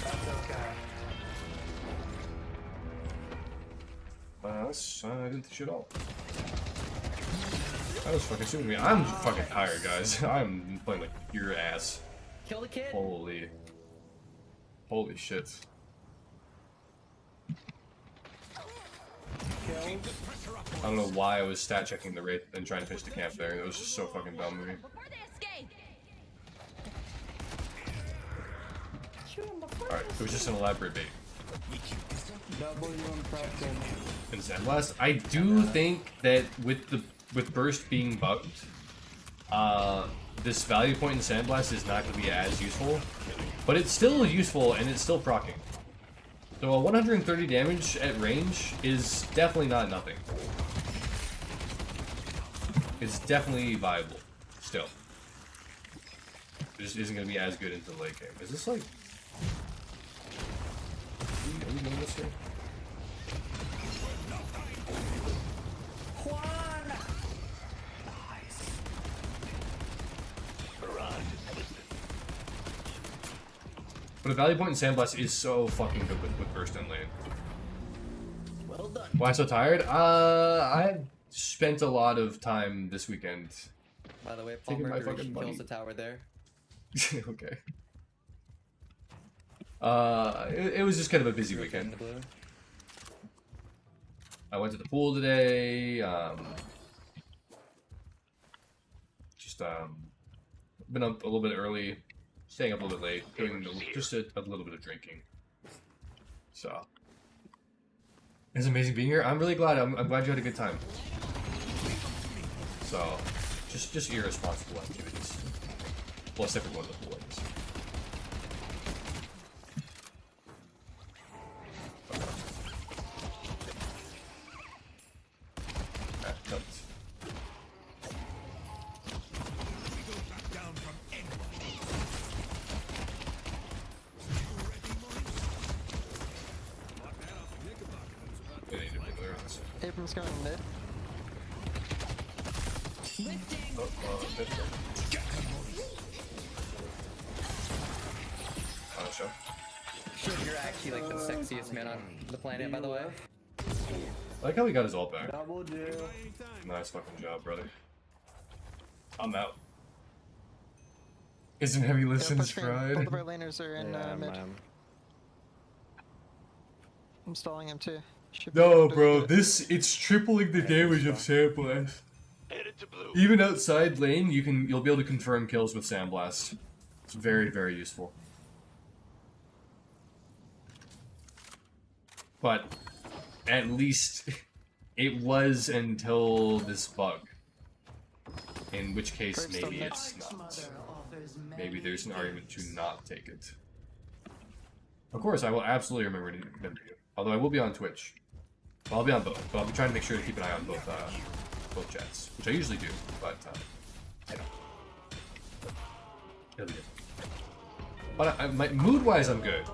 That's okay. I didn't shit all. That was fucking shooting me. I'm fucking tired, guys. I'm playing like your ass. Kill the kid! Holy shit. I don't know why I was stat checking the rate and trying to finish the camp there. It was just so fucking dumb of me. Alright, it was just an elaborate bait. And Zenblast, I do think that with Burst being bugged, this value point in Sandblast is not going to be as useful, but it's still useful and it's still proccing. So a 130 damage at range is definitely not nothing. It's definitely viable, still. It just isn't going to be as good into the late game. Is this like... Are we doing this here? But a Valley Point and Sandblast is so fucking good with burst in lane. Well done. Why so tired? I spent a lot of time this weekend. By the way, Taking my Palmer fucking money. kills the tower there. Okay. It was just kind of a busy weekend. The blue. I went to the pool today. Been up a little bit early, staying up a little bit late, doing just a little bit of drinking. So it's amazing being here. I'm really glad. I'm glad you had a good time. So just irresponsible activities. Well, except for going to the pool, I guess. Abram's going mid. Show. Shit, you're actually like the sexiest man on the planet, by the way. I like how he got his ult back. Double do. Nice fucking job, brother. I'm out. Isn't heavy listens Both fried? of our laners are in mid. I'm stalling him too. Should be No, able to bro, do it. it's tripling the damage of Sandblast. Even outside lane, you'll be able to confirm kills with Sandblast. It's very, very useful. But at least it was until this bug. In which case, maybe it's not. Maybe there's an argument to not take it. Of course, I will absolutely remember you. Although I will be on Twitch. Well, I'll be on both, but I'll be trying to make sure to keep an eye on both chats, which I usually do, but you know, it'll be good. But mood-wise, I'm good.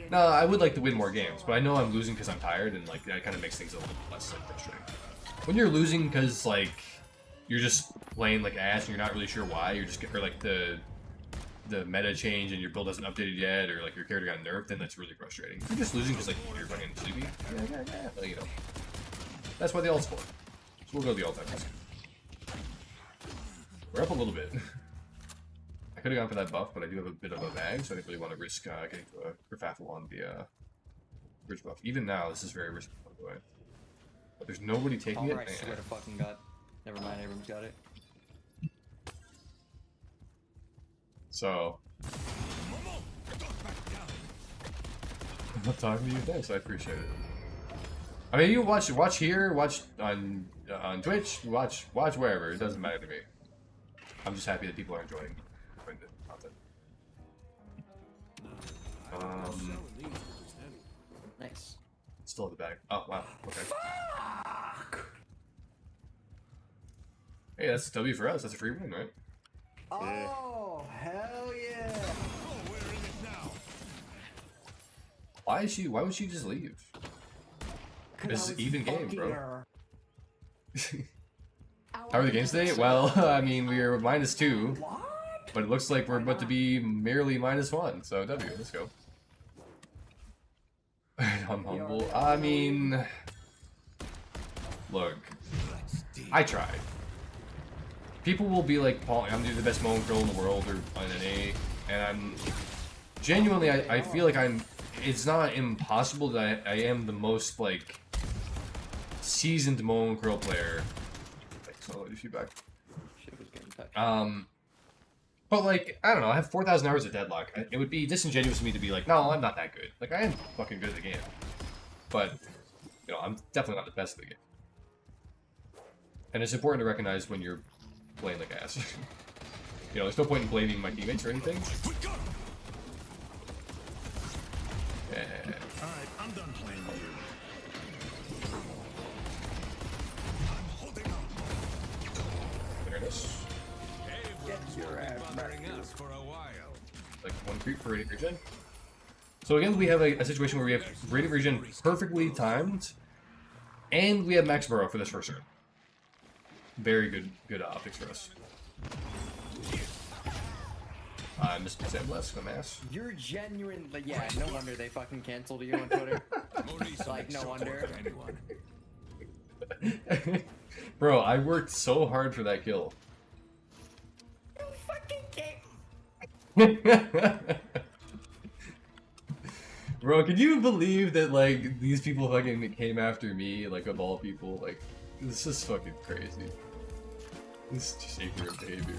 No, I would like to win more games, but I know I'm losing because I'm tired, and like that kind of makes things a little less like frustrating. When you're losing because like you're just playing like ass and you're not really sure why, you're just or like the meta change and your build hasn't updated yet, or like your character got nerfed, then that's really frustrating. If you're just losing because like you're fucking sleepy, yeah, well, you know, that's why the ult's for. So we'll go to the ult after this. We're up a little bit. I could have gone for that buff, but I do have a bit of a bag, so I didn't really want to risk getting to a kerfuffle on the bridge buff. Even now, this is very risky, by the way. But there's nobody taking it. I swear to fucking God. Never mind, Abrams got it. So, I'm not talking to you. Thanks, I appreciate it. I mean, you watch here, watch on Twitch, watch wherever. It doesn't matter to me. I'm just happy that people are enjoying the content. Nice. Still in the bag. Oh wow. Okay. Fuck. Hey, that's a W for us. That's a free win, right? Oh, hell yeah! Why would she just leave? It's an even game, bro. How are the games today? Well, I mean, we are -2, but it looks like we're about to be merely -1. So W, let's go. I'm humble. I mean, look, I tried. People will be like, Paul, I'm the best Moan Krill in the world, or on an A, and I'm genuinely, I feel like it's not impossible that I am the most like seasoned Moan Krill player. Thanks, I'll let you feedback. But like, I don't know, I have 4,000 hours of Deadlock. It would be disingenuous of me to be like, no, I'm not that good. Like, I am fucking good at the game. But, you know, I'm definitely not the best at the game. And it's important to recognize when you're playing like ass. You know, there's no point in blaming my teammates or anything. Yeah. Alright, I'm done playing with you. I'm holding on. There it is. Get your ass bothering us for a while. Like 1 creep for radiant regen. So again, we have a situation where we have radiant regen perfectly timed, and we have max burrow for this first turn. Very good optics for us. Mr. Sandblast, my ass. You're genuinely, yeah, no wonder they fucking canceled you on Twitter. Like, no wonder. Bro, I worked so hard for that kill. You fucking can't. Bro, can you believe that, like, these people fucking came after me, like, of all people? Like, this is fucking crazy. This is just ignorant behavior.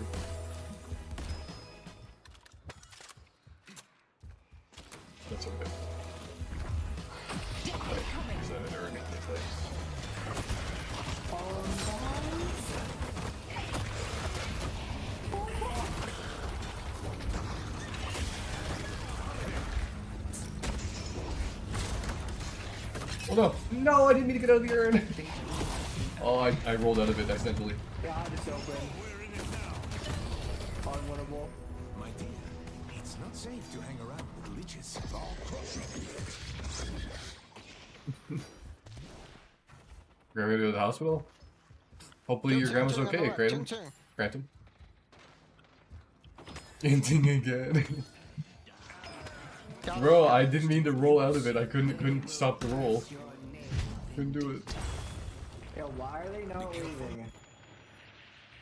That's okay. Like, there's an urn in the place. Oh no! No, I didn't mean to get out of the urn! Oh, I rolled out of it accidentally. God, it's open. Unwinnable. My dear, it's not safe to hang around with leeches. Grandma go to the hospital? Hopefully your grandma's okay, Kratom. Kratom. Inting again. Bro, I didn't mean to roll out of it. I couldn't stop the roll. Couldn't do it. Yo, why are they not leaving?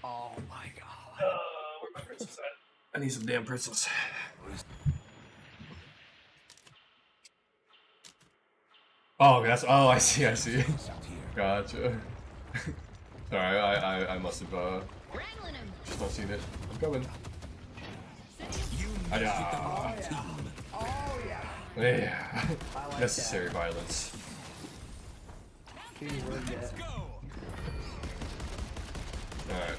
Oh my god. Where's my princess at? I need some damn princess. Oh, that's. Oh, I see. Gotcha. Sorry, I must have just not seen it. I'm coming. Yeah. Like Necessary violence. Alright.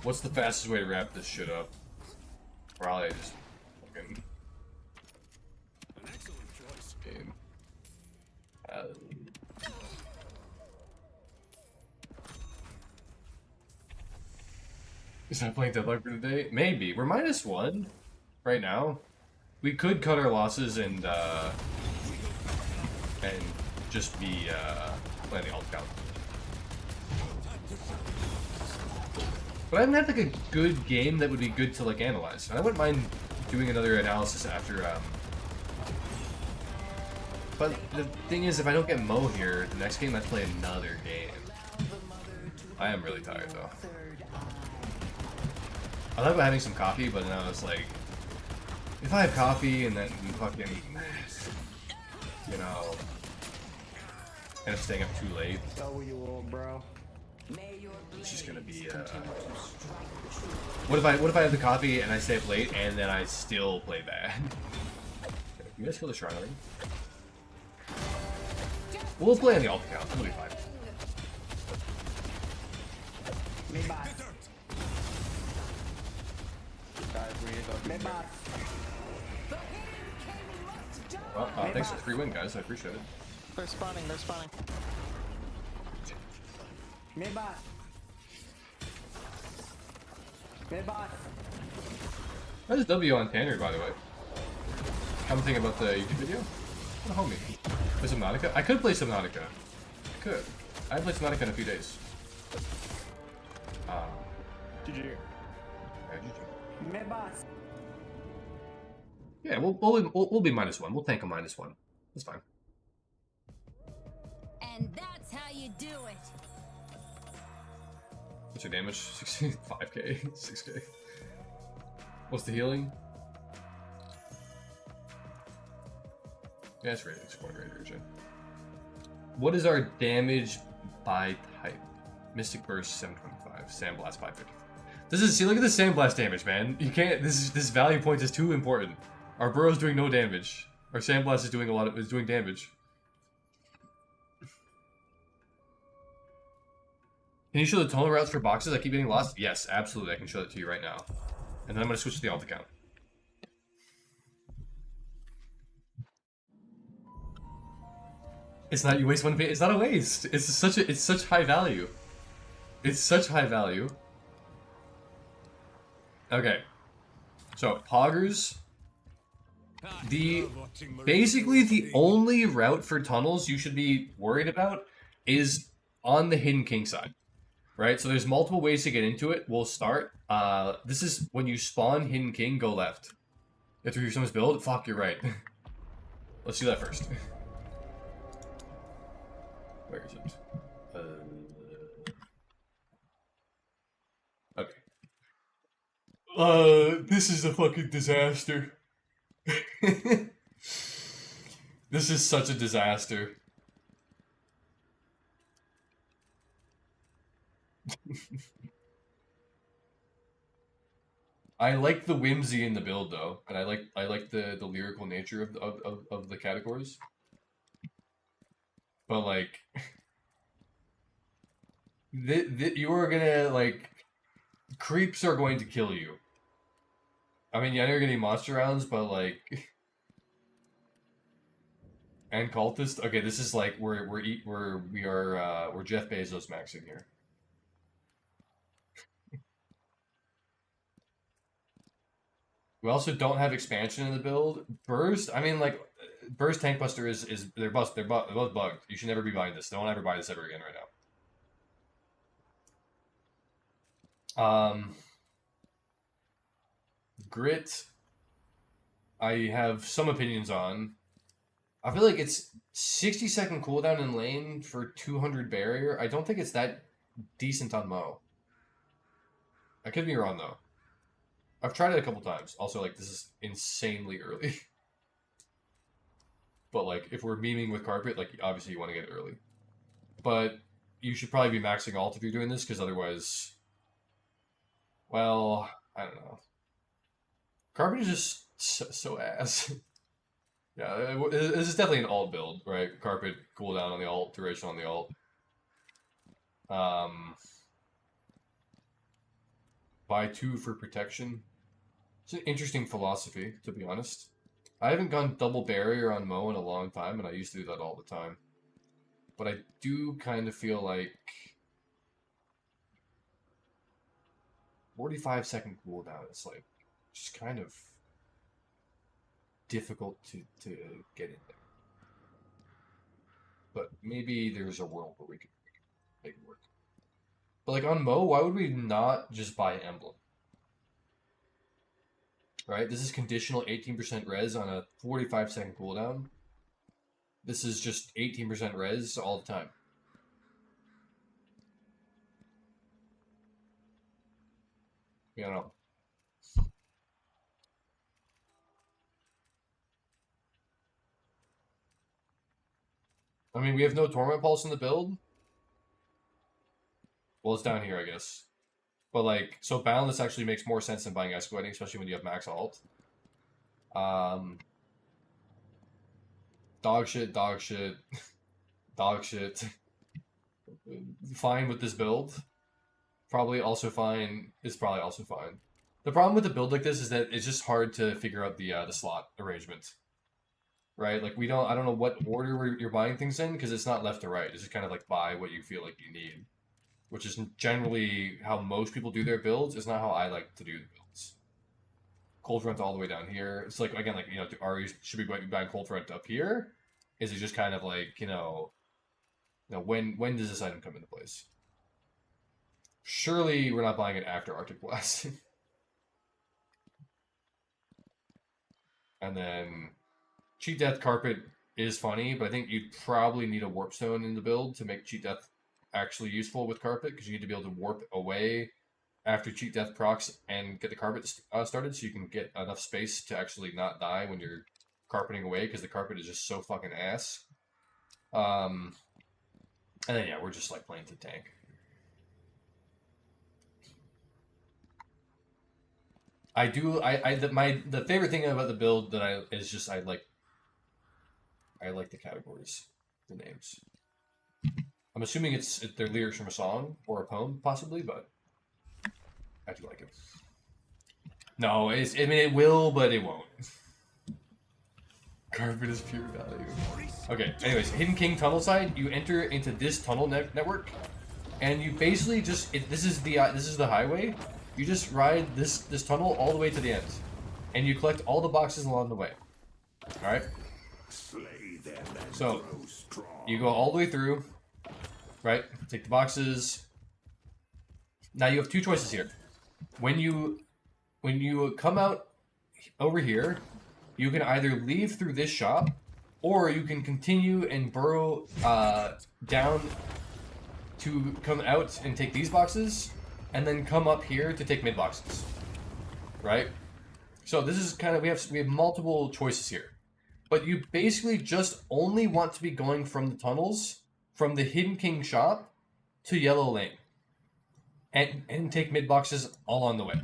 What's the fastest way to wrap this shit up? Probably just fucking. An excellent choice. Game. Is not playing Deadlock for today? Maybe. We're -1 right now. We could cut our losses and just be playing the alt count. But I haven't had like a good game that would be good to like analyze. I wouldn't mind doing another analysis after. But the thing is, if I don't get Mo here, the next game I play another game. I am really tired though. I thought about having some coffee, but then I was like, if I have coffee and then fucking, you know, end up staying up too late, So you will, bro. it's just gonna be. What if I have the coffee and I stay up late and then I still play bad? You guys kill the shrine already? We'll play on the alt account. It'll be fine. Well, thanks for the free win, guys. I appreciate it. They're spawning. Midbot. How's W on Tanner, by the way? Commenting about the YouTube video? What a homie. Play Subnautica? I could play Subnautica. I could. I haven't played Subnautica in a few days. GG. Yeah, GG. Midbot. Yeah, we'll be -1. We'll tank a -1. That's fine. And that's how you do it. What's your damage? 5k, 6k. What's the healing? Yeah, it's rated. Scoring rate. What is our damage by type? Mystic Burst 725, Sandblast 550. This is, see, look at the Sandblast damage, man. You can't. This value point is too important. Our Burrow's doing no damage. Our Sandblast is doing doing damage. Can you show the tunnel routes for boxes? I keep getting lost. Yes, absolutely. I can show that to you right now. And then I'm gonna switch to the alt account. It's not, you waste 1 bit. It's not a waste. It's such high value. It's such high value. Okay. So poggers. Basically the only route for tunnels you should be worried about is on the Hidden King side. Right? So there's multiple ways to get into it. We'll start. This is when you spawn Hidden King, go left. If you someone's build, fuck, you're right. Let's do that first. Where is it? Okay. This is a fucking disaster. This is such a disaster. I like the whimsy in the build though, and I like the lyrical nature of the categories. But like, you are gonna like, creeps are going to kill you. I mean, yeah, you're getting monster rounds, but like, and cultist. Okay, this is like we're Jeff Bezos maxing here. We also don't have expansion in the build. Burst, I mean, like, Burst Tank Buster they're both bugged. You should never be buying this. Don't ever buy this ever again right now. Grit, I have some opinions on. I feel like it's 60-second cooldown in lane for 200 barrier. I don't think it's that decent on Mo. I could be wrong though. I've tried it a couple times. Also, like, this is insanely early. But, like, if we're memeing with carpet, like, obviously you want to get it early. But you should probably be maxing alt if you're doing this, because otherwise, well, I don't know. Carpet is just so ass. Yeah, this is definitely an alt build, right? Carpet, cooldown on the alt, duration on the alt. Buy 2 for protection. It's an interesting philosophy, to be honest. I haven't gone double barrier on Mo in a long time, and I used to do that all the time. But I do kind of feel like 45-second cooldown is like just kind of difficult to get in there. But maybe there's a world where we could make it work. But like on Mo, why would we not just buy Emblem? Right? This is conditional 18% res on a 45-second cooldown. This is just 18% res all the time. You know. I mean, we have no Torment Pulse in the build. Well, it's down here, I guess. But, like, so Boundless actually makes more sense than buying Escalating, especially when you have max alt. Dog shit, dog shit, dog shit. Fine with this build. Probably also fine. It's probably also fine. The problem with a build like this is that it's just hard to figure out the slot arrangement. Right? Like, I don't know what order you're buying things in, because it's not left to right. It's just kind of like buy what you feel like you need. Which is generally how most people do their builds. It's not how I like to do the builds. Cold Front all the way down here. It's like, again, like, you know, should we be buying Cold Front up here? Is it just kind of like, you know, when does this item come into place? Surely we're not buying it after Arctic Blast. And then Cheat Death Carpet is funny, but I think you'd probably need a Warp Stone in the build to make Cheat Death actually useful with Carpet, because you need to be able to warp away after Cheat Death procs and get the Carpet started, so you can get enough space to actually not die when you're carpeting away, because the Carpet is just so fucking ass. And then yeah, we're just like playing to tank. The favorite thing about the build that I like the categories, the names. I'm assuming they're lyrics from a song or a poem, possibly, but I do like it. No, I mean, it will, but it won't. Carpet is pure value. Okay, anyways, Hidden King tunnel side, you enter into this tunnel network, and you basically just, this is the highway, you just ride this tunnel all the way to the end, and you collect all the boxes along the way. Alright? So, you go all the way through, right? Take the boxes, Now you have two choices here. When you come out over here, you can either leave through this shop, or you can continue and burrow down to come out and take these boxes, and then come up here to take mid boxes. Right? So this is kind of we have multiple choices here. But you basically just only want to be going from the tunnels, from the Hidden King shop to Yellow Lane. And take mid boxes all on the way.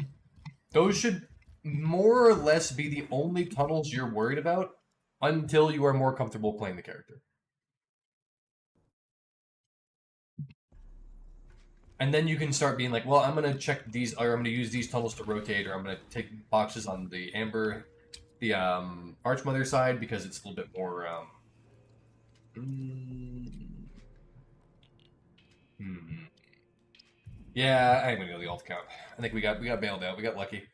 Those should more or less be the only tunnels you're worried about until you are more comfortable playing the character. And then you can start being like, well, I'm going to check these, or I'm going to use these tunnels to rotate, or I'm going to take boxes on the Amber, the Archmother side, because it's a little bit more... Yeah, I'm going to go the alt count. I think we got bailed out. We got lucky.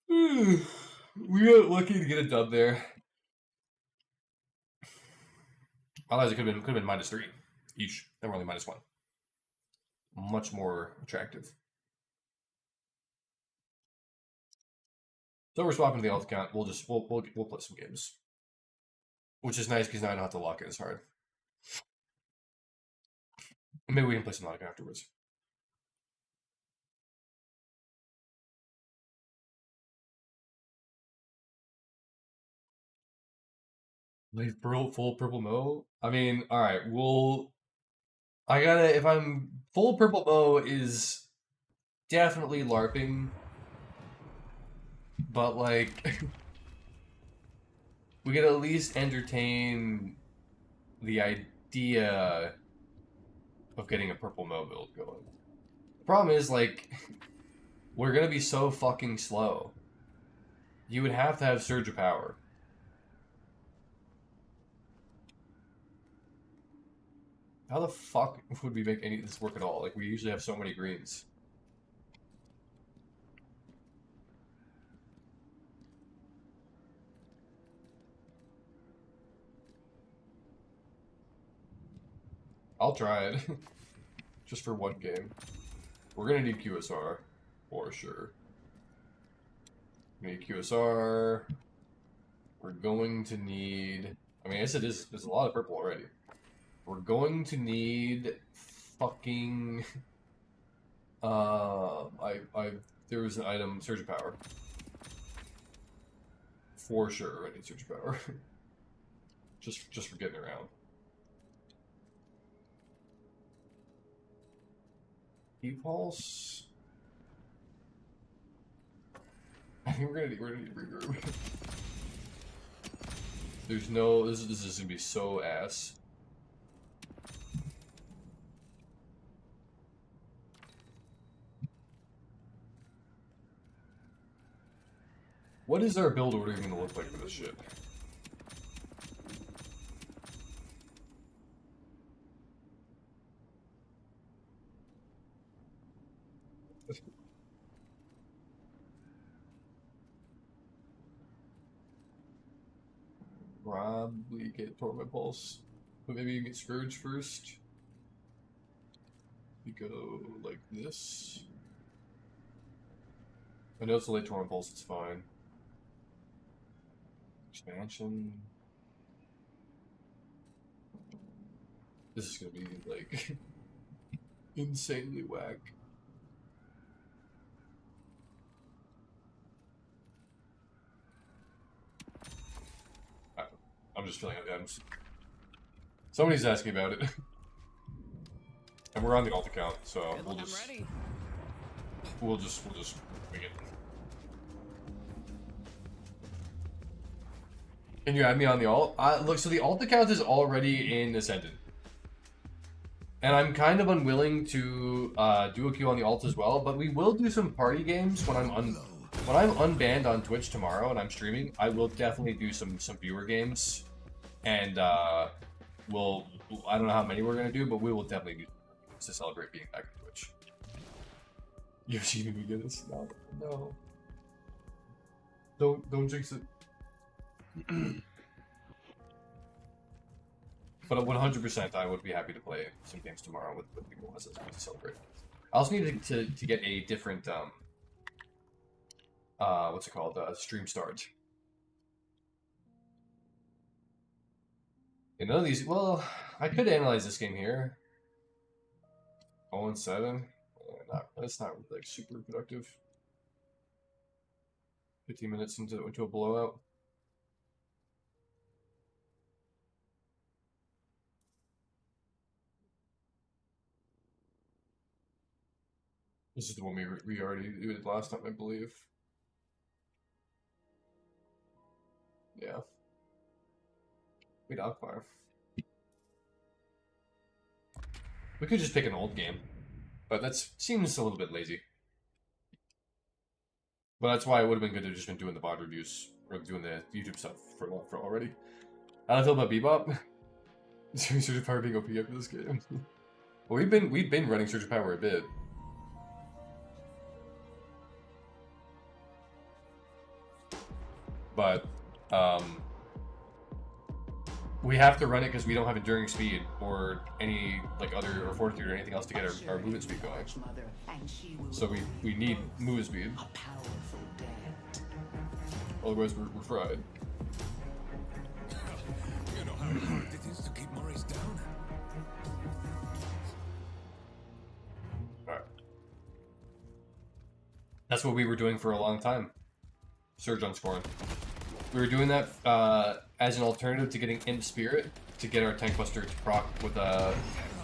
We got lucky to get a dub there. Otherwise, it could have been -3 each. Then we're only -1. Much more attractive. So we're swapping to the alt count. We'll play some games, which is nice because now I don't have to lock it as hard. Maybe we can play some lock afterwards. Like full purple mo? I mean, alright, I gotta, if I'm full purple mo is definitely LARPing, but like, we gotta at least entertain the idea of getting a purple mo build going. The problem is, like, we're gonna be so fucking slow. You would have to have Surge of Power. How the fuck would we make any of this work at all? Like, we usually have so many greens. I'll try it. Just for one game. We're gonna need QSR. For sure. We need QSR. We're going to need... I mean, I guess there's a lot of purple already. We're going to need fucking... there was an item, Surge of Power. For sure, I need Surge of Power. just for getting around. E-Pulse? I think we're gonna need regroup. There's no... This is gonna be so ass. What is our build order even gonna look like for this shit? Probably get Torment Pulse, but maybe you get Scourge first. We go like this. I know it's a late Torment Pulse, it's fine. Expansion. This is gonna be like insanely whack. I'm just feeling it. Somebody's asking about it. And we're on the alt account, so we'll just wing it. Can you add me on the alt? Look, so the alt account is already in Ascendant. And I'm kind of unwilling to do a queue on the alt as well, but we will do some party games when I'm unbanned on Twitch tomorrow and I'm streaming. I will definitely do some viewer games. And I don't know how many we're gonna do, but we will definitely do to celebrate being back on Twitch. Yoshi McGinnis, no. Don't jinx it. But 100%, I would be happy to play some games tomorrow with people as to celebrate. also need to get a different what's it called? Stream start. And none of these. Well, I could analyze this game here. 0-7. That's not like super productive. 15 minutes into a blowout. This is the one we already did last time, I believe. Yeah. We dog fire. We could just pick an old game, but that seems a little bit lazy. But that's why it would have been good to have just been doing the VOD reviews or doing the YouTube stuff for already. How do I feel about Bebop? Surge of Power being OP after this game. Well, we've been running Surge of Power a bit. But we have to run it because we don't have enduring speed or any like other or fortitude or anything else to get our movement speed going. So we need movement speed. Otherwise we're fried. You know how hard it is to keep Maurice down? Alright. That's what we were doing for a long time. Surge on scoring. We were doing that as an alternative to getting Imp Spirit to get our Tank Buster to proc with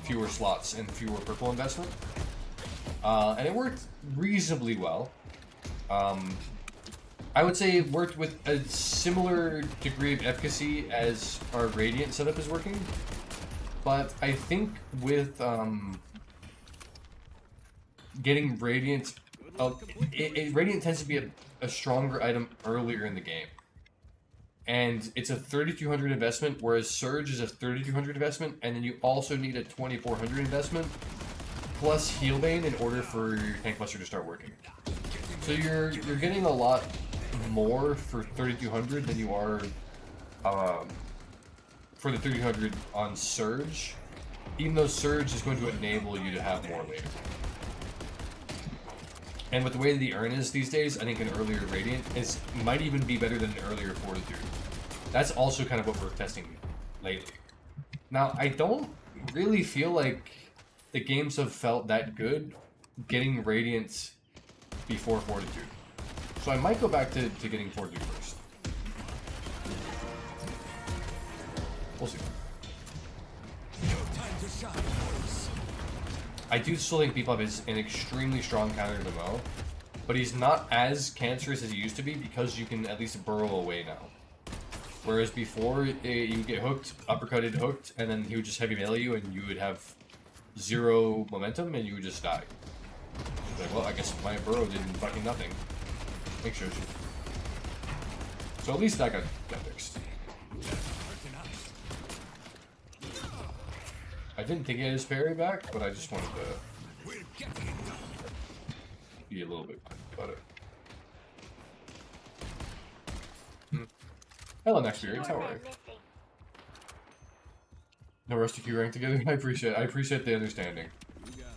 fewer slots and fewer purple investment. And it worked reasonably well. I would say it worked with a similar degree of efficacy as our Radiant setup is working. But I think with getting Radiant... Radiant tends to be a stronger item earlier in the game. And it's a 3,200 investment, whereas Surge is a 3,200 investment, and then you also need a 2,400 investment, plus Healbane in order for your Tank Buster to start working. So you're getting a lot more for 3,200 than you are for the 3,200 on Surge, even though Surge is going to enable you to have more later. And with the way the urn is these days, I think an earlier Radiant might even be better than an earlier Fortitude. That's also kind of what we're testing lately. Now, I don't really feel like the games have felt that good getting Radiant before Fortitude. So I might go back to getting Fortitude first. We'll see. I do still think Bebop is an extremely strong counter to Mo, but he's not as cancerous as he used to be because you can at least burrow away now. Whereas before, you get hooked, uppercutted, hooked, and then he would just heavy melee you and you would have 0 momentum and you would just die. Like, well, I guess my burrow did fucking nothing. Make sure. So at least that got fixed. I didn't think he had his parry back, but I just wanted to be a little bit about it. Hello, Experience. How are you? No Rusty Q rank together. I appreciate the understanding.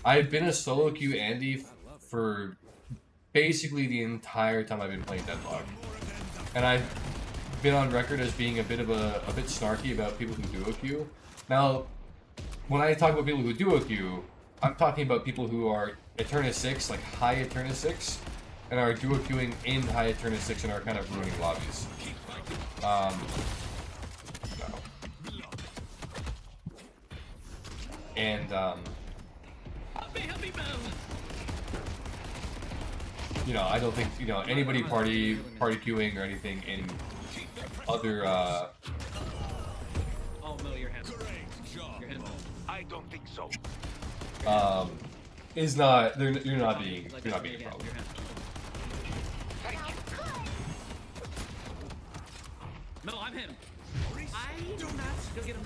I've been a solo queue Andy for basically the entire time I've been playing Deadlock, and I've been on record as being a bit snarky about people who duo queue. Now, when I talk about people who duo queue, I'm talking about people who are Eterna 6, like high Eterna 6, and are duo queuing in high Eterna 6 and are kind of ruining lobbies. No. And, you know, I don't think, you know, anybody party queuing or anything in other, Oh no, your hand. Your hand. I don't think so. is not, you're not being a problem. No, I'm him. I do not. Go get him.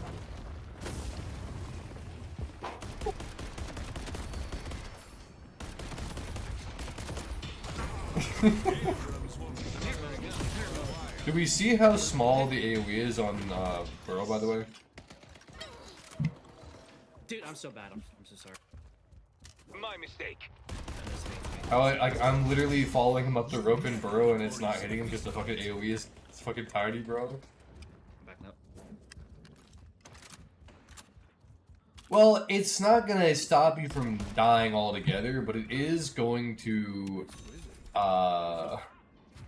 Do we see how small the AoE is on Burrow, by the way? Dude, I'm so bad. I'm so sorry. My mistake. I'm literally following him up the rope in burrow and it's not hitting him because the fucking AoE is fucking tiny, bro. Backing up. Well, it's not gonna stop you from dying altogether, but it is going to,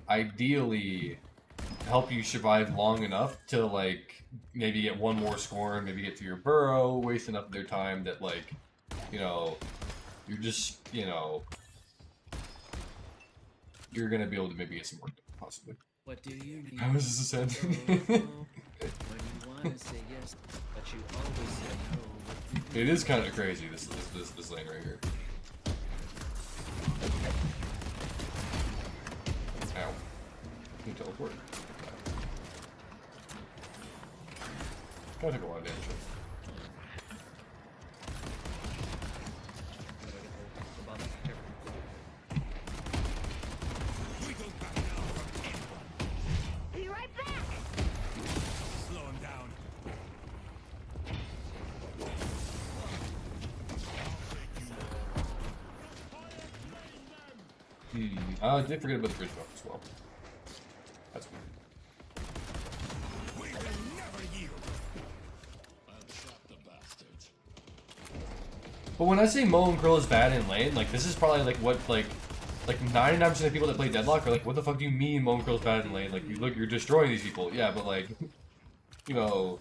ideally help you survive long enough to, like, maybe get one more score, maybe get to your burrow, waste enough of their time that, like, you know, you're just, you know, you're gonna be able to maybe get some work done, possibly. What do you need? How is this ascend? When you wanna say yes, but you always say no. It is kind of crazy, this lane right here. Ow. You teleport. Gotta take a lot of damage. Be right back. Slow him down. I did forget about the bridge buff as well. That's weird. We will never yield. I'll trap the bastards. But when I say Mo and Krill is bad in lane, like, this is probably, like, what, like 99% of people that play Deadlock are like, what the fuck do you mean Mo and Krill is bad in lane? Like, you look, you're destroying these people. Yeah, but, like, you know,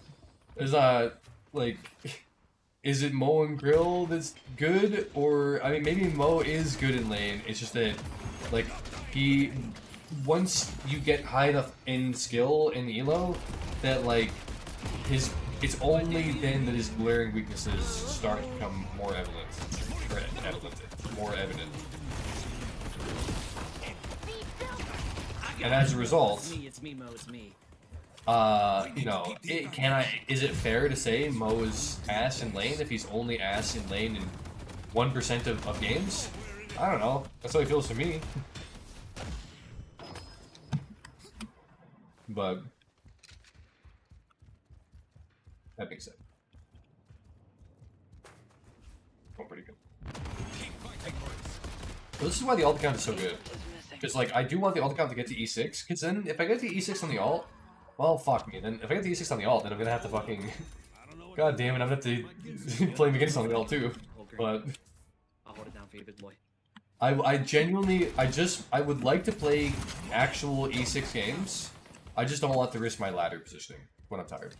there's not, like, is it Mo and Krill that's good? Or, I mean, maybe Mo is good in lane, it's just that, like, once you get high enough in skill in Elo, that, like, it's only then that his glaring weaknesses start to become more evident. More evident. And as a result, It's me, Mo, it's me. you know, is it fair to say Mo is ass in lane if he's only ass in lane in 1% of games? I don't know. That's how it feels to me. But that being said, going pretty good. But this is why the ult count is so good. Because, like, I do want the ult count to get to E6, because then if I get to E6 on the ult, well, fuck me. Then if I get to E6 on the ult, then I'm gonna have to fucking... God damn it, I'm gonna have to play him against on the ult too. But I'll hold it down for you, big boy. I genuinely, I would like to play actual E6 games. I just don't want to risk my ladder positioning when I'm tired.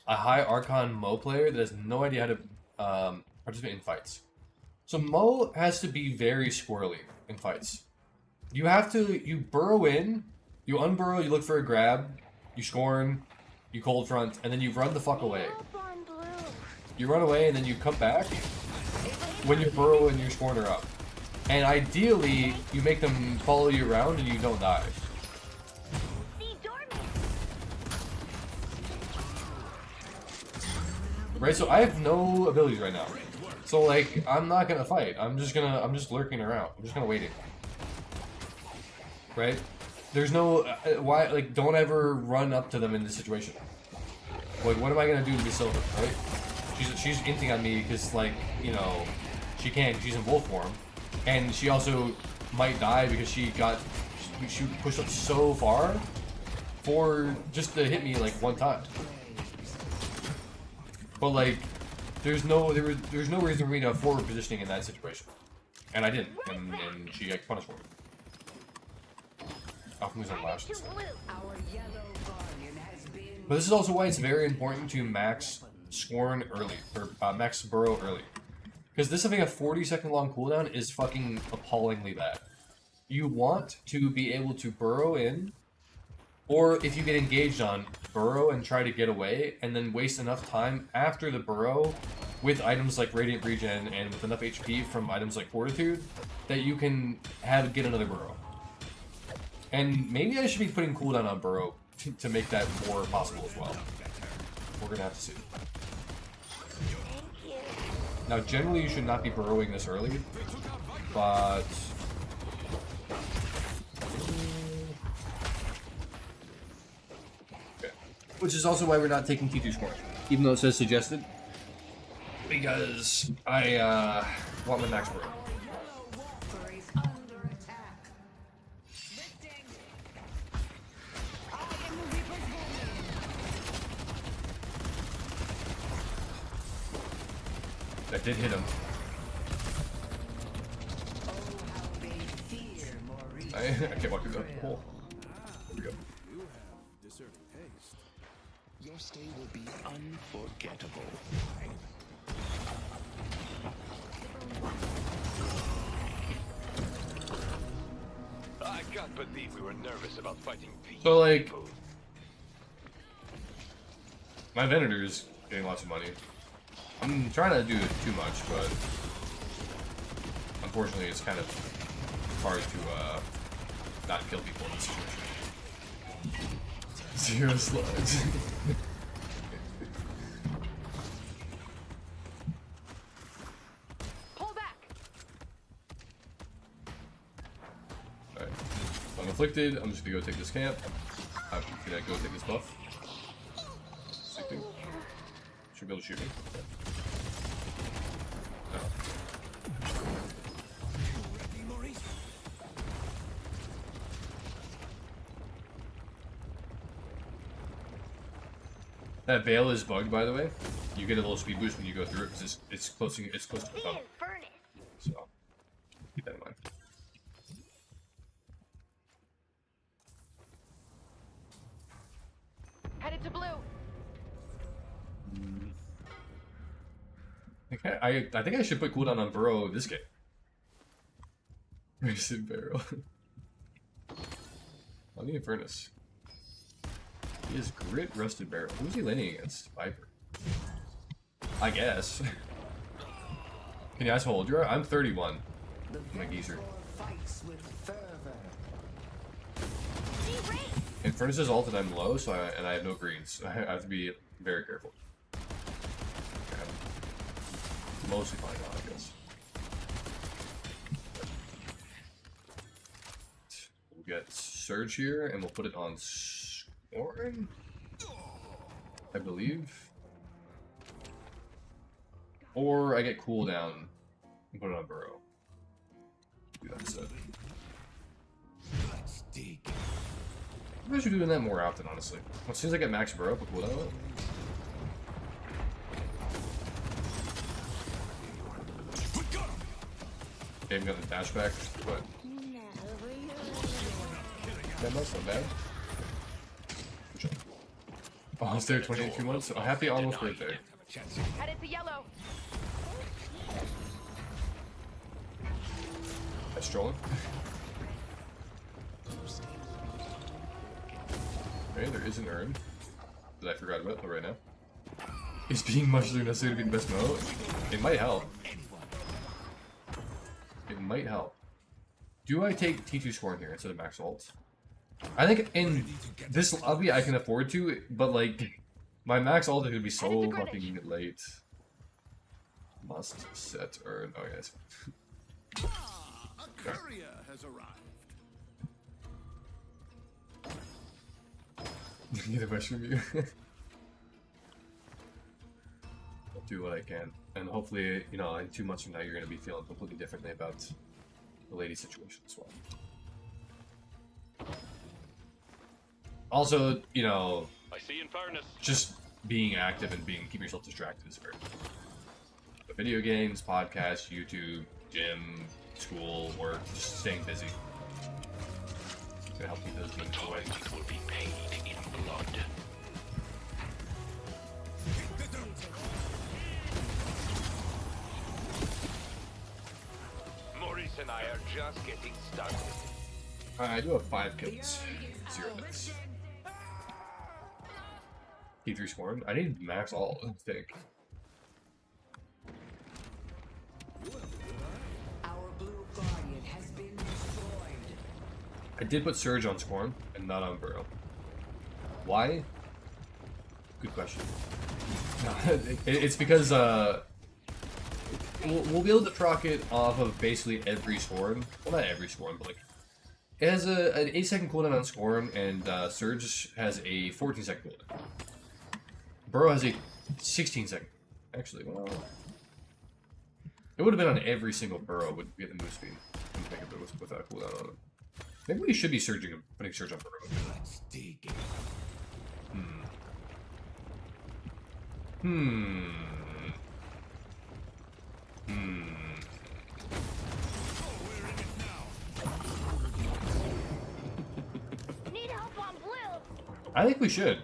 A high Archon Mo player that has no idea how to participate in fights. So Mo has to be very squirrely in fights. You have to, you burrow in, you unburrow, you look for a grab, you scorn, you cold front, and then you run the fuck away. You run away and then you come back when your burrow and your scorn are up. And ideally, you make them follow you around and you don't die. Right, so I have no abilities right now. So, like, I'm not gonna fight. I'm just lurking around. I'm just gonna waiting. Right? There's no, why, like, don't ever run up to them in this situation. Like, what am I gonna do to be Silver, right? She's inting on me because, like, you know, she she's in wolf form. And she also might die because she pushed up so far for just to hit me, like, one time. But, like, there's no reason for me to have forward positioning in that situation. And I didn't, and she got punished for it. Alchemy's on lashes. But this is also why it's very important to max scorn early, or max burrow early. Because this having a 40-second long cooldown is fucking appallingly bad. You want to be able to burrow in, or if you get engaged on, burrow and try to get away, and then waste enough time after the burrow with items like Radiant Regen and with enough HP from items like Fortitude that you can get another burrow. And maybe I should be putting cooldown on burrow to make that more possible as well. We're gonna have to see. Now, generally you should not be burrowing this early, but... Okay. Which is also why we're not taking T2 score, even though it says suggested. because I want my max bro. That did hit him. I can't walk through the hole. There we go. You have deserving taste. Your stay will be unforgettable. I can't believe we were nervous about fighting these. So like, my vendor is getting lots of money. I'm trying to do it too much, but unfortunately, it's kind of hard to not kill people in this situation. 0 slugs. Pull back. Alright. So I'm afflicted. I'm just gonna go take this camp. Can I go take this buff? Sleeping. Should be able to shoot me. Okay. No. That veil is bugged, by the way. You get a little speed boost when you go through it because it's close to the tunnel. So keep that in mind. Headed to blue. Okay, I think I should put cooldown on Burrow this game. Recent Barrow. On the Infernus. He is Grit Rusted Barrow. Who's he laning against? Viper. I guess. Can you ask how old you are? I'm 31. I'm a geezer. Infernus is ult and I'm low, so I have no greens. I have to be very careful. Okay. Mostly fine now, I guess. We'll get Surge here, and we'll put it on Scorn, I believe. Or I get cooldown and put it on Burrow. Do that instead. I should be doing that more often, honestly. As soon as I get max Burrow, put cooldown on it. Okay, I'm gonna dash back, but that's not bad. Good job. Almost there, 22 months. Oh, happy almost birthday. Headed to yellow. That's strolling. Okay, there is an urn that I forgot about right now. Is being much necessary to be the best mode? It might help. It might help. Do I take T2 Scorn here instead of max ult? I think in this lobby I can afford to, but like my max ult is gonna be so fucking late. Must set urn. Oh yes. A courier has arrived. Get a mushroom you. I'll do what I can, and hopefully, you know, in 2 months from now, you're gonna be feeling completely differently about the lady situation as well. Also, you know, I see Infernus. Just being active and keeping yourself distracted is very important. But video games, podcasts, YouTube, gym, school, work, just staying busy. It's gonna help keep those things away. Will be paid in blood. Maurice and I are just getting started. I do have 5 kills, 0 deaths. T3 Scorn. I need max ult, I think. Our blue guardian has been destroyed. I did put Surge on Scorn and not on Burrow. Why? Good question. It's because we'll be able to proc it off of basically every Scorn. Well, not every Scorn, but like it has an 8-second cooldown on Scorn, and Surge has a 14-second cooldown. Burrow has a 16-second. Actually, well, It would have been on every single burrow would get the move speed. Couldn't think of it without a cooldown on it. Maybe we should be putting surge on burrow. Need help on blue. I think we should.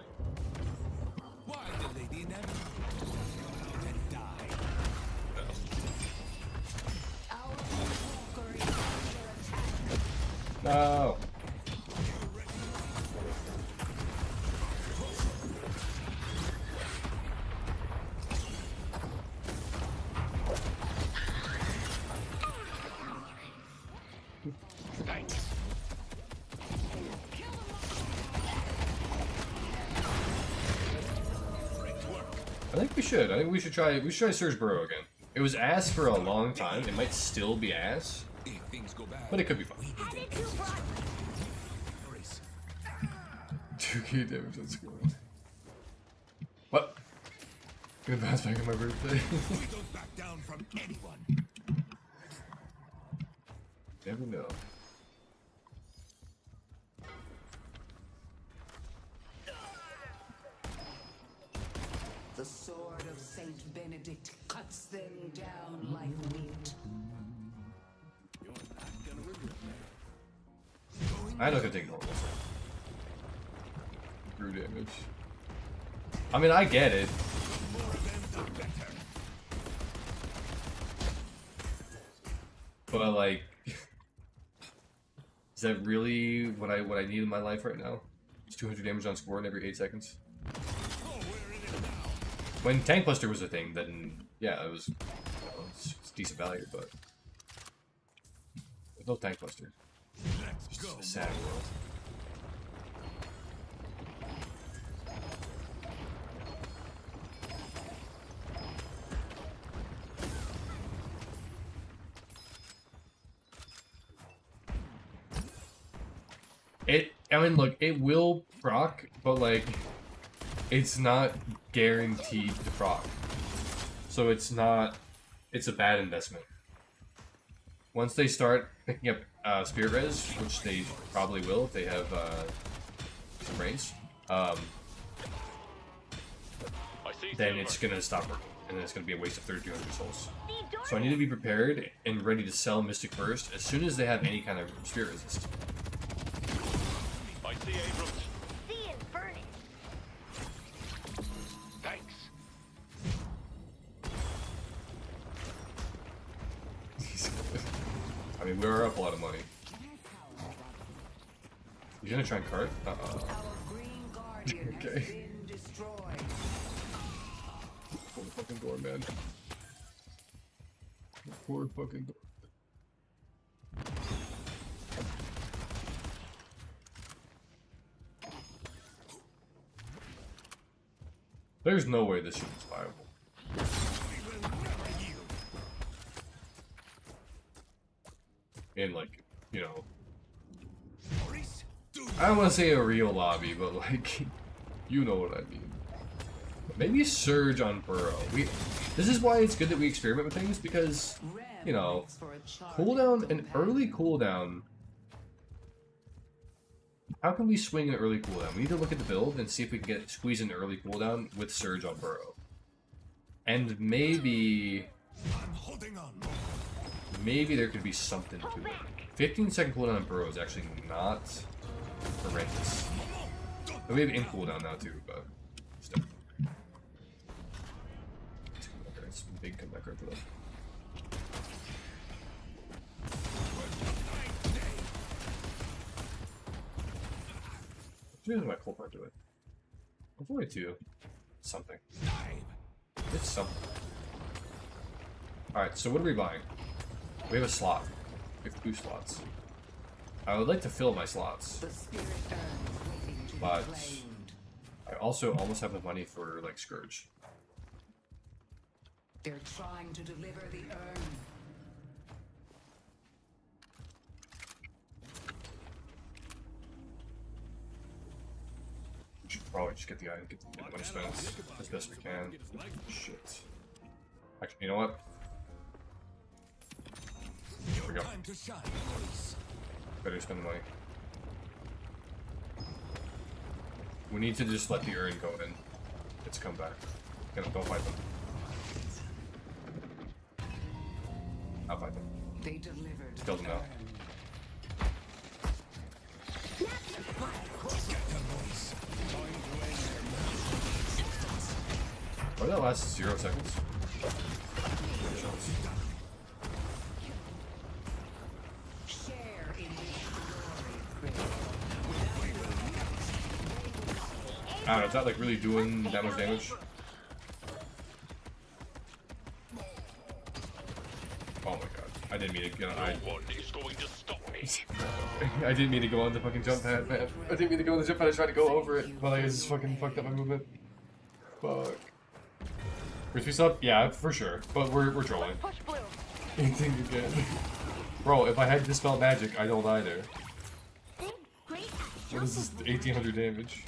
No. I think we should. I think we should try. We should try Surge Burrow again. It was ass for a long time. It might still be ass, but it could be fun. 2k damage. That's good. What? Gonna bounce back on my birthday. We don't back down from anyone. Never know. The sword of Saint Benedict cuts them down like wheat. I know I can take normal. Brew damage. I mean, I get it. But like, is that really what I need in my life right now? It's 200 damage on score in every 8 seconds. When Tank Buster was a thing, then yeah, it was, it's decent value, but there's no Tank Buster. It's just a sad world. I mean, look, it will proc, but like, it's not guaranteed to proc. So it's a bad investment. Once they start picking up Spirit Res, which they probably will if they have some rains, then it's gonna stop working, and then it's gonna be a waste of 3,200 souls. So I need to be prepared and ready to sell Mystic first as soon as they have any kind of Spirit Resist. I see Abrams. See and burn it. Thanks. I mean, we are up a lot of money. You gonna try and cart? Okay. Poor fucking door, man. Poor fucking door. There's no way this shit is viable. In like, you know, I don't want to say a real lobby, but like, you know what I mean. Maybe Surge on Burrow. This is why it's good that we experiment with things, because, you know, cooldown, an early cooldown. How can we swing an early cooldown? We need to look at the build and see if we can squeeze an early cooldown with Surge on Burrow. And maybe there could be something to it. 15-second cooldown on Burrow is actually not horrendous. We have in cooldown now too, but still. It's a big comeback right for them. Here's my cool part to it. I'm 42. Something. It's something. Alright, so what are we buying? We have a slot. We have 2 slots. I would like to fill my slots. But I also almost have the money for, like, Scourge. They're trying to deliver the urn. We should probably just get the item, get the money spent as best we can. Shit. Actually, you know what? we go. Time to shine. Better spend the money. We need to just let the urn go in. It's come back. Don't fight them. I'll fight them. They delivered. Kill them now. Oh, that lasts 0 seconds. Share in this glory. I don't know, is that like really doing that much damage? Oh my god. I didn't mean to get on. I didn't mean to go on the fucking jump pad, man. I didn't mean to go on the jump pad, I tried to go over it, but I just fucking fucked up my movement. Fuck. Crispy sub? Yeah, for sure. But we're trolling. Anything you can. Bro, if I had Dispel Magic, I don't die there. What is this? 1800 damage.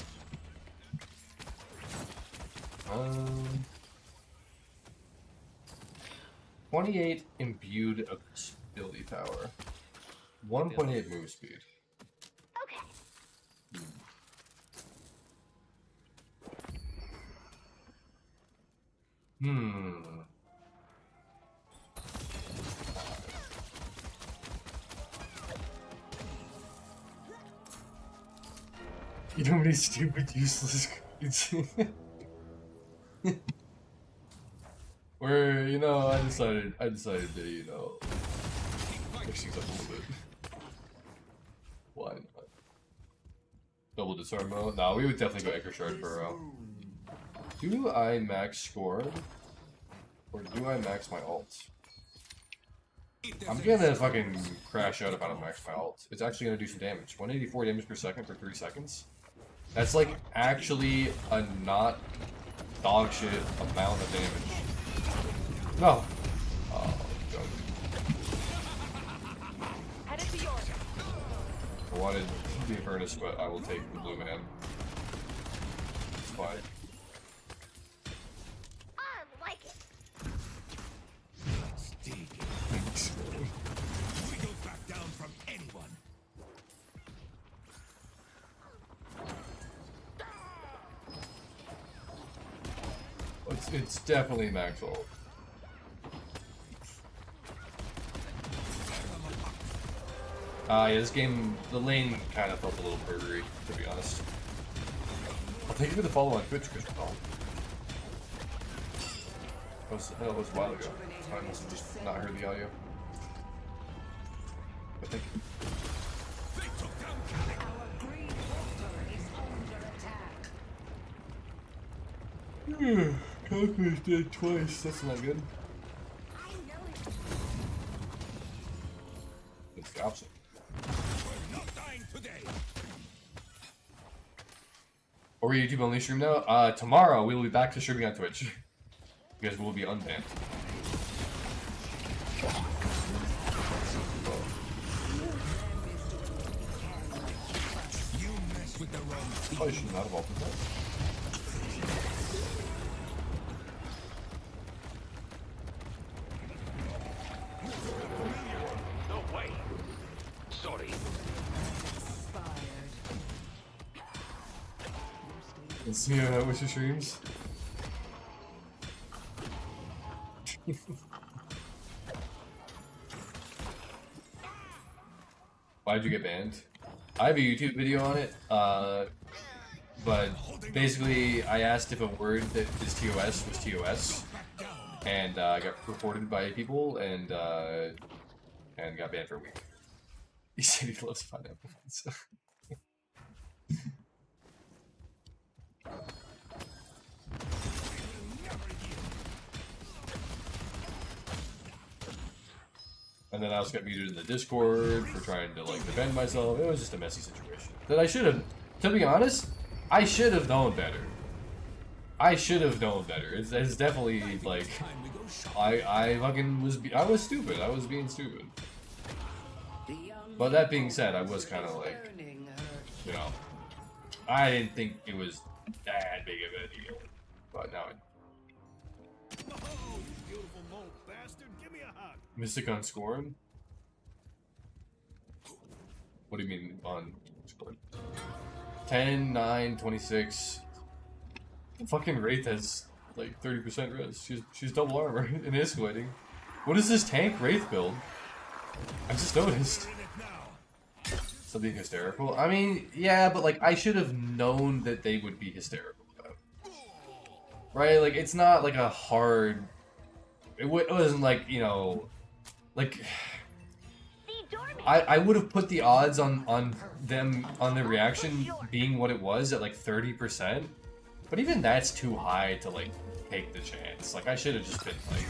28 imbued ability power. 1.8 move speed. You know how many stupid, useless creeds? Where, you know, I decided to, you know, mix things up a little bit. Why not? Double disarm mode? No, we would definitely go Echo Shard Burrow. Do I max scored? Or do I max my ult? I'm gonna fucking crash out if I don't max my ult. It's actually gonna do some damage. 184 damage per second for 3 seconds. That's like actually a not dog shit amount of damage. No. Oh, joke. I wanted the Infernus, but I will take the blue man. It's fine. We don't back down from anyone. It's definitely max ult. Yeah, this game, the lane kind of felt a little burgery, to be honest. I'll take you for the follow on Twitch, Chris. That was a while ago. I must have just not heard the audio. But thank you. Conqueror's dead twice, that's not good. It's the opposite. We're not dying today. Are we YouTube only stream now? Tomorrow we will be back to streaming on Twitch. Because we'll be unbanned. You mess with the wrong team. Probably should not have altered that. No way. Sorry. Let's see how that was your streams. Why'd you get banned? I have a YouTube video on it, but basically I asked if a word that is TOS was TOS, and I got reported by people and got banned for a week. He said he loves pineapple. So. And then I also got muted in the Discord for trying to like defend myself. It was just a messy situation. That I should have, to be honest, I should have known better. I should have known better. It's definitely like, I was stupid. I was being stupid. But that being said, I was kind of like, you know, I didn't think it was that big of a deal. But now Oh, you beautiful mole bastard, give me a hug. Mystic on Scorn? What do you mean on Discord? 10, 9, 26. Fucking Wraith has like 30% res. She's double armor and escalating. What is this tank Wraith build? I just noticed. Something hysterical? I mean, yeah, but like I should have known that they would be hysterical about it. Right? Like it's not like a hard... It wasn't like, you know... Like... I would have put the odds on them, on the reaction being what it was at like 30%. But even that's too high to like take the chance. Like I should have just been like,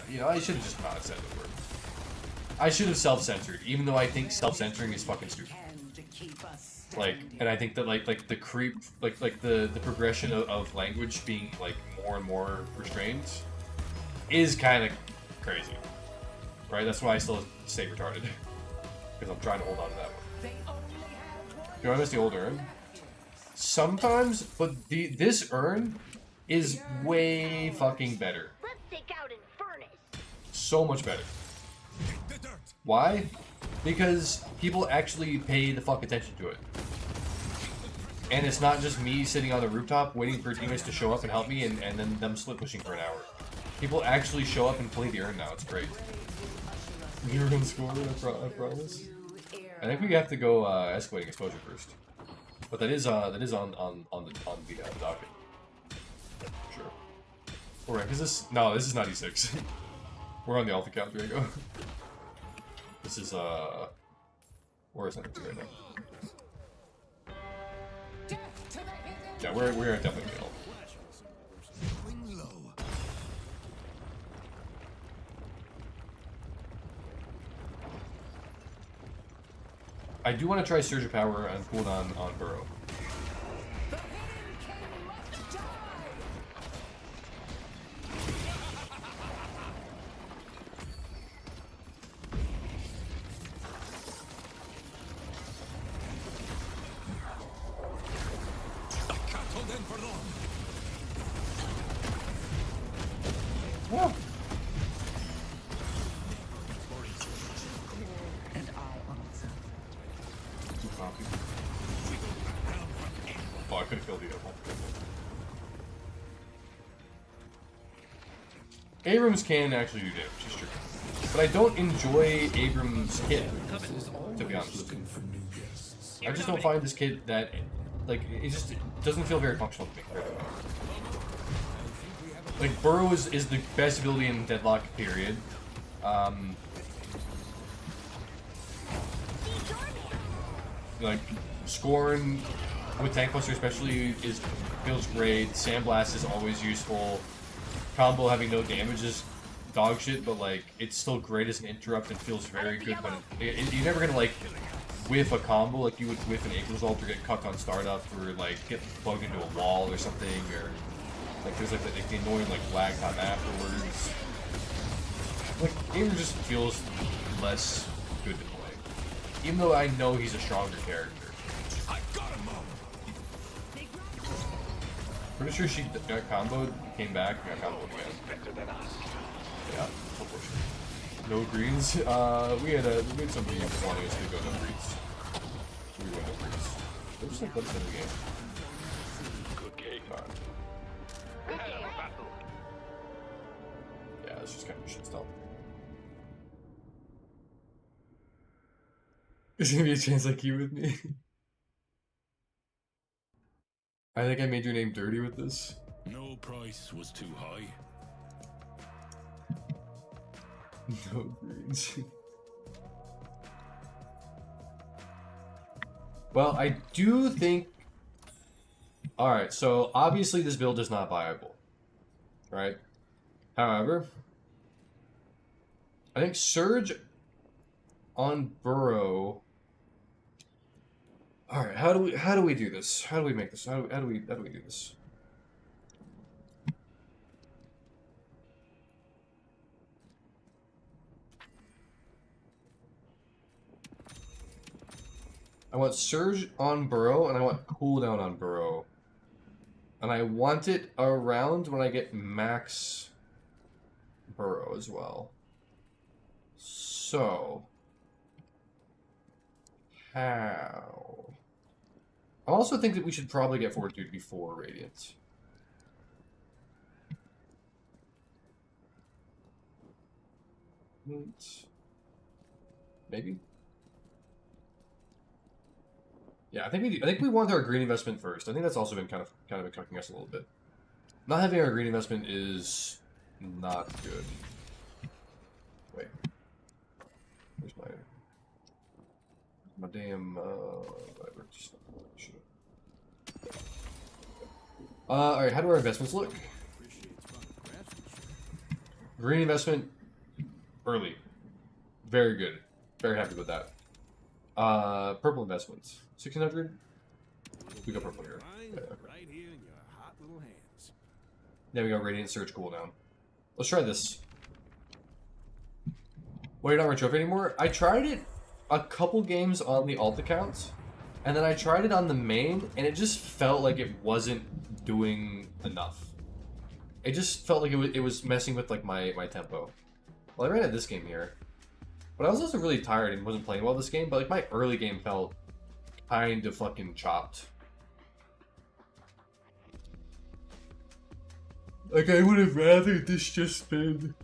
you know, I should have just not said the word. I should have self-censored, even though I think self-censoring is fucking stupid. Like, and I think that like the creep, like the progression of language being like more and more restrained is kind of crazy. Right? That's why I still say retarded. Because I'm trying to hold on to that one. Do I miss the old urn? Sometimes, but this urn is way fucking better. Let's take out an furnace. So much better. Why? Because people actually pay the fuck attention to it. And it's not just me sitting on the rooftop waiting for teammates to show up and help me and then them split pushing for an hour. People actually show up and play the urn now. It's great. You're gonna score, I promise. I think we have to go escalating exposure first, but that is on the docket. Sure. Alright, because this is 96. We're on the alpha count. There you go. This is where is that right now? Yeah, we're definitely the alpha. I do want to try Surge of Power and cooldown on Burrow. Yeah. Oh, I could have killed the other. Abrams can actually do damage, it's true. But I don't enjoy Abrams' kit, to be honest. I just don't find this kit that, like, it doesn't feel very functional to me. Like, Burrow is the best ability in Deadlock, period. Like, Scorn with Tank Buster especially feels great. Sandblast is always useful. Combo having no damage is dog shit, but like it's still great as an interrupt and feels very good when you're never gonna like whiff a combo like you would whiff an Exalt or get cucked on startup or like get plugged into a wall or something, or like there's like the annoying like lag time afterwards. Like Abrams just feels less good to play, even though I know he's a stronger character. Pretty sure she got comboed, came back, and got comboed again. Yeah, unfortunately. No greens. We had somebody wanting us to go no greens. So we went no greens. They're just like, let's end the game. Good game. Yeah, it's just kind of shit stuff. There's gonna be a chance like you with me. I think I made your name dirty with this. No price was too high. No greens. Well, I do think... Alright, so obviously this build is not viable. Right? However, I think Surge on Burrow... All right, how do we do this? How do we make this? How do we do this? I want Surge on Burrow and I want cooldown on Burrow. And I want it around when I get max Burrow as well. So how. I also think that we should probably get Fortitude before Radiance. Maybe. Yeah, I think we want our green investment first. I think that's also been kind of been cooking us a little bit. Not having our green investment is not good. Wait. Where's my damn whatever. Alright, how do our investments look? Green investment early. Very good. Very happy with that. Purple investments. 1600? We got purple here. Yeah, okay. Right here in your hot little hands. Then we got Radiant Surge cooldown. Let's try this. Why you're not run trophy anymore? I tried it a couple games on the alt accounts, and then I tried it on the main, and it just felt like it wasn't doing enough. It just felt like it was messing with like my tempo. Well, I ran at this game here, but I was also really tired and wasn't playing well this game. But like my early game felt kind of fucking chopped. Like I would have rather this just been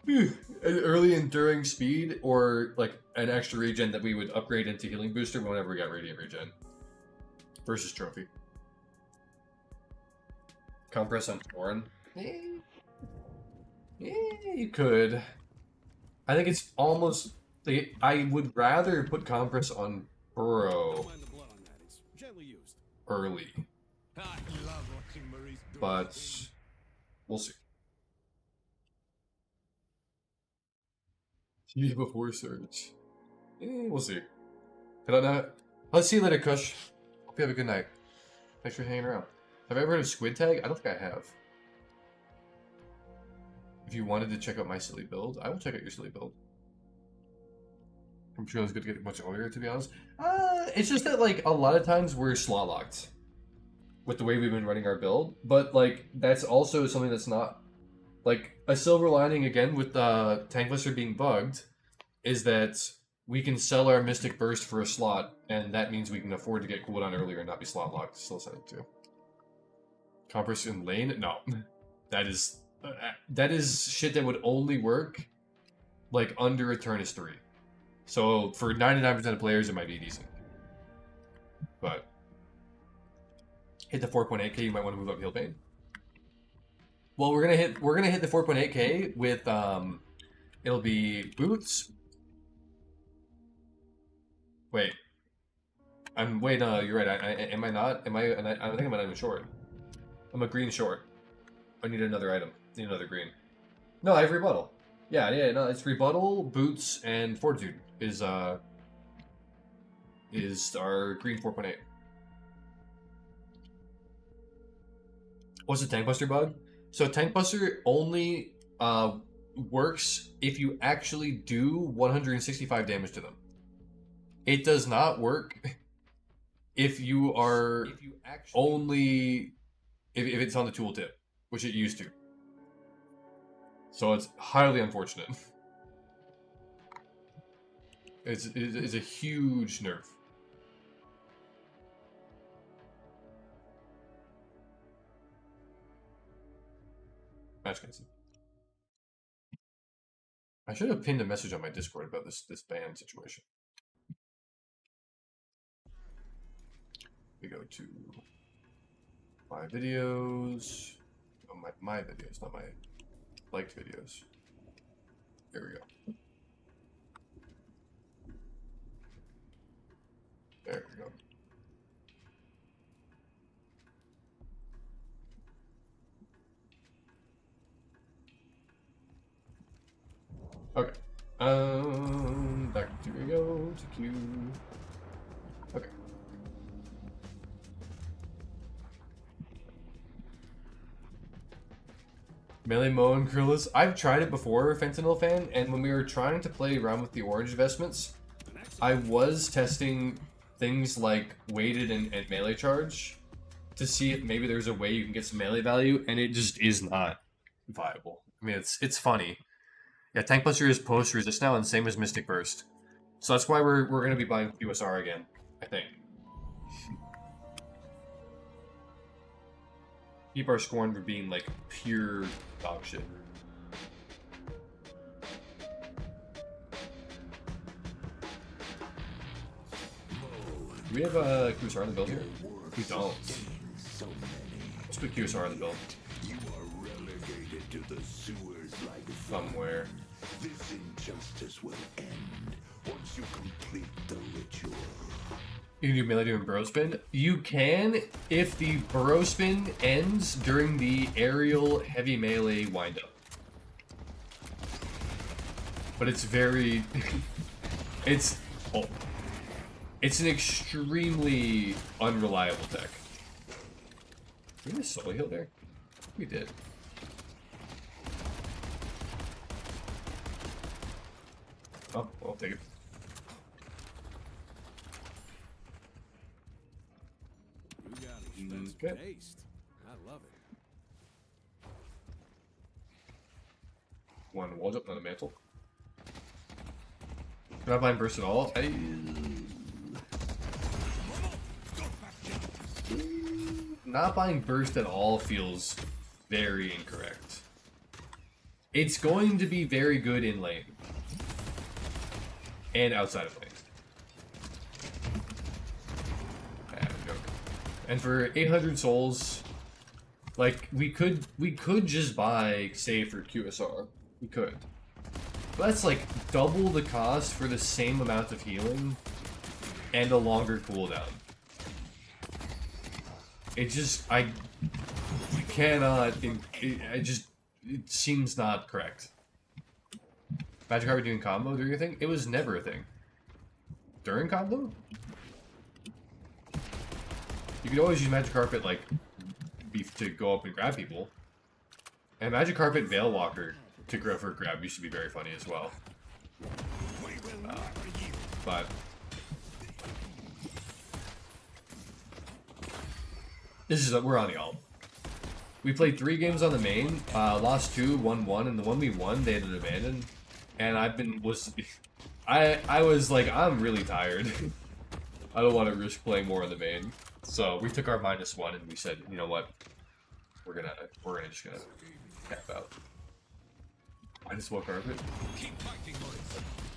an early enduring speed or like an extra regen that we would upgrade into healing booster whenever we got radiant regen versus trophy. Compress on Torin. Yeah, you could. I think it's almost like I would rather put compress on Burrow early. But we'll see. TV before surge. We'll see. I don't know. Let's see you later, Kush. Hope you have a good night. Thanks for hanging around. Have I ever heard of Squid Tag? I don't think I have. If you wanted to check out my silly build, I will check out your silly build. I'm sure it's good to get much earlier, to be honest. It's just that, like, a lot of times we're slot locked with the way we've been running our build, but, like, that's also something that's not, like, a silver lining, again, with Tank Blister being bugged, is that we can sell our Mystic Burst for a slot, and that means we can afford to get cooldown earlier and not be slot locked. Still setting too. Compress in lane? No. That is shit that would only work, like, under a turn is 3. So, for 99% of players, it might be decent. But hit the 4.8k, you might want to move up heal bane. Well, we're gonna hit the 4.8k with it'll be boots. Wait, no, you're right. Am I not? I think I'm not even short. I'm a green short. I need another item. Need another green. No, I have rebuttal. Yeah, no, it's rebuttal, boots, and fortitude is our green 4.8. What's the Tank Buster bug? So Tank Buster only works if you actually do 165 damage to them. It does not work if you are if it's on the tooltip, which it used to. So it's highly unfortunate. It's a huge nerf. Match cancel. I should have pinned a message on my Discord about this ban situation. We go to my videos. Oh, my videos, not my liked videos. There we go. There we go. Okay. Back to we go to Q. Okay. Melee Mo and Krillis. I've tried it before, Fentanyl fan, and when we were trying to play around with the orange investments, I was testing things like weighted and melee charge to see if maybe there's a way you can get some melee value, and it just is not viable. I mean, it's funny. Yeah, Tank Buster is post resist now, and same as Mystic Burst. So that's why we're gonna be buying QSR again, I think. Keep our scorn for being like pure dog shit. Do we have a QSR in the build here? We don't. Let's put QSR in the build. You are relegated to the sewers like somewhere. This injustice will end once you complete the ritual. You can do melee doing burrow spin. You can if the burrow spin ends during the aerial heavy melee windup. But it's very it's an extremely unreliable tech. Did we get a solo heal there? We did. Oh, I'll take it. You got expensive taste. I love it. One wall jump on the mantle. Not buying burst at all. Not buying burst at all feels very incorrect. It's going to be very good in lane. And outside of lane. And for 800 souls, like we could just buy save for QSR. We could. But that's like double the cost for the same amount of healing and a longer cooldown. It just I cannot. It seems not correct. Magic Carpet doing combo during a thing? It was never a thing. During combo? You could always use Magic Carpet, like, to go up and grab people. And Magic Carpet Veil Walker to grab for grab used to be very funny as well. But this is we're on the alt. We played 3 games on the main, lost 2, won 1, and the one we won they had an abandon. And I was like, I'm really tired. I don't want to risk playing more on the main. So we took our -1 and we said, you know what? We're just gonna cap out. -1 carpet.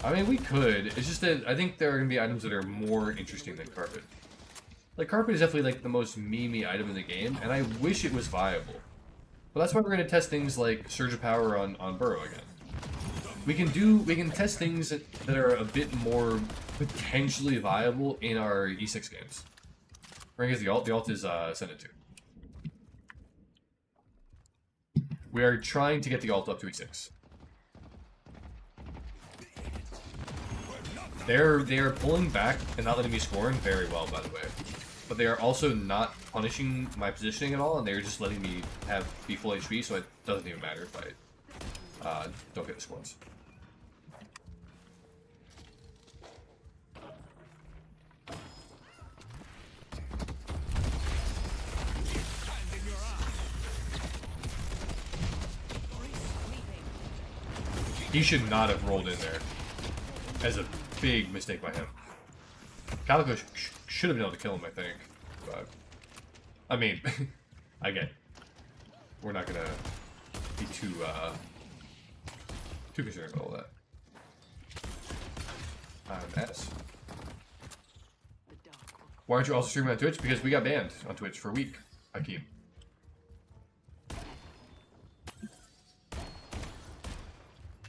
I mean, we could. It's just that I think there are gonna be items that are more interesting than carpet. Like carpet is definitely like the most memey item in the game, and I wish it was viable. But that's why we're gonna test things like Surge of Power on Burrow again. We can test things that are a bit more potentially viable in our E6 games. Ring is the alt. The alt is Send It To. We are trying to get the alt up to E6. They are pulling back and not letting me score very well, by the way. But they are also not punishing my positioning at all, and they're just letting me be full HP, so it doesn't even matter if I don't get the scores. He should not have rolled in there. As a big mistake by him. Calico should have been able to kill him, I think. But, I mean, I get it. We're not gonna be too concerned about all that. S. Why aren't you also streaming on Twitch? Because we got banned on Twitch for a week, Hakeem.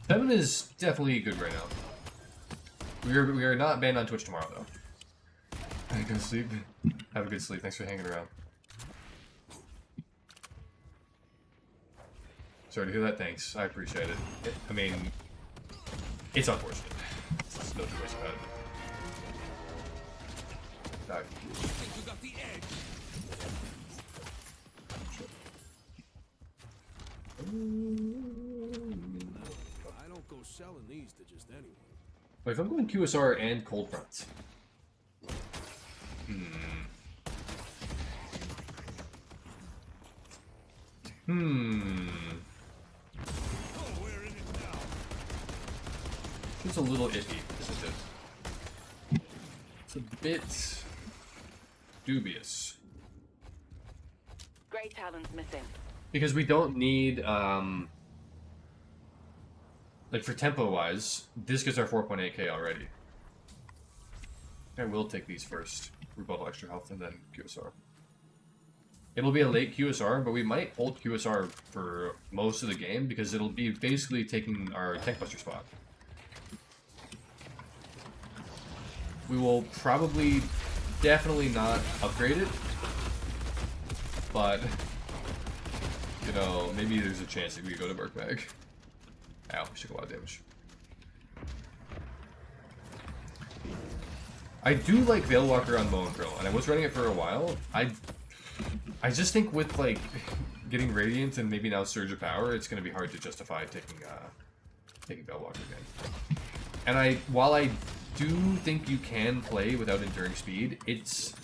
Seven is definitely good right now. We are not banned on Twitch tomorrow though. Have a good sleep. Have a good sleep. Thanks for hanging around. Sorry to hear that. Thanks. I appreciate it. I mean, it's unfortunate. There's no choice about it. Die. You got the edge. I don't go selling these to just anyone. Wait, if I'm going QSR and Cold Front. It's a little iffy, isn't it? a bit dubious. Great talents missing. Because we don't need, like for tempo wise, this gets our 4.8k already. I will take these first. Rebuttal extra health and then QSR. It'll be a late QSR, but we might hold QSR for most of the game because it'll be basically taking our tank buster spot. We will probably definitely not upgrade it, but you know, maybe there's a chance that we could go to Merc Mag. Ow, we took a lot of damage. I do like Veil Walker on Moe and Krill, and I was running it for a while. I just think with like getting Radiant and maybe now Surge of Power, it's going to be hard to justify taking Veil Walker again. And while I do think you can play without enduring speed, it's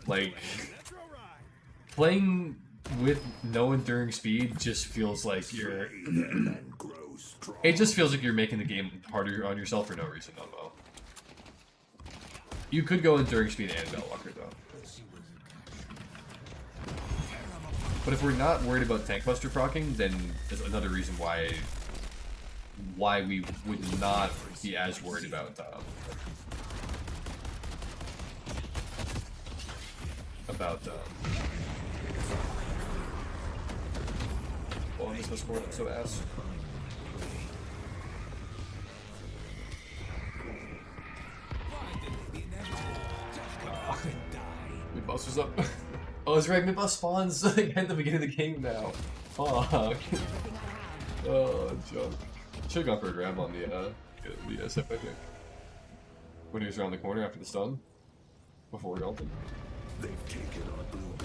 like playing with no enduring speed just feels like you're. It just feels like you're making the game harder on yourself for no reason on Moe. You could go enduring speed and Veil Walker though. But if we're not worried about tank buster proccing, then there's another reason why we would not be as worried about well, this was scored so ass. Mid-boss was up. Oh, that's right, mid-boss spawns at the beginning of the game now. Fuck. Oh, joke. Should've gone for a grab on the SF, I think. When he was around the corner after the stun. Before we ulted. They've taken our blue.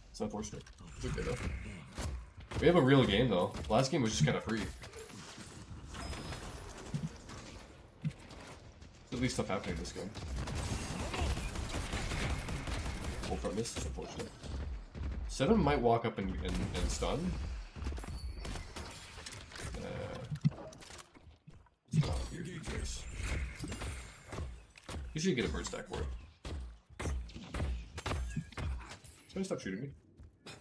It's unfortunate. It's okay though. We have a real game though. The last game was just kind of free. There's at least stuff happening in this game. Full front miss is unfortunate. 7 might walk up and stun. It's not here to face. You should get a bird stack for it. Somebody stop shooting me. I'm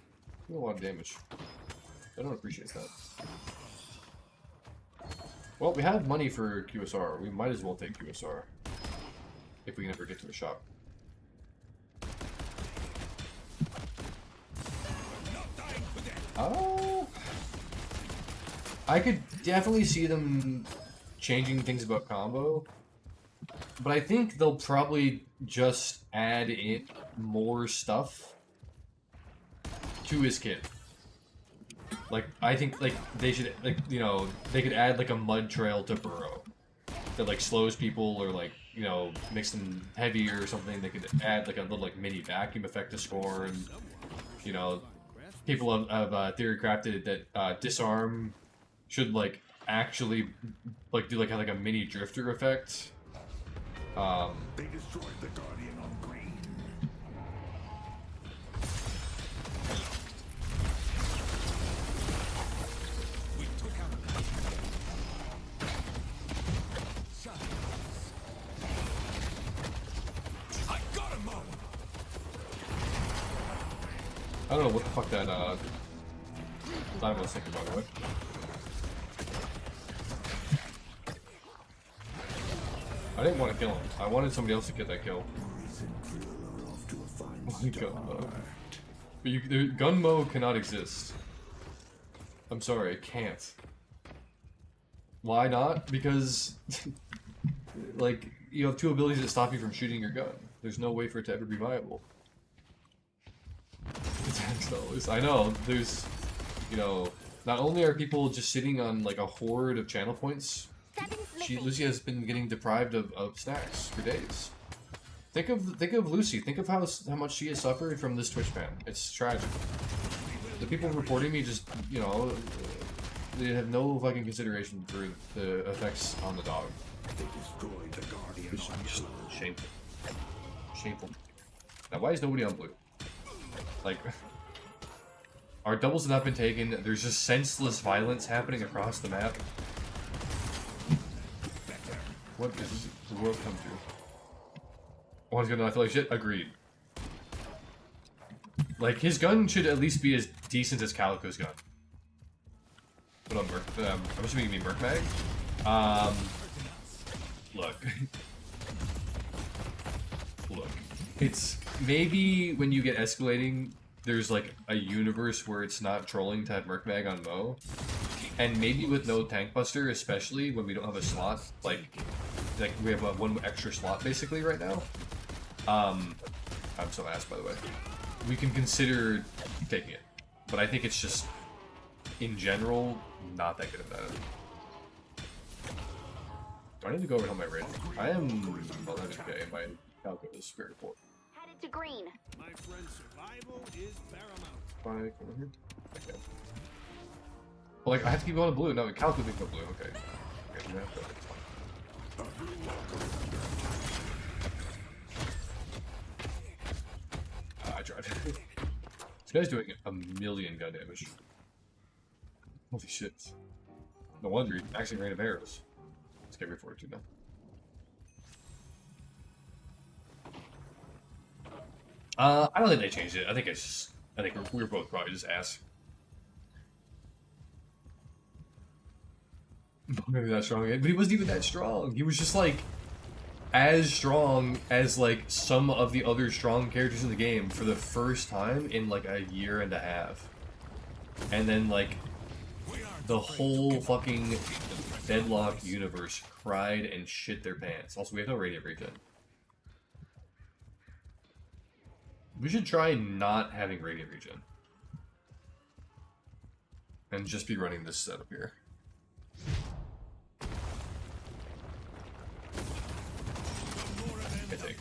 doing a lot of damage. I don't appreciate that. Well, we have money for QSR. We might as well take QSR. If we can ever get to the shop. Oh, I could definitely see them changing things about combo, but I think they'll probably just add in more stuff to his kit. Like, I think like they should, like, you know, they could add like a mud trail to burrow that like slows people, or like, you know, makes them heavier or something. They could add like a little like mini vacuum effect to score, and you know. People have theory crafted that disarm should like actually like do like a mini drifter effect. They destroyed the Guardian on green. We took out I got him up. I don't know what the fuck that time was thinking, by the way. I didn't want to kill him. I wanted somebody else to get that kill. But gun Moe cannot exist. I'm sorry, it can't. Why not? Because like you have 2 abilities that stop you from shooting your gun. There's no way for it to ever be viable. I know, there's, you know, not only are people just sitting on like a horde of channel points, Lucy has been getting deprived of snacks for days. Think of Lucy, think of how much she has suffered from this Twitch ban. It's tragic. The people reporting me just, you know, they have no fucking consideration for the effects on the dog. They destroyed the Guardian. Just shameful. Shameful. Now why is nobody on blue? Like, our doubles have not been taken. There's just senseless violence happening across the map. What is the world come to? One's gonna not feel like shit? Agreed. Like, his gun should at least be as decent as Calico's gun. What up, Merc? I'm assuming you mean Merc Mag? Look. Look. It's maybe when you get escalating, there's like a universe where it's not trolling to have Merc Mag on Mo. And maybe with no Tank Buster, especially when we don't have a slot, like we have one extra slot basically right now. I'm so ass, by the way. We can consider taking it, but I think it's just, in general, not that good of that. Do I need to go over on my rating? I am 11k, my Calco is very poor. Headed to green. My friend's survival is paramount. Spike over here. Okay. Well, like, I have to keep going to blue. No, Calco can go blue. Okay. Okay, I tried. This guy's doing a million gun damage. Holy shit. No wonder he's maxing random arrows. Let's get rid of 42 now. I don't think they changed it. I think it's just, I think we're both probably just ass. Maybe that strong again, but he wasn't even that strong. He was just like as strong as like some of the other strong characters in the game for the first time in like a year and a half. And then like the whole fucking Deadlock universe cried and shit their pants. Also, we have no radiant regen. We should try not having radiant regen. And just be running this setup here. I think.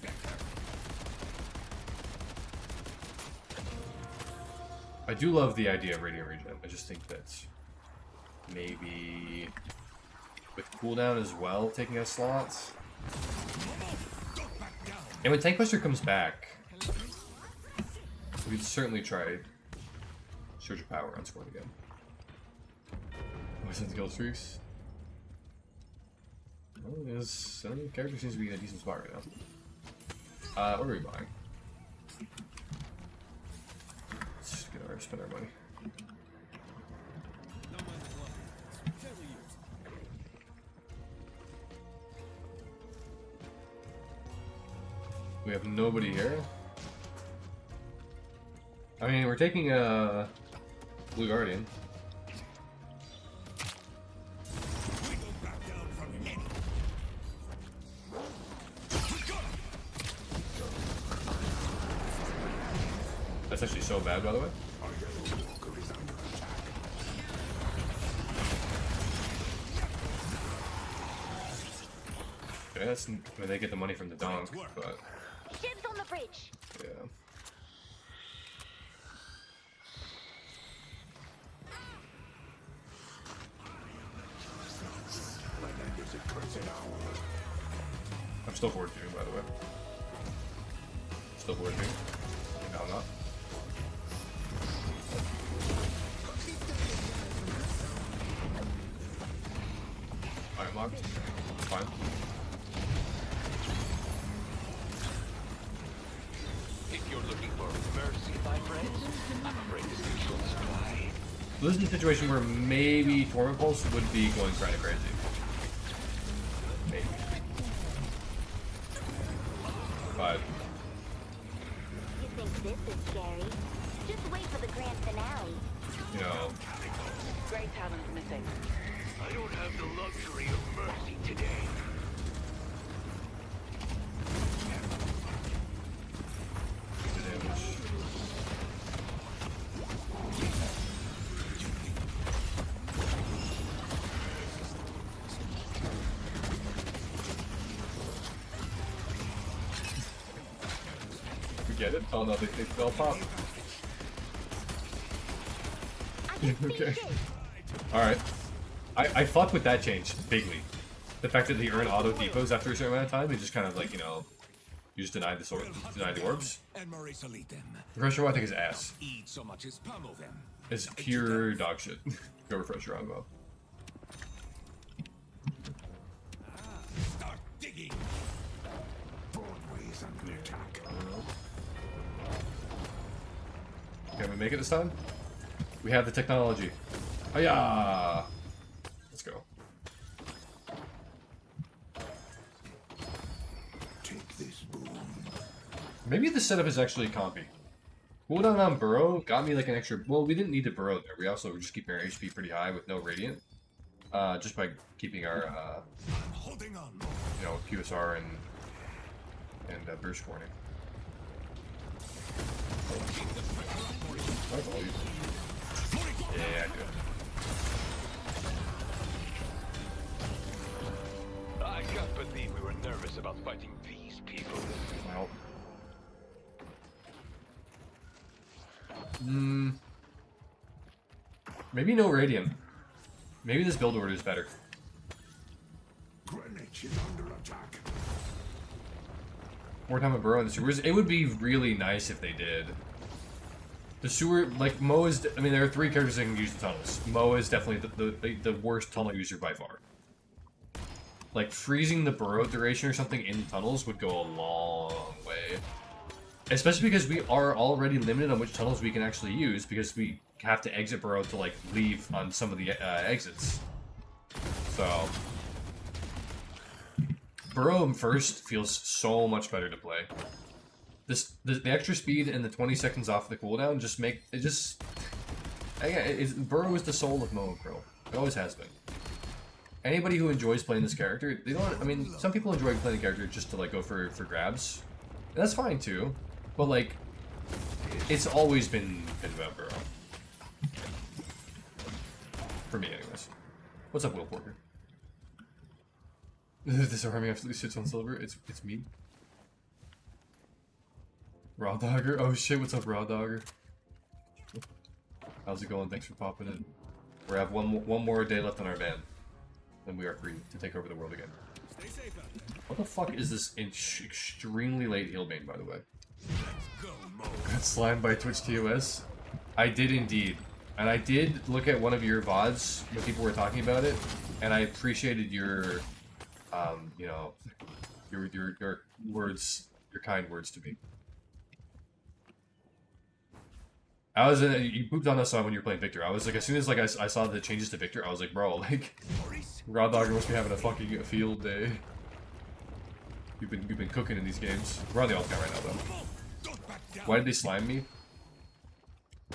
I do love the idea of radiant regen. I just think that maybe with cooldown as well, taking us slots. And when Tank Buster comes back, we'd certainly try Surge of Power on scoring again. What's the kill streaks? Well, this character seems to be in a decent spot right now. What are we buying? Let's get our spend our money. We have nobody here. I mean, we're taking a Blue Guardian. That's actually so bad, by the way. Okay, that's where they get the money from the donk, but Ship's on the bridge. yeah. I'm still forward viewing, by the way. Still forward viewing. No, I'm not. I'm locked. Fine. If you're looking for mercy, my friends, I'm afraid this is short supply. This is a situation where maybe Torment Pulse would be going kind of crazy. Maybe. 5. You think this is scary? Just wait for the grand finale. You know. Great talent missing. I don't have the luxury of mercy today. The damage. We get it? Oh no, they fell pop. Okay. Alright. I fuck with that change, bigly. The fact that they earn auto depots after a certain amount of time, they just kind of like, you know, you just deny the sword, deny the orbs. Refresher I think is ass. It's pure dog shit. Go refresh your Rambo. Focus on the attack. Can we make it this time? We have the technology. Oh yeah. Let's go. Take this boon. Maybe the setup is actually compy. Cooldown on burrow got me like an extra. Well, we didn't need to burrow there. We also were just keeping our HP pretty high with no radiant, just by keeping our Holding on. you know, QSR and burst warning. Yeah, I do. I can't believe we were nervous about fighting these people. Well. Maybe no radiant. Maybe this build order is better. Greenwich is under attack. More time of burrow in the sewers. It would be really nice if they did. The sewer, like Mo is. I mean, there are 3 characters that can use the tunnels. Mo is definitely the worst tunnel user by far. Like freezing the burrow duration or something in tunnels would go a long way. Especially because we are already limited on which tunnels we can actually use because we have to exit burrow to like leave on some of the exits. So burrow first feels so much better to play. The extra speed and the 20 seconds off the cooldown just make it just. Again, burrow is the soul of Mo and Krill. It always has been. Anybody who enjoys playing this character, they don't. I mean, some people enjoy playing the character just to like go for grabs, and that's fine too. But like, it's always been about burrow. For me, anyways. What's up, Will Porker? This army absolutely sits on silver. It's me. Raw Dogger. Oh shit! What's up, Raw Dogger? How's it going? Thanks for popping in. We have one more day left on our ban, then we are free to take over the world again. What the fuck is this extremely late heal bane, by the way? Got slimed by Twitch TOS? I did indeed. And I did look at one of your VODs when people were talking about it, and I appreciated your, you know, your words, your kind words to me. I was you pooped on us when you were playing Victor. I was like, as soon as like I saw the changes to Victor, I was like, bro, like, Raw Dogger must be having a fucking field day. You've been cooking in these games. We're on the alt count right now, though. Why did they slime me?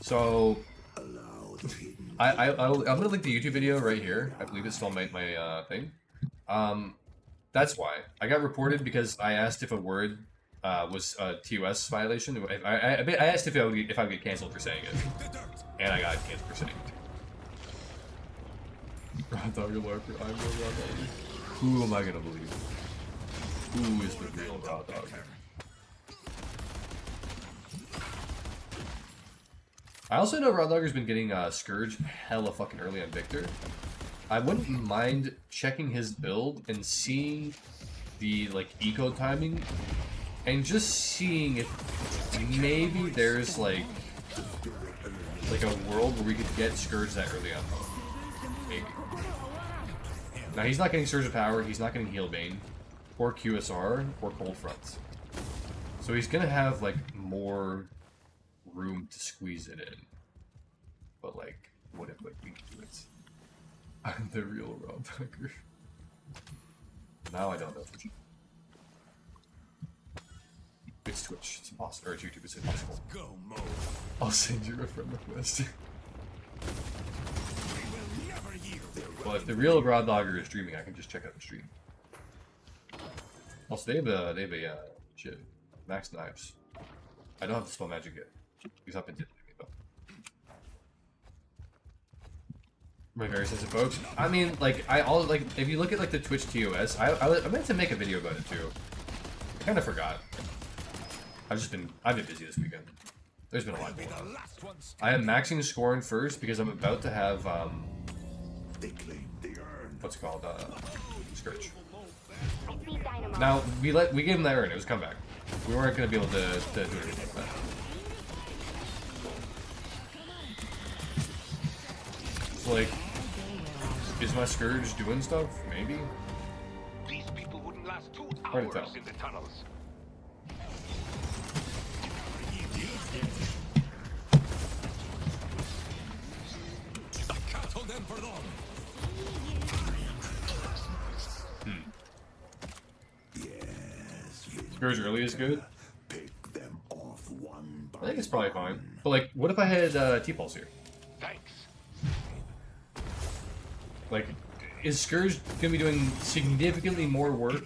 So, I'm gonna link the YouTube video right here. I believe it's still my thing. That's why I got reported because I asked if a word was a TOS violation. I asked if I would get canceled for saying it, and I got canceled for saying it. Raw Dogger Larper, I'm no Raw Dogger. Who am I gonna believe? Who is the real Raw Dogger? I also know Raw Dogger's been getting Scourge hella fucking early on Victor. I wouldn't mind checking his build and seeing the like eco timing, and just seeing if maybe there's like a world where we could get Scourge that early on. Maybe. Now he's not getting Surge of Power, he's not getting Heal Bane, or QSR, or Cold Front. So he's gonna have like more room to squeeze it in. But like, what if like we do it? I'm the real Raw Dogger. Now I don't know for sure. It's Twitch, it's impossible, or it's YouTube, it's impossible. Go, Mo. I'll send you a friend request. Well, if the real Raw Dogger is streaming, I can just check out the stream. Also, they have a shit, Max Knives. I don't have to spell magic yet. Because I've been diddling me though. My very sense of folks. I mean, like, if you look at like the Twitch TOS, I meant to make a video about it too. I kind of forgot. I've been busy this weekend. There's been a lot going on. I am maxing Scorn first because I'm about to have what's it called Scourge. Now we gave him that urn. It was a comeback. We weren't gonna be able to do anything like that. So like, is my Scourge doing stuff? Maybe. These people wouldn't last 2 Hard to tell. hours in the tunnels. Scourge early is good. Pick them off one by I think it's probably fine. But like, what if I had T-Pulse here? Thanks. Like, is Scourge gonna be doing significantly more work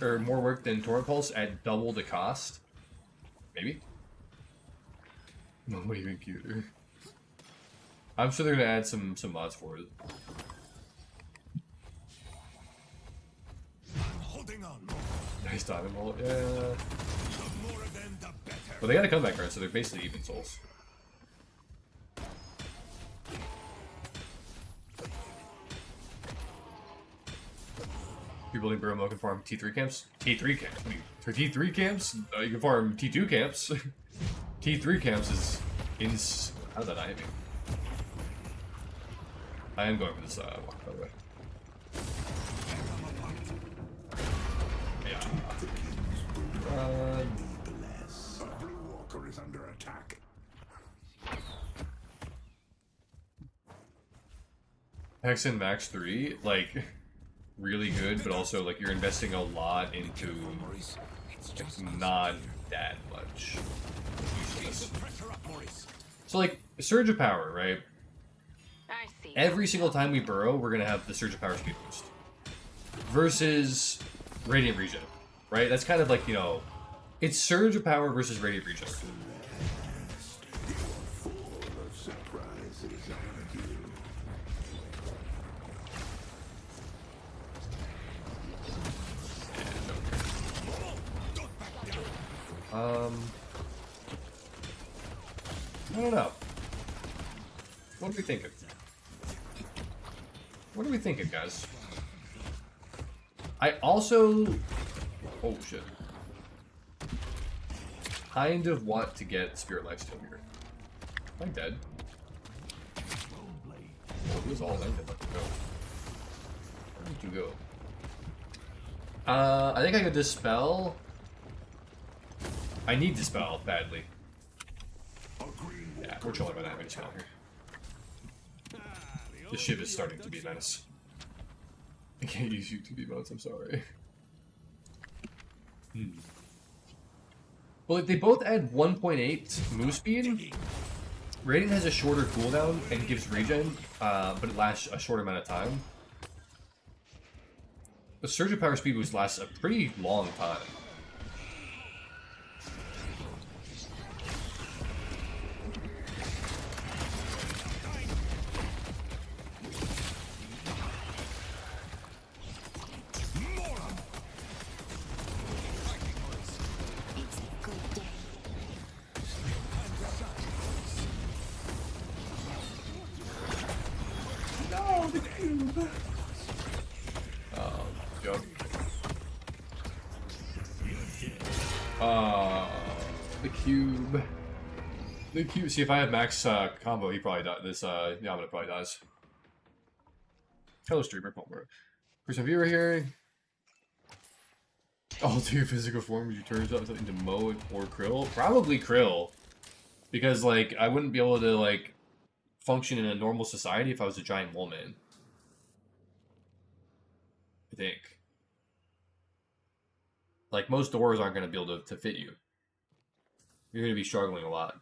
than Torrent Pulse at double the cost? Maybe. Nobody even cuter. I'm sure they're gonna add some mods for it. Nice diamond bolt, yeah. Well, they got a comeback card, so they're basically even souls. You're building Burrow Mo can farm T3 camps? T3 camps? For T3 camps? You can farm T2 camps. T3 camps is how did that not hit me? I am going for this walk, by the way. Yeah. A blue walker is under attack. Hexen Max 3, like, really good, but also, like, you're investing a lot into not that much. Useless. So, like, Surge of Power, right? Every single time we burrow, we're gonna have the Surge of Power speed boost. Versus Radiant Regen, right? That's kind of like, you know, it's Surge of Power versus Radiant Regen. I don't know. What are we thinking? What are we thinking, guys? I also... Oh, shit. Kind of want to get Spirit Lifesteal here. Am I dead? Oh, he was all ended. Let go. Where did you go? I think I could Dispel. I need Dispel badly. Yeah, we're chilling by that Dispel here. The Shiv is starting to be a menace. I can't use YouTube emotes, I'm sorry. Well, they both add 1.8 move speed. Radiant has a shorter cooldown and gives regen, but it lasts a short amount of time. The Surge of Power speed boost lasts a pretty long time. The cube. See, if I have max combo, he probably dies. This Yamada probably dies. Hello, streamer. For some viewer here, all two physical forms you turn into Mo or Krill. Probably Krill, because like I wouldn't be able to like function in a normal society if I was a giant woman. I think. Like most doors aren't going to be able to fit you. You're going to be struggling a lot.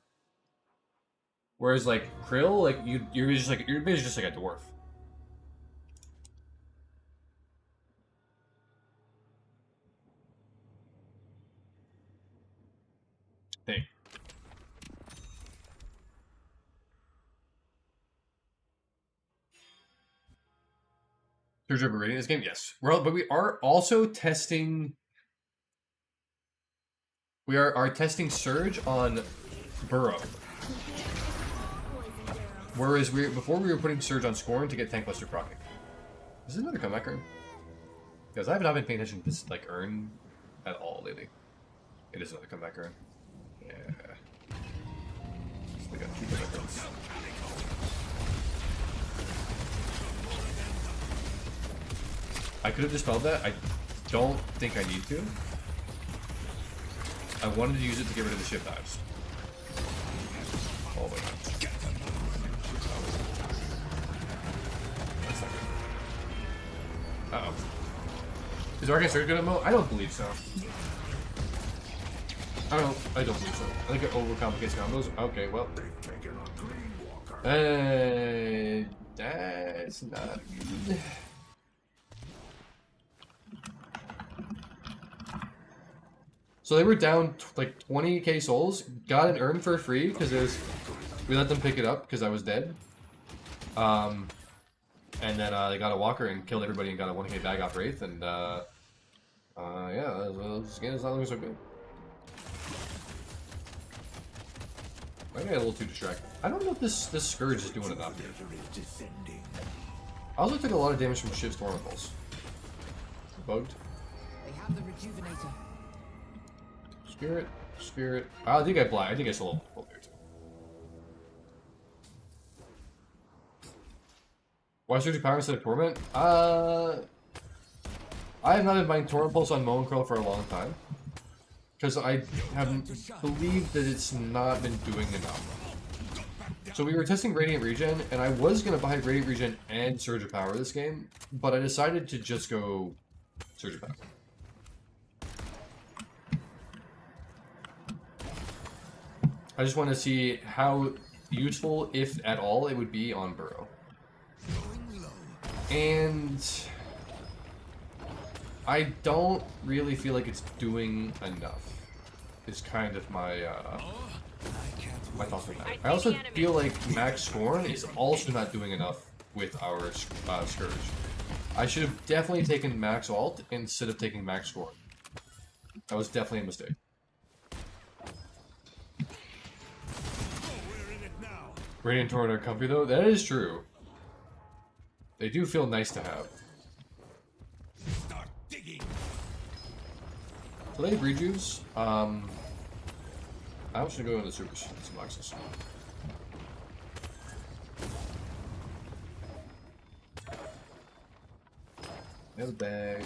Whereas like Krill, like you're basically just like a dwarf. Thing. Surge over rating this game, yes. But we are also testing. We are testing Surge on Burrow. Whereas before we were putting Surge on Scorn to get Tank Buster proccing. Is this another comeback urn? Because I have not been paying attention to this like urn at all lately. It is another comeback urn. Yeah. So we got 2 comeback urns. I could have dispelled that. I don't think I need to. I wanted to use it to get rid of the ship dives. Oh my god. That's Uh-oh. Is Arcane Surge good at Mo? I don't believe so. I don't believe so. I think it overcomplicates combos. Okay, well. That's not good. So they were down like 20k souls, got an urn for free because we let them pick it up because I was dead. And then they got a walker and killed everybody and got a 1k bag off Wraith, and yeah, this game is not looking so good. I got a little too distracted. I don't know if this Scourge is doing enough here. I also took a lot of damage from Shiv's Tornacles. Bugged. They have the rejuvenator. Spirit. I think I blind. I think I still level there too. Why Surgery Power instead of Torment? I have not been buying Torment Pulse on Mo and Krill for a long time. Because I haven't believed that it's not been doing enough. So we were testing Radiant Regen, and I was going to buy Radiant Regen and Surge of Power this game, but I decided to just go Surge of Power. I just want to see how useful, if at all, it would be on Burrow. And I don't really feel like it's doing enough. Is kind of my my thoughts on that. I also feel like Max Scorn is also not doing enough with our Scourge. I should have definitely taken Max Alt instead of taking Max Scorn. That was definitely a mistake. Radiant Torrent are comfy though. That is true. They do feel nice to have. So they have rejuves. I should go into supers. Some boxes. No bag.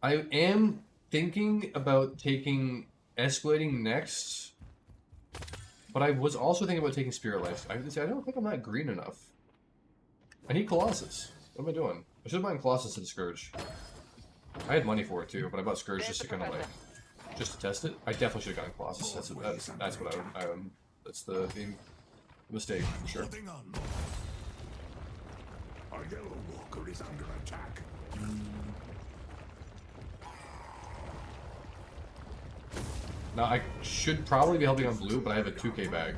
I am thinking about taking Escalating next. But I was also thinking about taking Spirit Life. I don't think I'm not green enough. I need Colossus. What am I doing? I should have bought Colossus and Scourge. I had money for it too, but I bought Scourge just to kind of like, just to test it. I definitely should have gotten Colossus. That's what I would. That's the mistake for sure. Our yellow walker is under attack. Now, I should probably be helping on blue, but I have a 2k bag.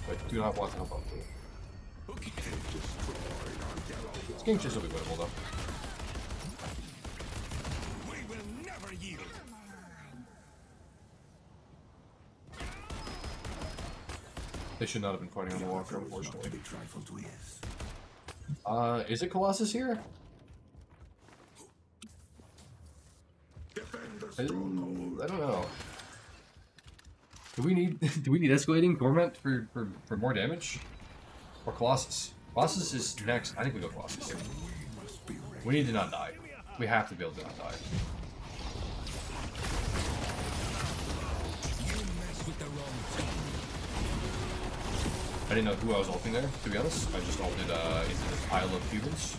I do not want to help on blue. This game should still be winnable, though. We will never yield. They should not have been fighting on the walker, unfortunately. Is it Colossus here? I don't know. Do we need Escalating Torment for more damage? Or Colossus? Colossus is next. I think we go Colossus. We need to not die. We have to be able to not die. I didn't know who I was ulting there, to be honest. I just ulted into this pile of humans.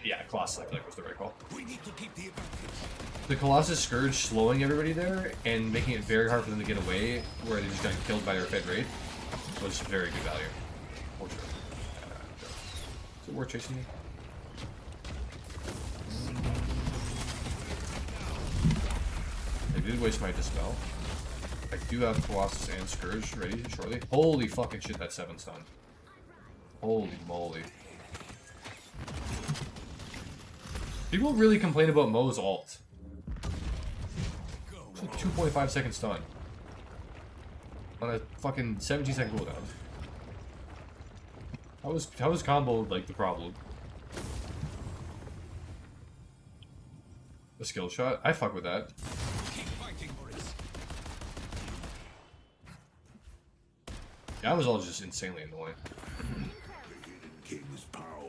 Yeah, Colossus, I feel like was the right call. The Colossus Scourge slowing everybody there and making it very hard for them to get away, where they just got killed by their Fed Raid, was very good value. For sure. Is it worth chasing me? I did waste my Dispel. I do have Colossus and Scourge ready shortly. Holy fucking shit, that's 7 stun. Holy moly. People really complain about Mo's ult. It's a 2.5 second stun. On a fucking 17-second cooldown. How was combo like the problem? A skill shot? I fuck with that. Yeah, I was all just insanely annoying.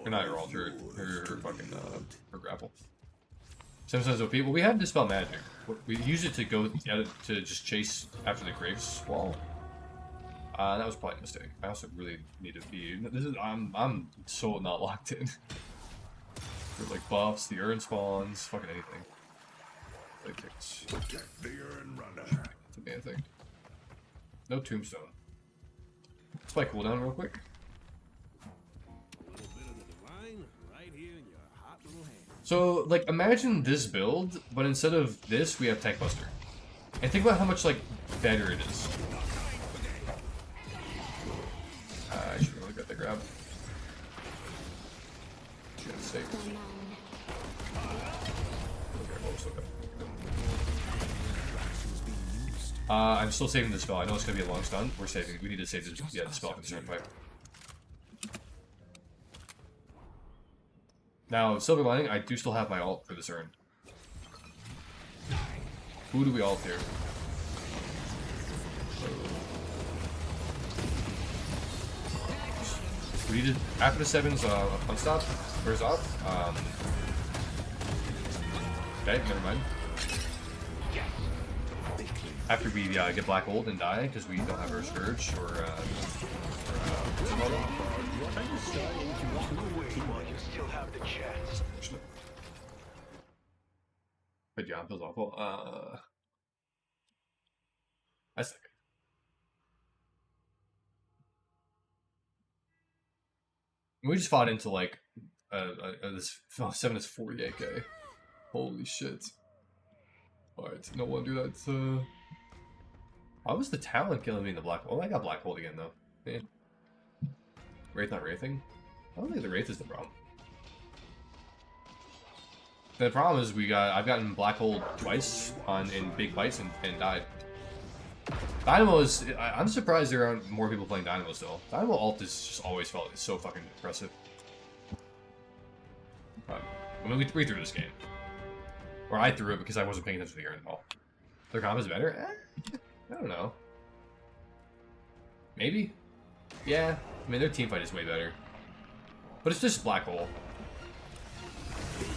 Or not your ult, her fucking her grapple. Sometimes with people, we have Dispel Magic. We use it to go to just chase after the Graves wall. That was probably a mistake. I also really need to be. This is I'm so not locked in. For like buffs, the urn spawns, fucking anything. Like it's Protect the urn runner. to me, I think. No tombstone. Let's play cooldown real quick. So, like, imagine this build, but instead of this, we have Tank Buster. And think about how much, like, better it is. I should really got the grab. Shit, sake. Okay, well, still good. I'm still saving the spell. I know it's gonna be a long stun. We're saving. We need to save this. Yeah, the spell for the certain fight. Now, Silver Lining, I do still have my ult for this urn. Who do we ult here? We need to, after the 7's unstop, burst off. Okay, never mind. After we get black ult and die, because we don't have our Scourge or Still have the chance. But yeah, it feels awful. That's okay. We just fought into like this 7 is 48k. Holy shit. Alright, no wonder that's how was the talent killing me in the black hole? Oh, I got black hole again though. Man. Wraith not wraithing? I don't think the Wraith is the problem. The problem is I've gotten black hole twice in big fights and died. Dynamo is I'm surprised there aren't more people playing Dynamo still. Dynamo ult is just always felt so fucking impressive. I mean we threw this game. Or I threw it because I wasn't paying attention to the urn at all. Their comp is better? I don't know. Maybe? Yeah. I mean their team fight is way better. But it's just black hole.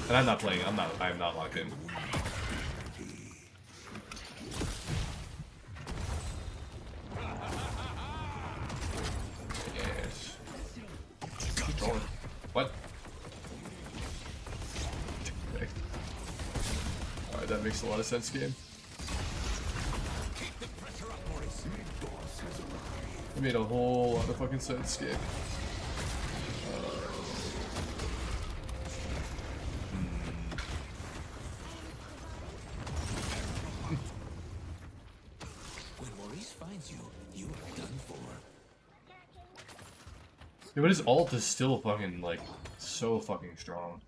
And I'm not playing, I'm not locked in. Yes. Keep going. What? Okay. Alright, that makes a lot of sense, game. It made a whole lot of fucking sense, game. Yeah, but his ult is still fucking, like, so fucking strong.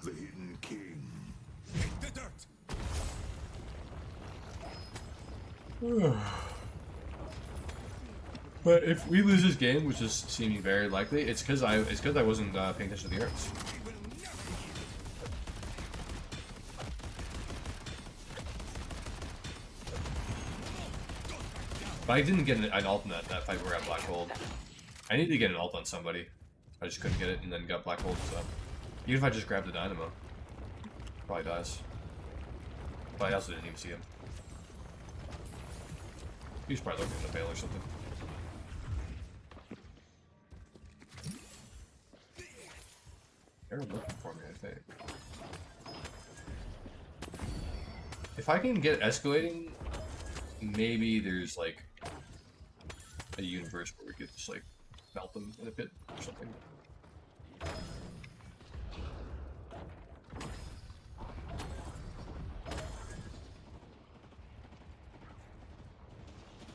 The Hidden King. The dirt. But if we lose this game, which is seeming very likely, it's because I wasn't paying attention to the urns. But I didn't get an ult in that fight where I got black hole. I needed to get an ult on somebody. I just couldn't get it and then got black hole, so. Even if I just grabbed the dynamo. Probably dies. But I also didn't even see him. He's probably looking in the veil or something. They're looking for me, I think. If I can get escalating, maybe there's like a universe where we could just like melt them in a pit or something.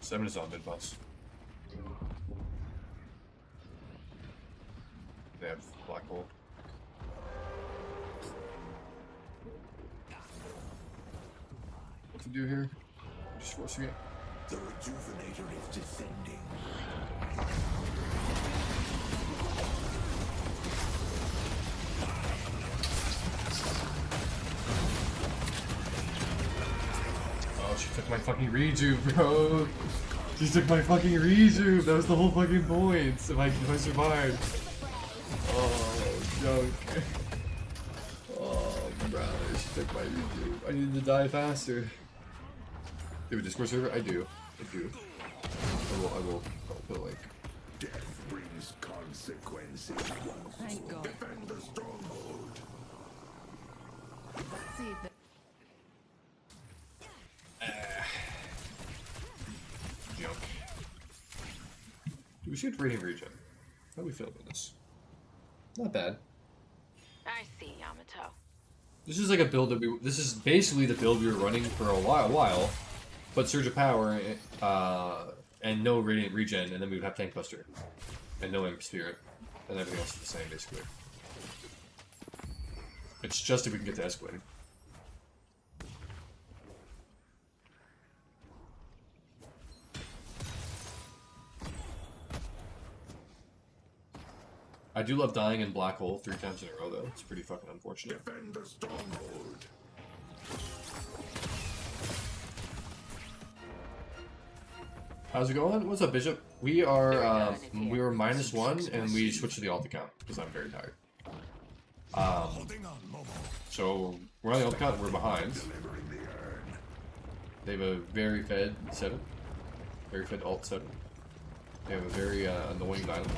Seven is on mid boss. They have black hole. What to do here? Just forcing it. The Rejuvenator is descending. Oh, she took my fucking rejuve, bro. She took my fucking rejuve. That was the whole fucking point. If I survived. Oh, junk. Oh, bro. She took my rejuve. I needed to die faster. Do a Discord server? I do. I do. I'll put like. Death brings consequences. Thank God. Defend the stronghold. See if the Junk. Do we shoot rating regen? How do we feel about this? Not bad. I see, Yamato. This is like a build that we. This is basically the build we were running for a while, but Surge of Power, and no Radiant Regen, and then we would have Tank Buster, and no Imp Spirit, and everything else is the same basically. It's just if we can get to Esquin. I do love dying in Black Hole 3 times in a row, though. It's pretty fucking unfortunate. Defend the stronghold. How's it going? What's up, Bishop? We are we were -1 and we switched to the alt account because I'm very tired. So we're on the alt account and we're behind. They have a very fed 7. Very fed alt 7. They have a very annoying dynamo.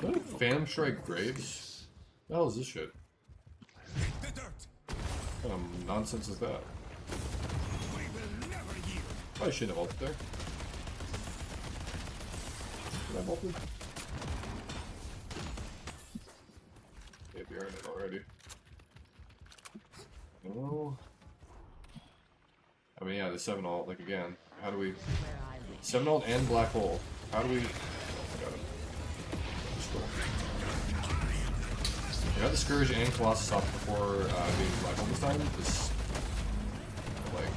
What Phantom Strike Graves? What the hell is this shit? What kind of nonsense is that? Probably shouldn't have ulted there. Did I have ulted? Yeah, we are in it already. No. I mean, yeah, the 7 ult, like again. How do we. 7 ult and Black Hole. How do we. Oh, got him. I got the Scourge and Colossus off before being Black Hole this time. This. Like.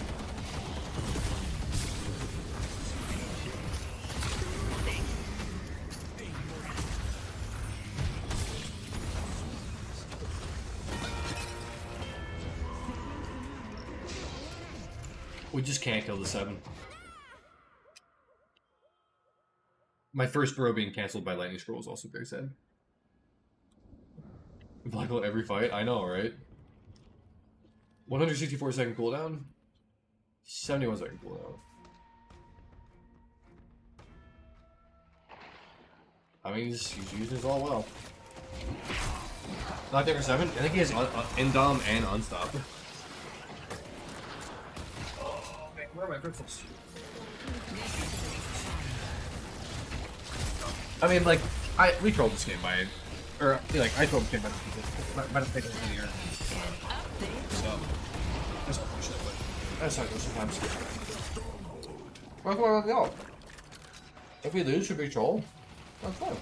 We just can't kill the 7. My first burrow being cancelled by Lightning Scroll is also very sad. Black hole every fight? I know, right? 164 second cooldown? 71 second cooldown. I mean, he's using his all well. Knocked down for 7? I think he has Indom and Unstop. Where are my crystals? I mean, like, we trolled this game by, or like I trolled this game by the pick of the year. So that's unfortunate, but that's how it goes sometimes. What's going on with y'all? If we lose, should we troll? That's fine.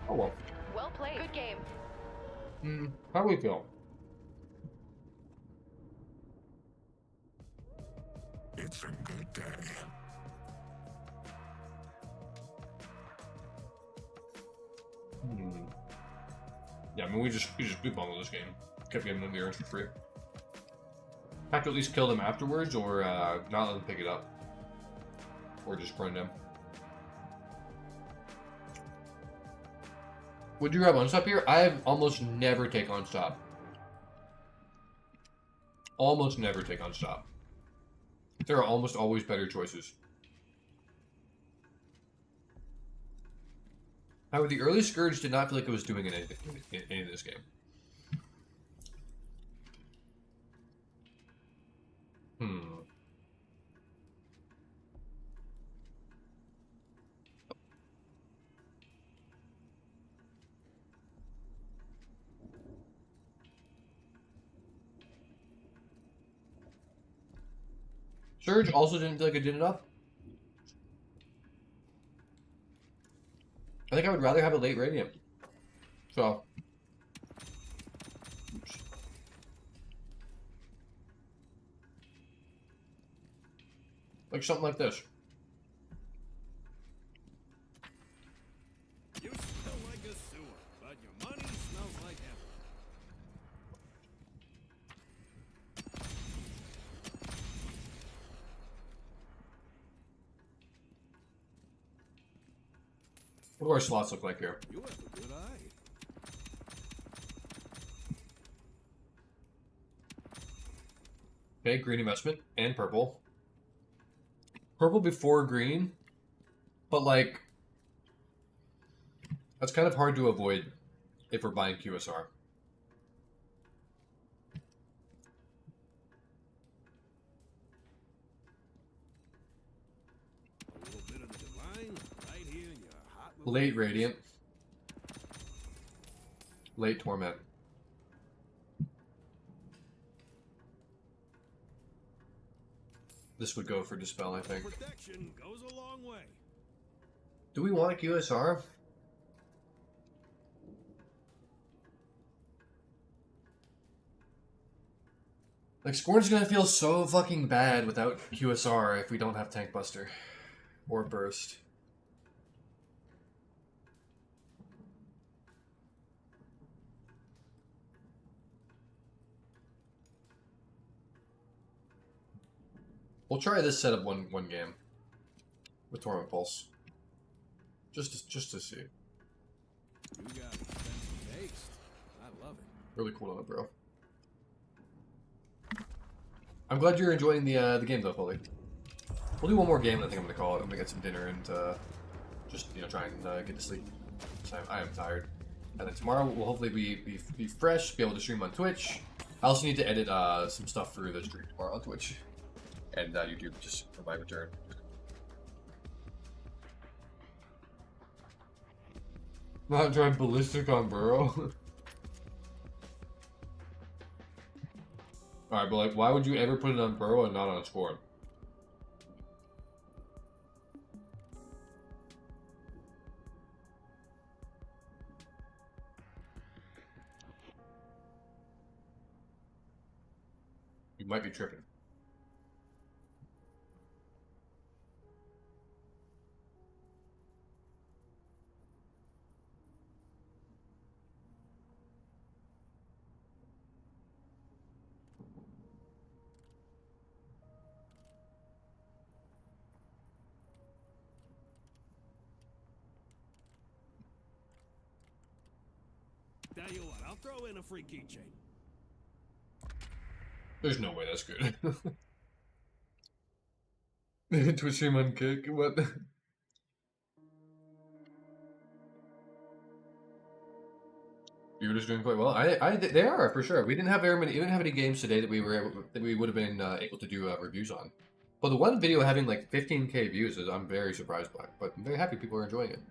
Oh well. Well played. Good game. How do we feel? It's a good day. Yeah, I mean we just bundled this game. Kept getting them the earns for free. Have to at least kill them afterwards, or not let them pick it up, or just burn them. Would you grab unstop here? I almost never take unstop. Almost never take unstop. There are almost always better choices. However, the early Scourge did not feel like it was doing anything in this game. Surge also didn't feel like it did enough. I think I would rather have a late Radiant. So. Oops. Like something like this. You smell like a sewer, but your money smells like heaven. What do our slots look like here? You have a good eye. Okay, green investment and purple. Purple before green, but like that's kind of hard to avoid if we're buying QSR. A little bit of the divine right here in your hot little Late Radiant. Late Torment. This would go for Dispel, I think. protection goes a long way. Do we want a QSR? Like, Scorn's gonna feel so fucking bad without QSR if we don't have Tank Buster. Or Burst. We'll try this setup one game. With Torment Pulse. Just to see. You got expensive taste. I love it. Really cool on it, bro. I'm glad you're enjoying the game though, Fully. We'll do one more game and I think I'm gonna call it. I'm gonna get some dinner and just try and get to sleep. So I am tired. And then tomorrow we'll hopefully be fresh, be able to stream on Twitch. I also need to edit some stuff for the stream tomorrow on Twitch. And YouTube just for my return. Not trying ballistic on Burrow. Alright, but like, why would you ever put it on Burrow and not on Scorn? You might be tripping. Tell you what, I'll throw in a free keychain. There's no way that's good. Twitch stream on kick? What? You're just doing quite well. They are for sure. We didn't have very many. We didn't have any games today that we would have been able to do reviews on. But the one video having like 15K views is I'm very surprised by. But I'm very happy people are enjoying it.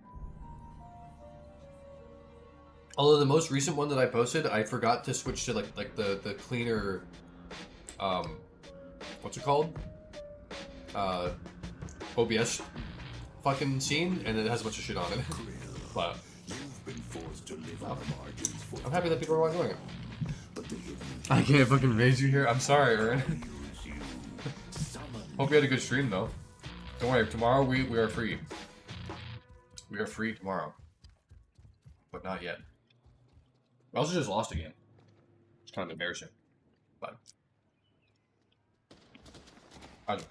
Although the most recent one that I posted, I forgot to switch to like the cleaner, what's it called? OBS fucking scene, and it has a bunch of shit on it. But I'm happy that people are enjoying it. I can't fucking raise you here. I'm sorry, Aaron. Hope you had a good stream though. Don't worry, tomorrow we are free. We are free tomorrow, but not yet. I also just lost again. It's kind of embarrassing, but I don't know.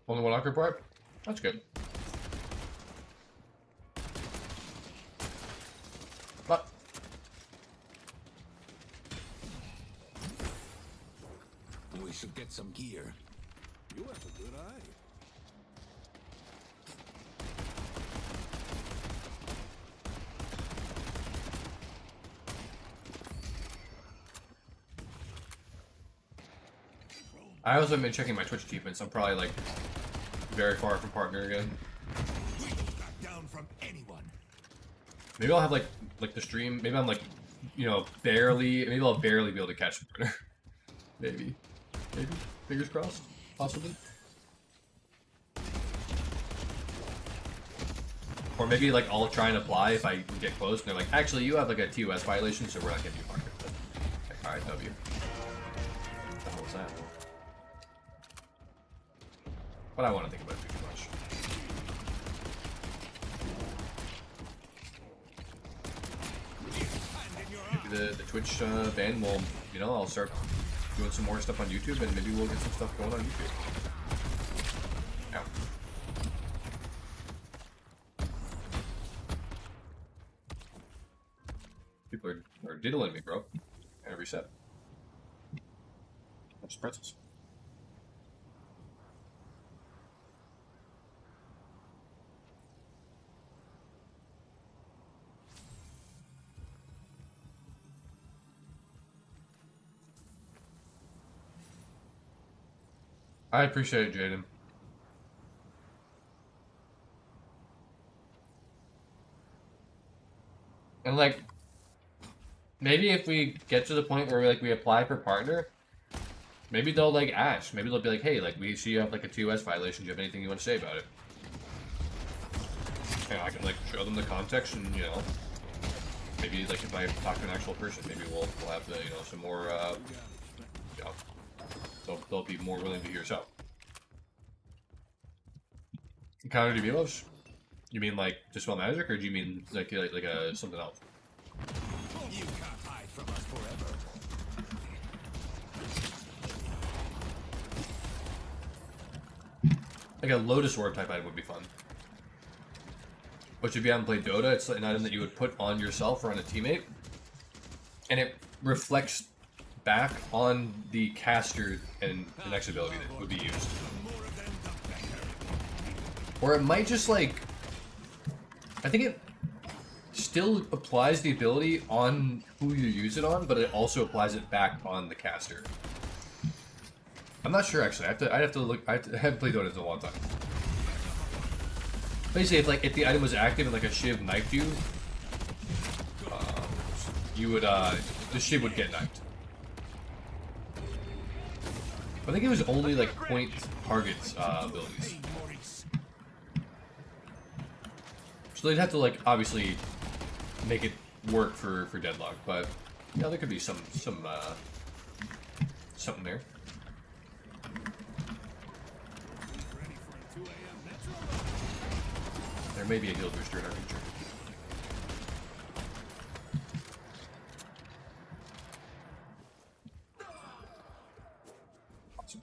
Only one locker part? That's good. But we should get some gear. You have a good eye. I also have been checking my Twitch achievements. I'm probably like very far from partner again. We don't back down from anyone. Maybe I'll have like the stream. Maybe I'm like, barely. Maybe I'll barely be able to catch partner. Maybe. Fingers crossed. Possibly. Or maybe like I'll try and apply if I get close, and they're like, actually, you have like a TOS violation, so we're not gonna do partner. Like, all right, W. What the hell was that? But I want to think about it too much. the Twitch ban will, you know, I'll start doing some more stuff on YouTube, and maybe we'll get some stuff going on YouTube. Ow. People are diddling me, bro. I gotta reset. That's pretzels. I appreciate it, Jaden. And like, maybe if we get to the point where like we apply for partner, maybe they'll like ask. Maybe they'll be like, hey, like we see you have like a TOS violation. Do you have anything you want to say about it? And I can like show them the context, and you know, maybe like if I talk to an actual person, maybe we'll have the, you know, some more you know, they'll be more willing to hear us out. Counter DBLs? You mean like Dispel Magic, or do you mean like something else? You can't hide from us forever. Like a Lotus Orb type item would be fun. But if you haven't played Dota, it's an item that you would put on yourself or on a teammate, and it reflects back on the caster and the next ability that would be used. Or it might just like, I think it still applies the ability on who you use it on, but it also applies it back on the caster. I'm not sure actually. I have to look. I haven't played Dota in a long time. Basically, if the item was active and like a Shiv knifed you, you would the Shiv would get knifed. I think it was only like point targets abilities. So they'd have to like obviously make it work for Deadlock, but yeah, there could be something there. There may be a heal booster in our future. Awesome.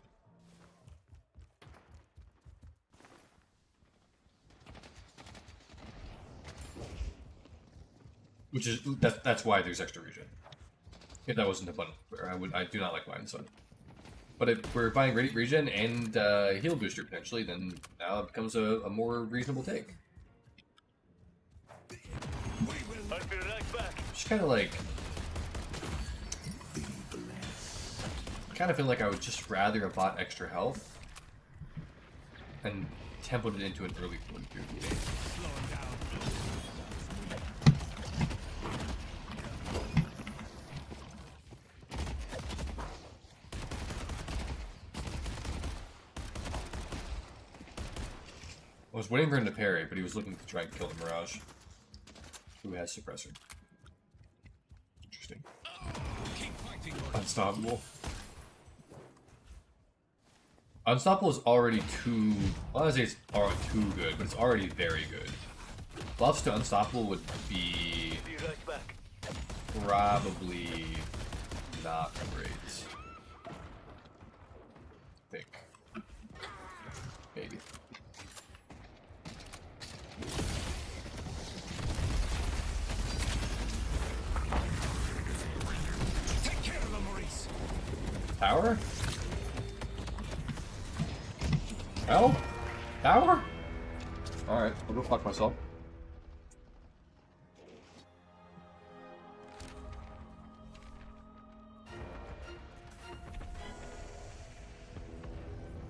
Which is that's why there's extra regen. If that wasn't a bundle, I do not like buying Sun. But if we're buying regen and heal booster potentially, then now it becomes a more reasonable take. Just kind of like, kind of feel like I would just rather have bought extra health and template it into an early 42 game. I was waiting for him to parry, but he was looking to try and kill the Mirage, who has Suppressor. Interesting. Unstoppable. Unstoppable is already too... I don't say it's already too good, but it's already very good. Buffs to Unstoppable would be... probably not great. I think. Maybe. Tower? Hell? Tower? Alright, I'll go fuck myself.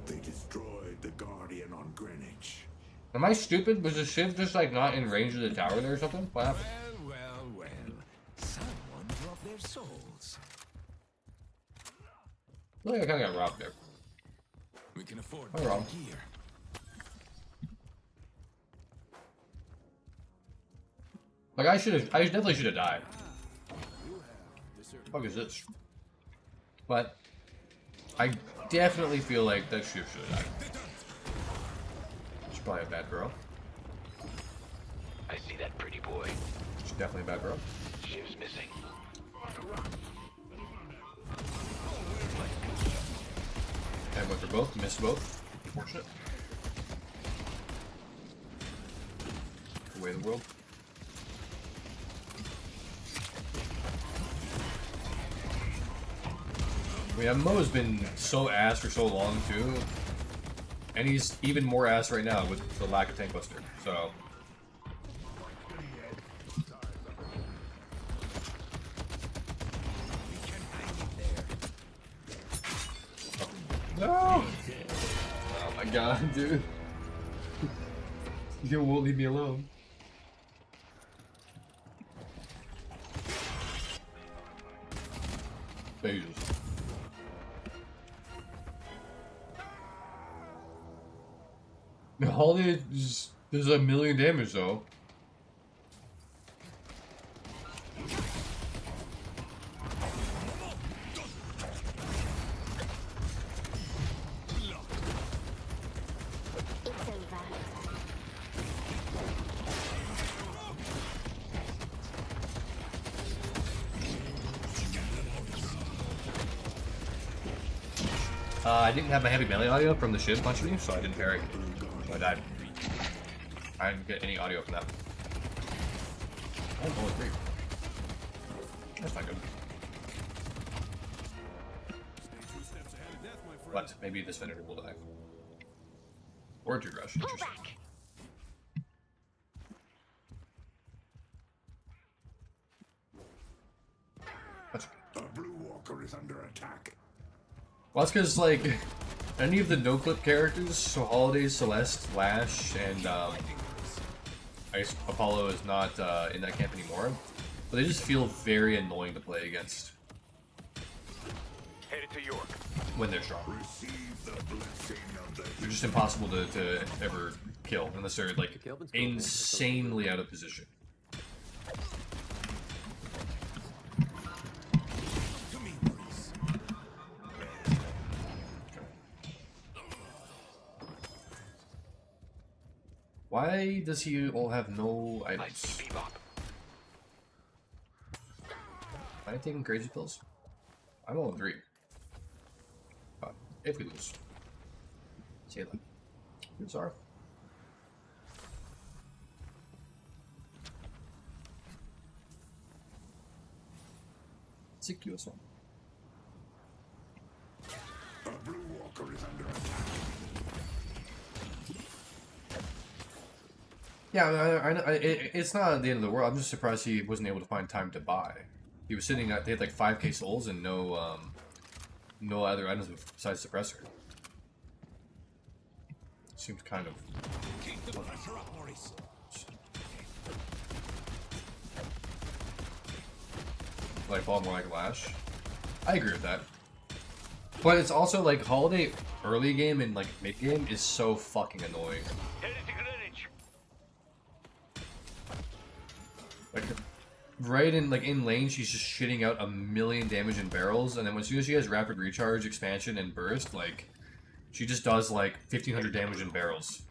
They destroyed the Guardian on Greenwich. Am I stupid? Was the Shiv just like not in range of the tower there or something? What happened? Well. Someone dropped their souls. I feel like I kind of got robbed there. We can afford I'm wrong. gear. Like I definitely should have died. What the fuck is this? But I definitely feel like that Shiv should have died. She's probably a bad girl. I see that pretty boy. She's definitely a bad girl. Shiv's missing. I went for both, missed both. Unfortunate. Away the world. Yeah, Mo's been so ass for so long too, and he's even more ass right now with the lack of tank buster. So. No! Oh my god, dude. You won't leave me alone. Jesus. Holiday does a million damage though. I didn't have my heavy melee audio from the shiv punching me, so I didn't parry. So I died. I didn't get any audio from that. Oh, only 3. That's not good. But maybe this Venator will die. Or Drew Rush. Interesting. That's A blue walker is under attack. Well, that's because, like, any of the no-clip characters, so Holiday, Celeste, Lash, and Ice Apollo is not in that camp anymore, but they just feel very annoying to play against. Headed to York. When they're strong. They're just impossible to ever kill unless they're, like, insanely out of position. Why does he all have no items? Am I taking crazy pills? I'm all in 3. If we lose. See you later. Here's our. CQS one. A blue walker is under attack. Yeah, it's not the end of the world. I'm just surprised he wasn't able to find time to buy. He was sitting at, they had like 5k souls and no other items besides suppressor. Seems kind of. Keep the pressure up, Maurice. Like fall more like Lash. I agree with that. But it's also like Holiday early game and like mid game is so fucking annoying. Like right in in lane she's just shitting out a million damage in barrels, and then as soon as she has rapid recharge, expansion, and burst, like she just does like 1500 damage in barrels.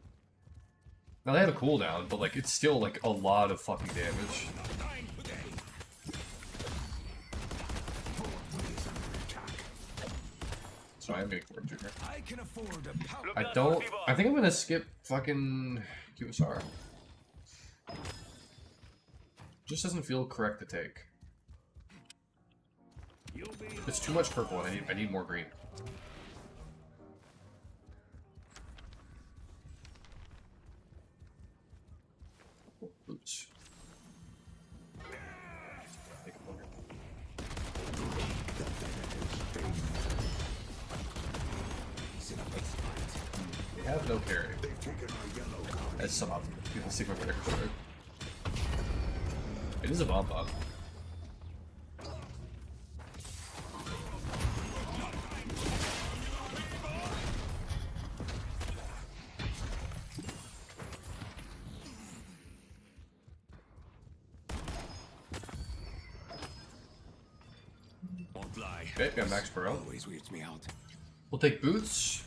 Now they have a cooldown, but like it's still like a lot of fucking damage. So I'm getting forward to her. I think I'm gonna skip fucking QSR. Just doesn't feel correct to take. It's too much purple and I need more green. Oh, boots. They have no carry. That's some up. Let's see if my breaker started. It is a bomb bot. Okay, got Max Pro. Always weirds me out. We'll take boots,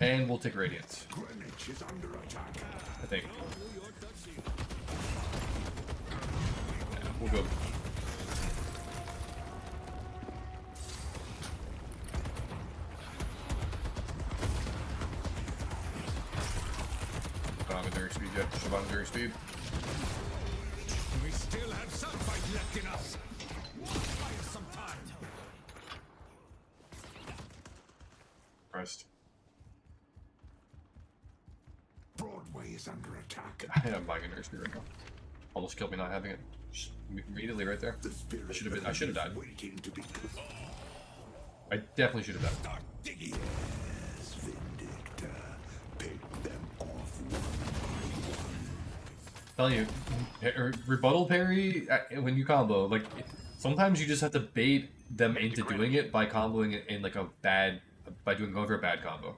and we'll take Radiance. Greenwich is under attack. I think. Yeah, we'll go. enduring speed yet. Shove on enduring speed. We still have some fight left in us. Buy us some time. Christ. Broadway is under attack. I'm buying enduring speed right now. Almost killed me not having it. Just immediately right there. I should have died. Waiting to be I definitely should have died. Start digging. Yes, Vindicta. Pick them off Telling you, rebuttal parry when you combo, like sometimes you just have to bait them into doing it by comboing it in like going for a bad combo,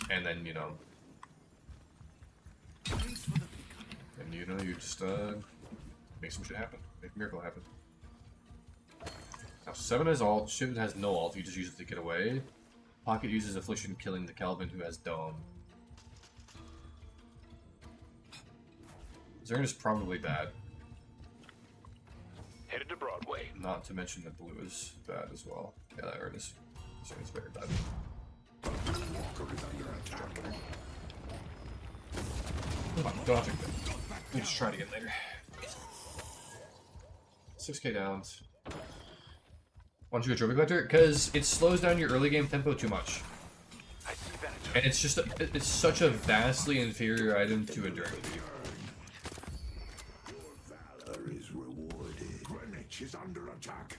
and then you just make some shit happen, make a miracle happen. Now 7 has ult, Shiv has no ult, you just use it to get away. Pocket uses Affliction, killing the Calvin who has Dome. Zern is probably bad. Headed to Broadway. Not to mention that blue is bad as well. Yeah, that Zern is very bad. Walker is under attack. Don't have to. We'll just try it again later. 6k downs. Why don't you go Trophy Collector? Because it slows down your early game tempo too much. And it's just it's such a vastly inferior item to Enduring Speed. Your valor is rewarded. Greenwich is under attack.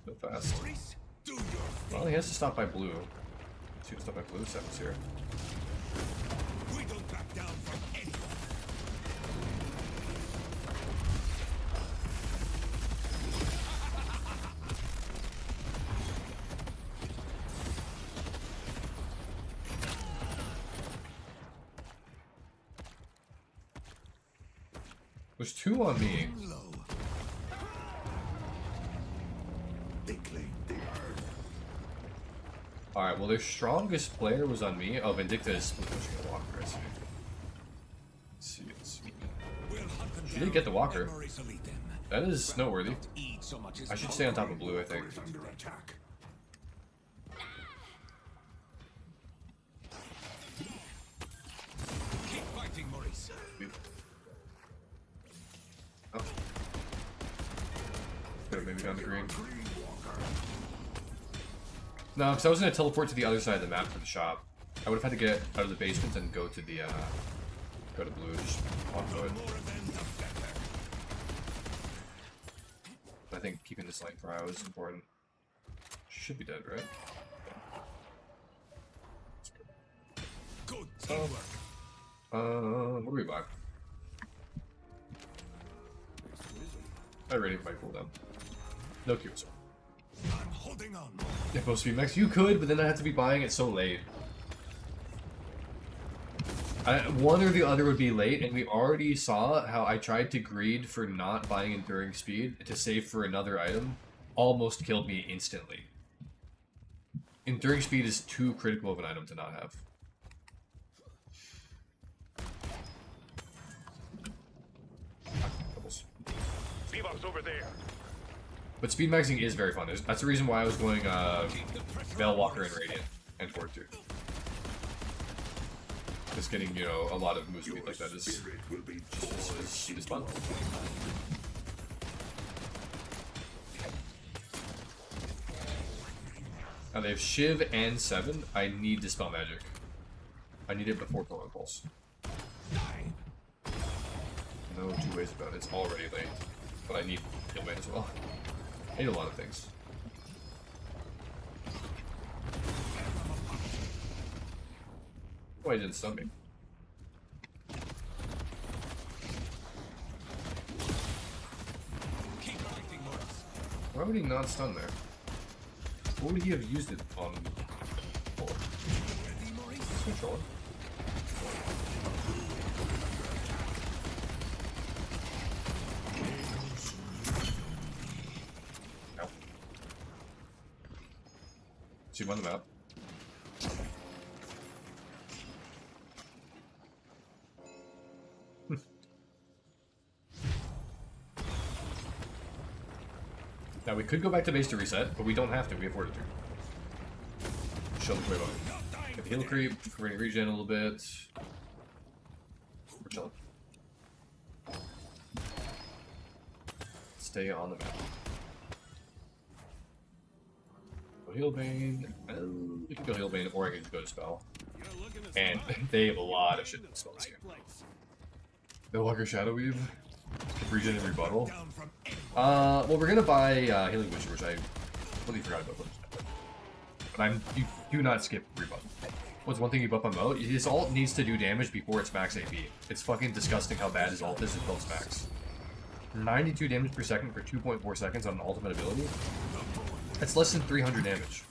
So fast. Well, he has to stop by blue. He's gonna stop by blue. 7's here. We don't back down from anyone. There's 2 on me. Alright, well their strongest player was on me. Oh, Vindicta is pushing a Walker, I see. Let's see. She did get the Walker. That is noteworthy. I should stay on top of blue, I think. Keep fighting, Maurice. Oh. Could have maybe gone to green. No, because I was going to teleport to the other side of the map for the shop. I would have had to get out of the basement and go to the, go to blue, just walk through it. I think keeping this lane for IO is important. Should be dead, right? Yeah. Good teamwork. What do we buy? I already my cooldown. No Qs. I'm holding on. If supposed to be max, you could, but then I have to be buying it so late. One or the other would be late, and we already saw how I tried to greed for not buying Enduring Speed to save for another item. Almost killed me instantly. Enduring Speed is too critical of an item to not have. Bebop's over there. But speed maxing is very fun. That's the reason why I was going Veil Walker and Radiant and Fork 2. Just getting, you know, a lot of move speed like that is fun. Now they have Shiv and 7. I need Dispel Magic. I need it before Throw Impulse. No two ways about it. It's already late. But I need Healman as well. I need a lot of things. Oh, he didn't stun me. Why would he not stun there? What would he have used it on for? Controller. No. See him on the map. Now we could go back to base to reset, but we don't have to. We have Fortitude. chill the quick. Get the heal creep, we're gonna regen a little bit. We're chilling. Stay on the map. Go heal Bane. We can go heal Bane, or I can just go to spell. And they have a lot of shit in spells here. No Walker Shadow Weave. Regen and rebuttal. Well, we're gonna buy Healing Witcher, which I really forgot about. But you do not skip rebuttal. What's one thing you buff on Mo? His ult needs to do damage before it's max AP. It's fucking disgusting how bad his ult is until it's max. 92 damage per second for 2.4 seconds on an ultimate ability. That's less than 300 damage.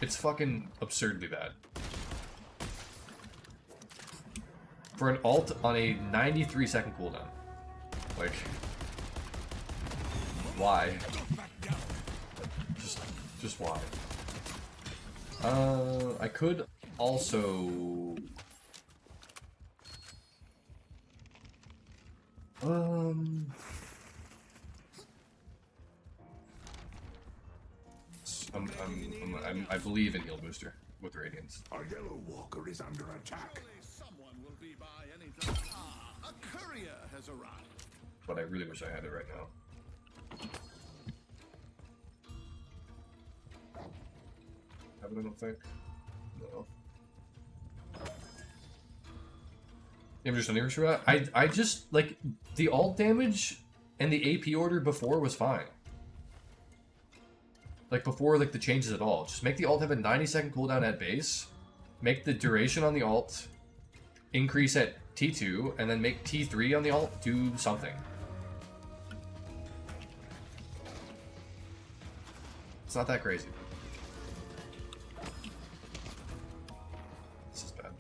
It's fucking absurdly bad. For an ult on a 93-second cooldown. Like, why? Just why? I could also... I believe in Heal Booster with Radiance. Our Yellow Walker is under attack. Someone will be by any time. A courier has arrived. But I really wish I had it right now. Have it, I don't think. No. Damage just under throughout. I just like the ult damage and the AP order before was fine. Like before like the changes at all. Just make the ult have a 90-second cooldown at base. Make the duration on the ult increase at T2, and then make T3 on the ult do something. It's not that crazy. This is bad.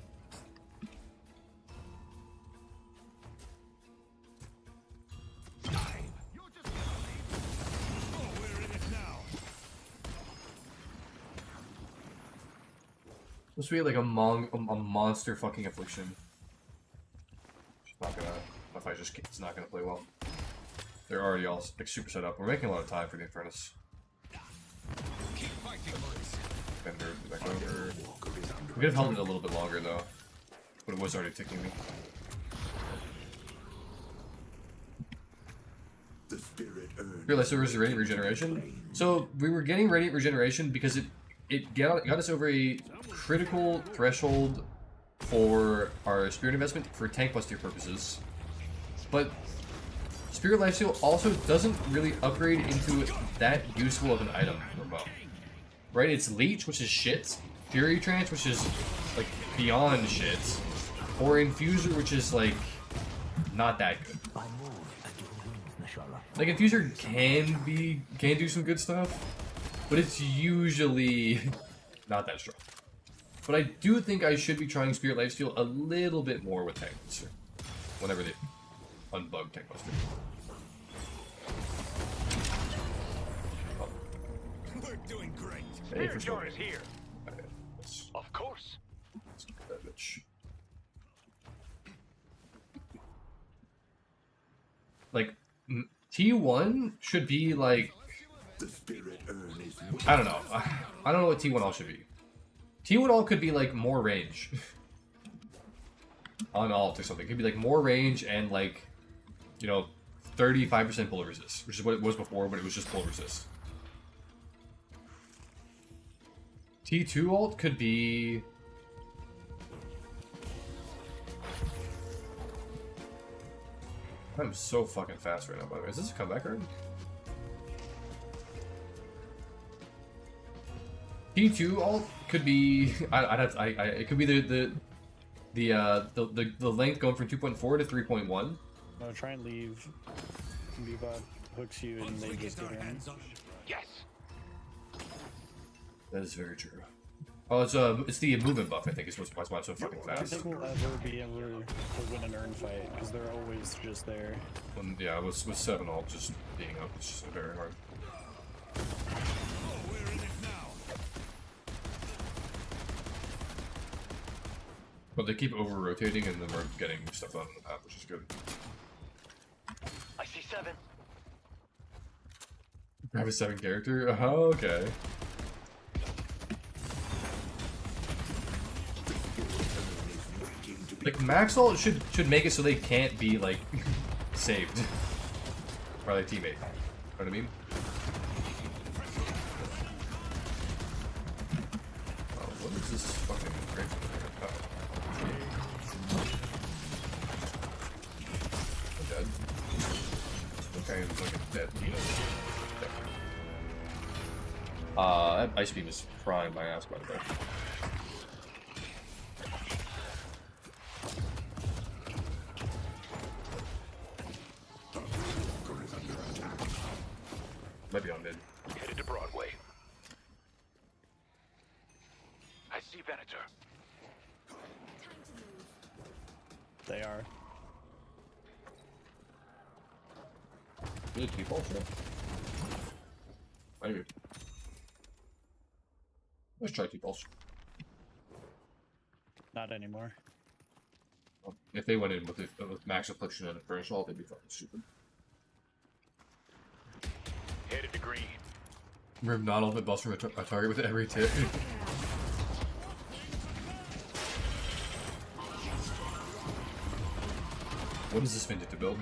This would be like a monster fucking affliction. It's not gonna. If I just, it's not gonna play well. They're already all like super set up. We're making a lot of time for the Infernus. Bender, back over. We could have held it a little bit longer though, but it was already ticking me. The spirit Realized there was a Radiant Regeneration. So we were getting Radiant Regeneration because it got us over a critical threshold for our Spirit investment for tank plus tier purposes. But Spirit Lifesteal also doesn't really upgrade into that useful of an item for Mo. Right? It's Leech, which is shit. Fury Trance, which is like beyond shit. Or Infuser, which is like not that good. Like Infuser can do some good stuff, but it's usually not that strong. But I do think I should be trying Spirit Lifesteal a little bit more with Tank Buster whenever they unbug Tank Buster. We're doing great. Hey, for sure. Is here. Of course. Let's get that bitch. Like T1 should be like, I don't know. I don't know what T1 all should be. T1 all could be like more range on alt or something. It could be like more range and like, you know, 35% bullet resist, which is what it was before, but it was just bullet resist. T2 alt could be I'm so fucking fast right now, by the way. Is this a comeback card? T2 alt could be it could be the length going from 2.4 to 3.1. No, try and leave. Bebop hooks you and they just get in. Yes. That is very true. Oh, it's the movement buff, I think, is why it's so fucking I don't fast. think we'll ever be able to win an earn fight, because they're always just there. Yeah, with 7 alt just being up, it's just very hard. But they keep over-rotating, and then we're getting stuff on the map, which is good. I see 7. I have a 7 character? Oh, okay. Like max ult should make it so they can't be like saved by their teammate. You know what I mean? Oh, what is this fucking great? Oh. I'm dead. Okay, I'm fucking dead. That ice beam is frying my ass, by the way. Might be on mid. Headed to Broadway. I see Venator. They are. Really people, sure. Maybe. Let's try two balls. Not anymore. If they went in with max affliction and a furnace wall, they'd be fucking stupid. Headed to green. Remove non-ultimate boss from a target with every tip. What is this Vindicta build?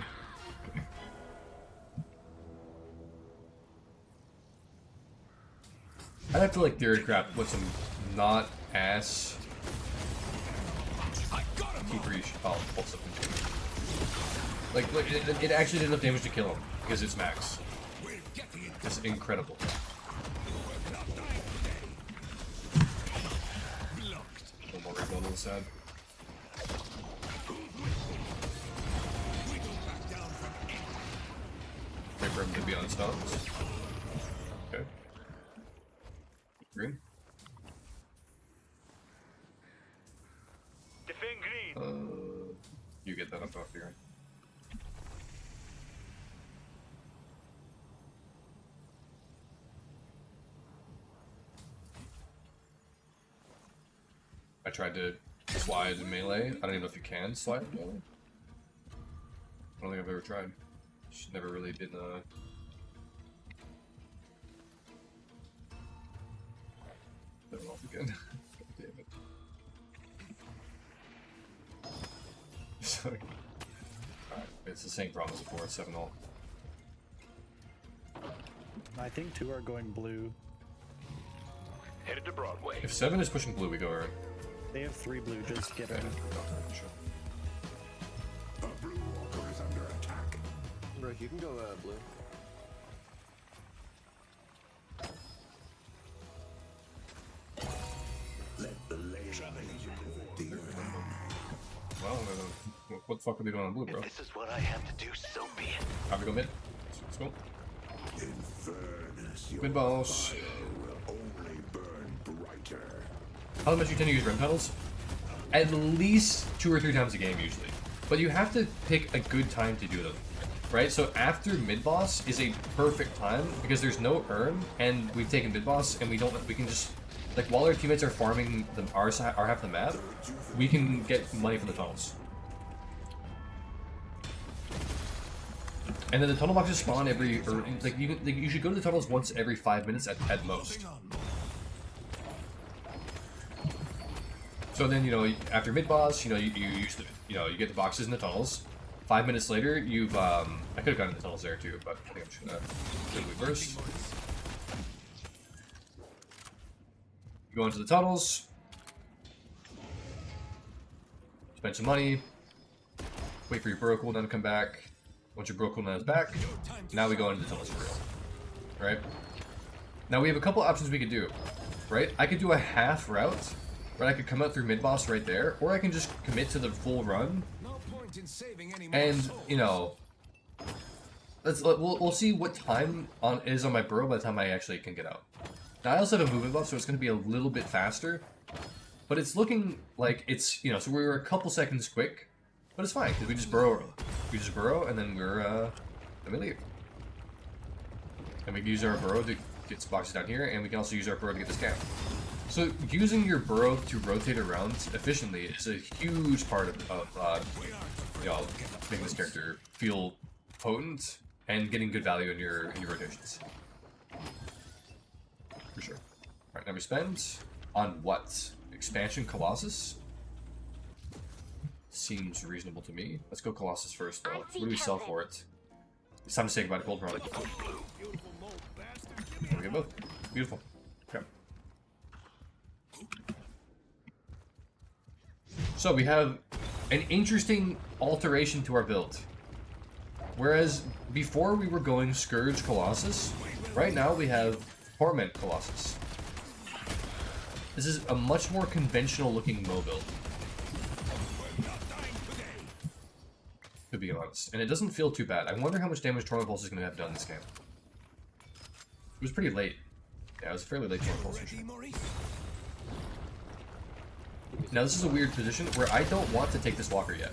I'd have to like theory crap with some not ass T3 also. Like it actually did enough damage to kill him because it's max. It's incredible. One more rebuild on the side. Wait for him to be on stones. Okay. Green. Defend green. You get that up off here. I tried to slide in melee. I don't even know if you can slide in melee. I don't think I've ever tried. It's never really been Turn it off again. God damn it. Sorry. Alright, it's the same problem as before, it's 7-0. I think 2 are going blue. Headed to Broadway. If 7 is pushing blue, we go early. They have 3 blue, just get ready. Sure. A blue walker is under attack. Bro, you can go blue. Let the lane the Well, what the fuck are they doing on blue, bro? This is what I have to do, so be it. Time to go mid. Let's go. in furnace, your Mid balls. fire will only burn brighter. How much you tend to use rim pedals? At least 2 or 3 times a game, usually. But you have to pick a good time to do them, right? So after mid boss is a perfect time because there's no urn, and we've taken mid boss, and we can just like while our teammates are farming our half the map, we can get money from the tunnels. And then the tunnel boxes spawn every, or like you should go to the tunnels once every 5 minutes at most. So then, you know, after mid boss, you know, you use the, you know, you get the boxes in the tunnels. 5 minutes later, you've I could have gotten the tunnels there too, but I think I'm just gonna quickly burst. You go into the tunnels, spend some money, wait for your burrow cooldown to come back. Once your burrow cooldown is back, now we go into the tunnels for real, right? Now we have a couple options we could do, right? I could do a half route. Right, I could come out through mid-boss right there, or I can just commit to the full run, and, you know, we'll see what time is on my burrow by the time I actually can get out. Now, I also have a movement buff, so it's going to be a little bit faster, but it's looking like it's, you know, so we're a couple seconds quick, but it's fine, because we just burrow, and then then we leave. And we can use our burrow to get some boxes down here, and we can also use our burrow to get this camp. So using your burrow to rotate around efficiently is a huge part of you know, making this character feel potent and getting good value in your rotations. For sure. Alright, now we spend on what? Expansion Colossus? seems reasonable to me. Let's go Colossus first, though. What do we sell for it? It's time to say goodbye to Gold Product. We get both. Beautiful. Okay. So we have an interesting alteration to our build. Whereas before we were going Scourge Colossus, right now we have Torment Colossus. This is a much more conventional looking Mo build. To be honest. And it doesn't feel too bad. I wonder how much damage Torment Pulse is going to have done this game. It was pretty late. Yeah, it was fairly late Torment Pulse. Now this is a weird position where I don't want to take this walker yet.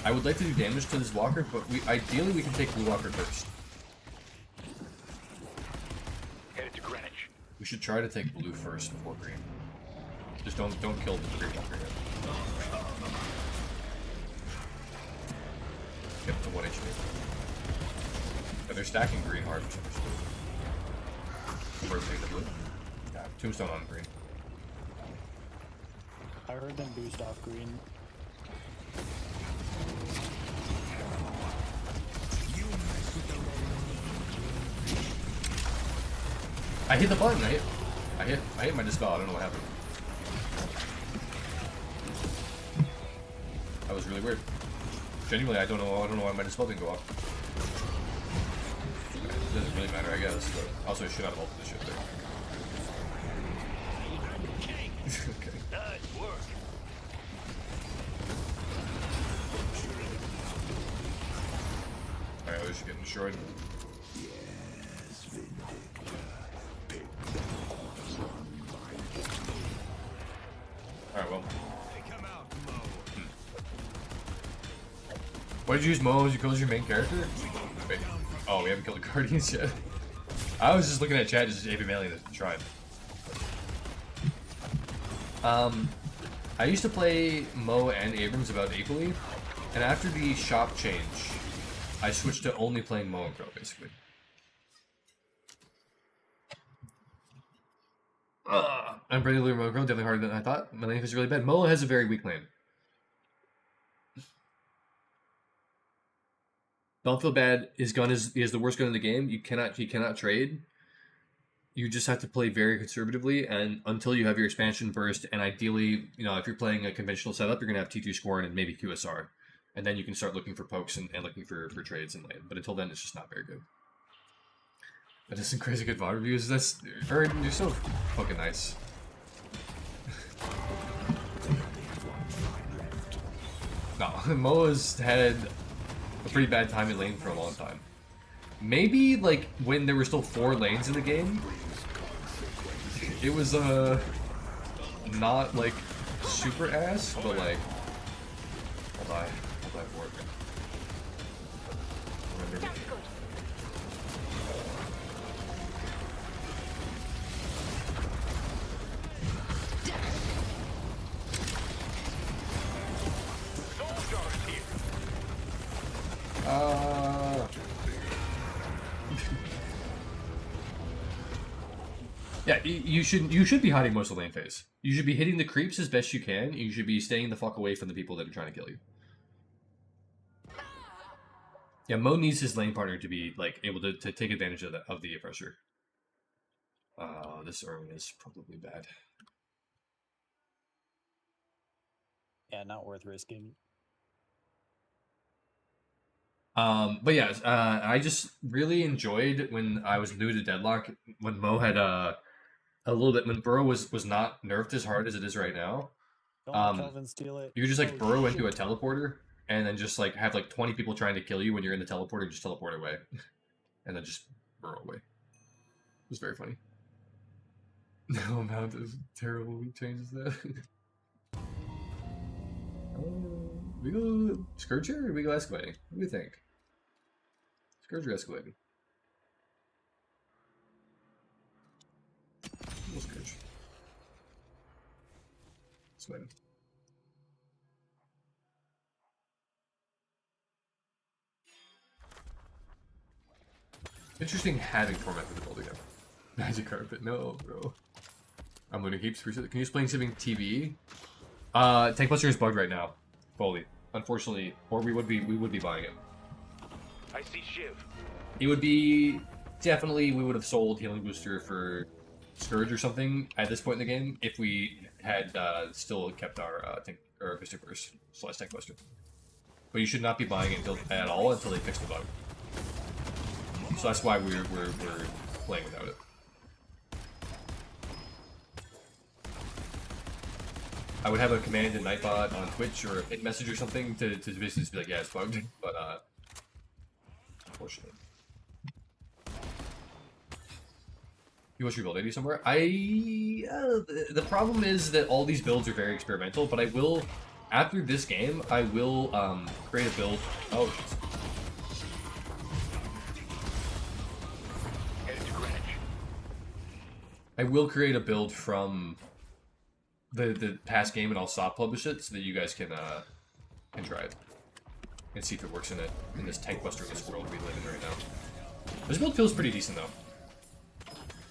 I would like to do damage to this walker, but ideally we can take blue walker first. Headed to Greenwich. We should try to take blue first before green. Just don't kill the green walker yet. Get to 1 HP. Yeah, they're stacking green hard. We're taking the blue. Yeah, tombstone on green. I heard them boost off green. I hit the button. I hit my dispel. I don't know what happened. That was really weird. Genuinely, I don't know why my dispel didn't go off. It doesn't really matter, I guess. But also, I should have ulted this shit there. Okay. Nice work. Alright, we should get destroyed. Yes, Vindicta. Alright, well. Come out, Mo. Why did you use Mo as your main character? Wait. Oh, we haven't killed the Guardians yet. I was just looking at chat, just AP mailing the shrine. I used to play Mo and Abrams about equally, and after the shop change, I switched to only playing Mo and Krill, basically. I'm pretty Mo and Krill, definitely harder than I thought. My lane is really bad. Mo has a very weak lane. Don't feel bad. His gun is the worst gun in the game. He cannot trade. You just have to play very conservatively, and until you have your expansion burst, and ideally, you know, if you're playing a conventional setup, you're gonna have T2 scoring and maybe QSR, and then you can start looking for pokes and looking for trades in lane. But until then, it's just not very good. That is some crazy good VOD reviews. That's you're so fucking nice. No, Moa's had a pretty bad time in lane for a long time. Maybe, like, when there were still 4 lanes in the game, it was, not, like, super ass, but, like, I'll die for it. Remember me. Yeah, you should be hiding most of the lane phase. You should be hitting the creeps as best you can. You should be staying the fuck away from the people that are trying to kill you. Yeah, Mo needs his lane partner to be like able to take advantage of the pressure. This Urn is probably bad. Yeah, not worth risking. But yeah, I just really enjoyed when I was new to Deadlock, when Mo had a little bit, when Burrow was not nerfed as hard as it is right now. Don't let Kelvin steal it. You could just like burrow into a teleporter and then just like have like 20 people trying to kill you when you're in the teleporter and just teleport away. And then just burrow away. It was very funny. No amount of terrible weak changes that. We go Scourger or we go escalating? What do you think? Scourger escalating? We'll Scourge. Escalating. Interesting having Torment for the build again. Magic Carpet, no, bro. I'm looting heaps. Can you explain something TV? Tank Buster is bugged right now. fully. Unfortunately, or we would be buying it. I see Shiv. It would be definitely we would have sold Healing Booster for Scourge or something at this point in the game if we had still kept our tank or Mystic Burst / Tank Buster. But you should not be buying it at all until they fix the bug. So that's why we're playing without it. I would have a command in Nightbot on Twitch or a hit message or something to basically just be like, yeah, it's bugged, but unfortunately. You watch your build 80 somewhere? The problem is that all these builds are very experimental, but I will, after this game, I will create a build. Oh, jeez. I will create a build from the past game, and I'll soft publish it so that you guys can try it and see if it works in this tank buster this world we live in right now. This build feels pretty decent though.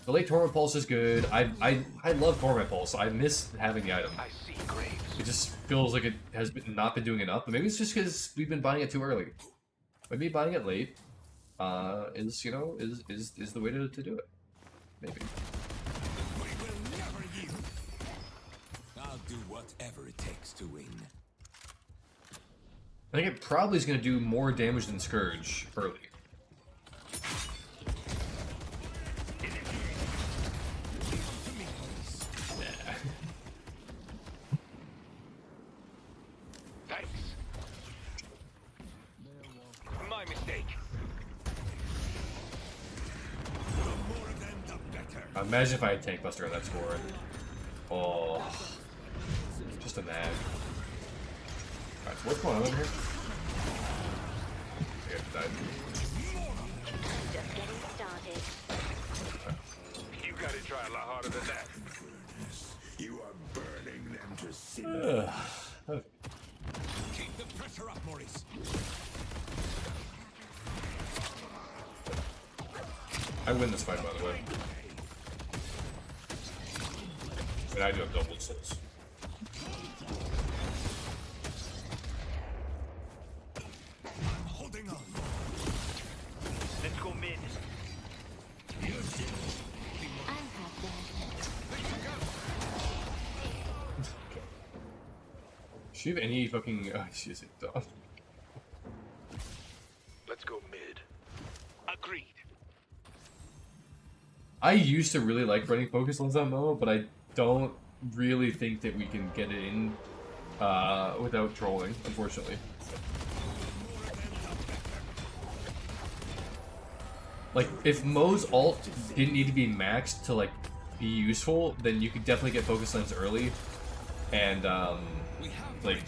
The late Torment Pulse is good. I love Torment Pulse. I miss having the item. It just feels like it has not been doing enough, but maybe it's just because we've been buying it too early. Maybe buying it late is the way to do it. Maybe. I'll do whatever it takes to win. I think it probably is going to do more damage than Scourge early. Thanks. My mistake. Imagine if I had Tank Buster on that score. Oh, just a mad. Alright, so what's going on over here? I died. Just getting started. You gotta try a lot harder than that. You are burning them to sin. Okay. Keep the pressure up, Maurice. I win this fight, by the way. But I do have double souls. I'm holding on. Let's go mid. Does she have any fucking... Oh, she is a dog. Let's go mid. Agreed. I used to really like running focus lens on Momo, but I don't really think that we can get it in without trolling, unfortunately. Like, if Mo's ult didn't need to be maxed to, like, be useful, then you could definitely get focus lens early and, like,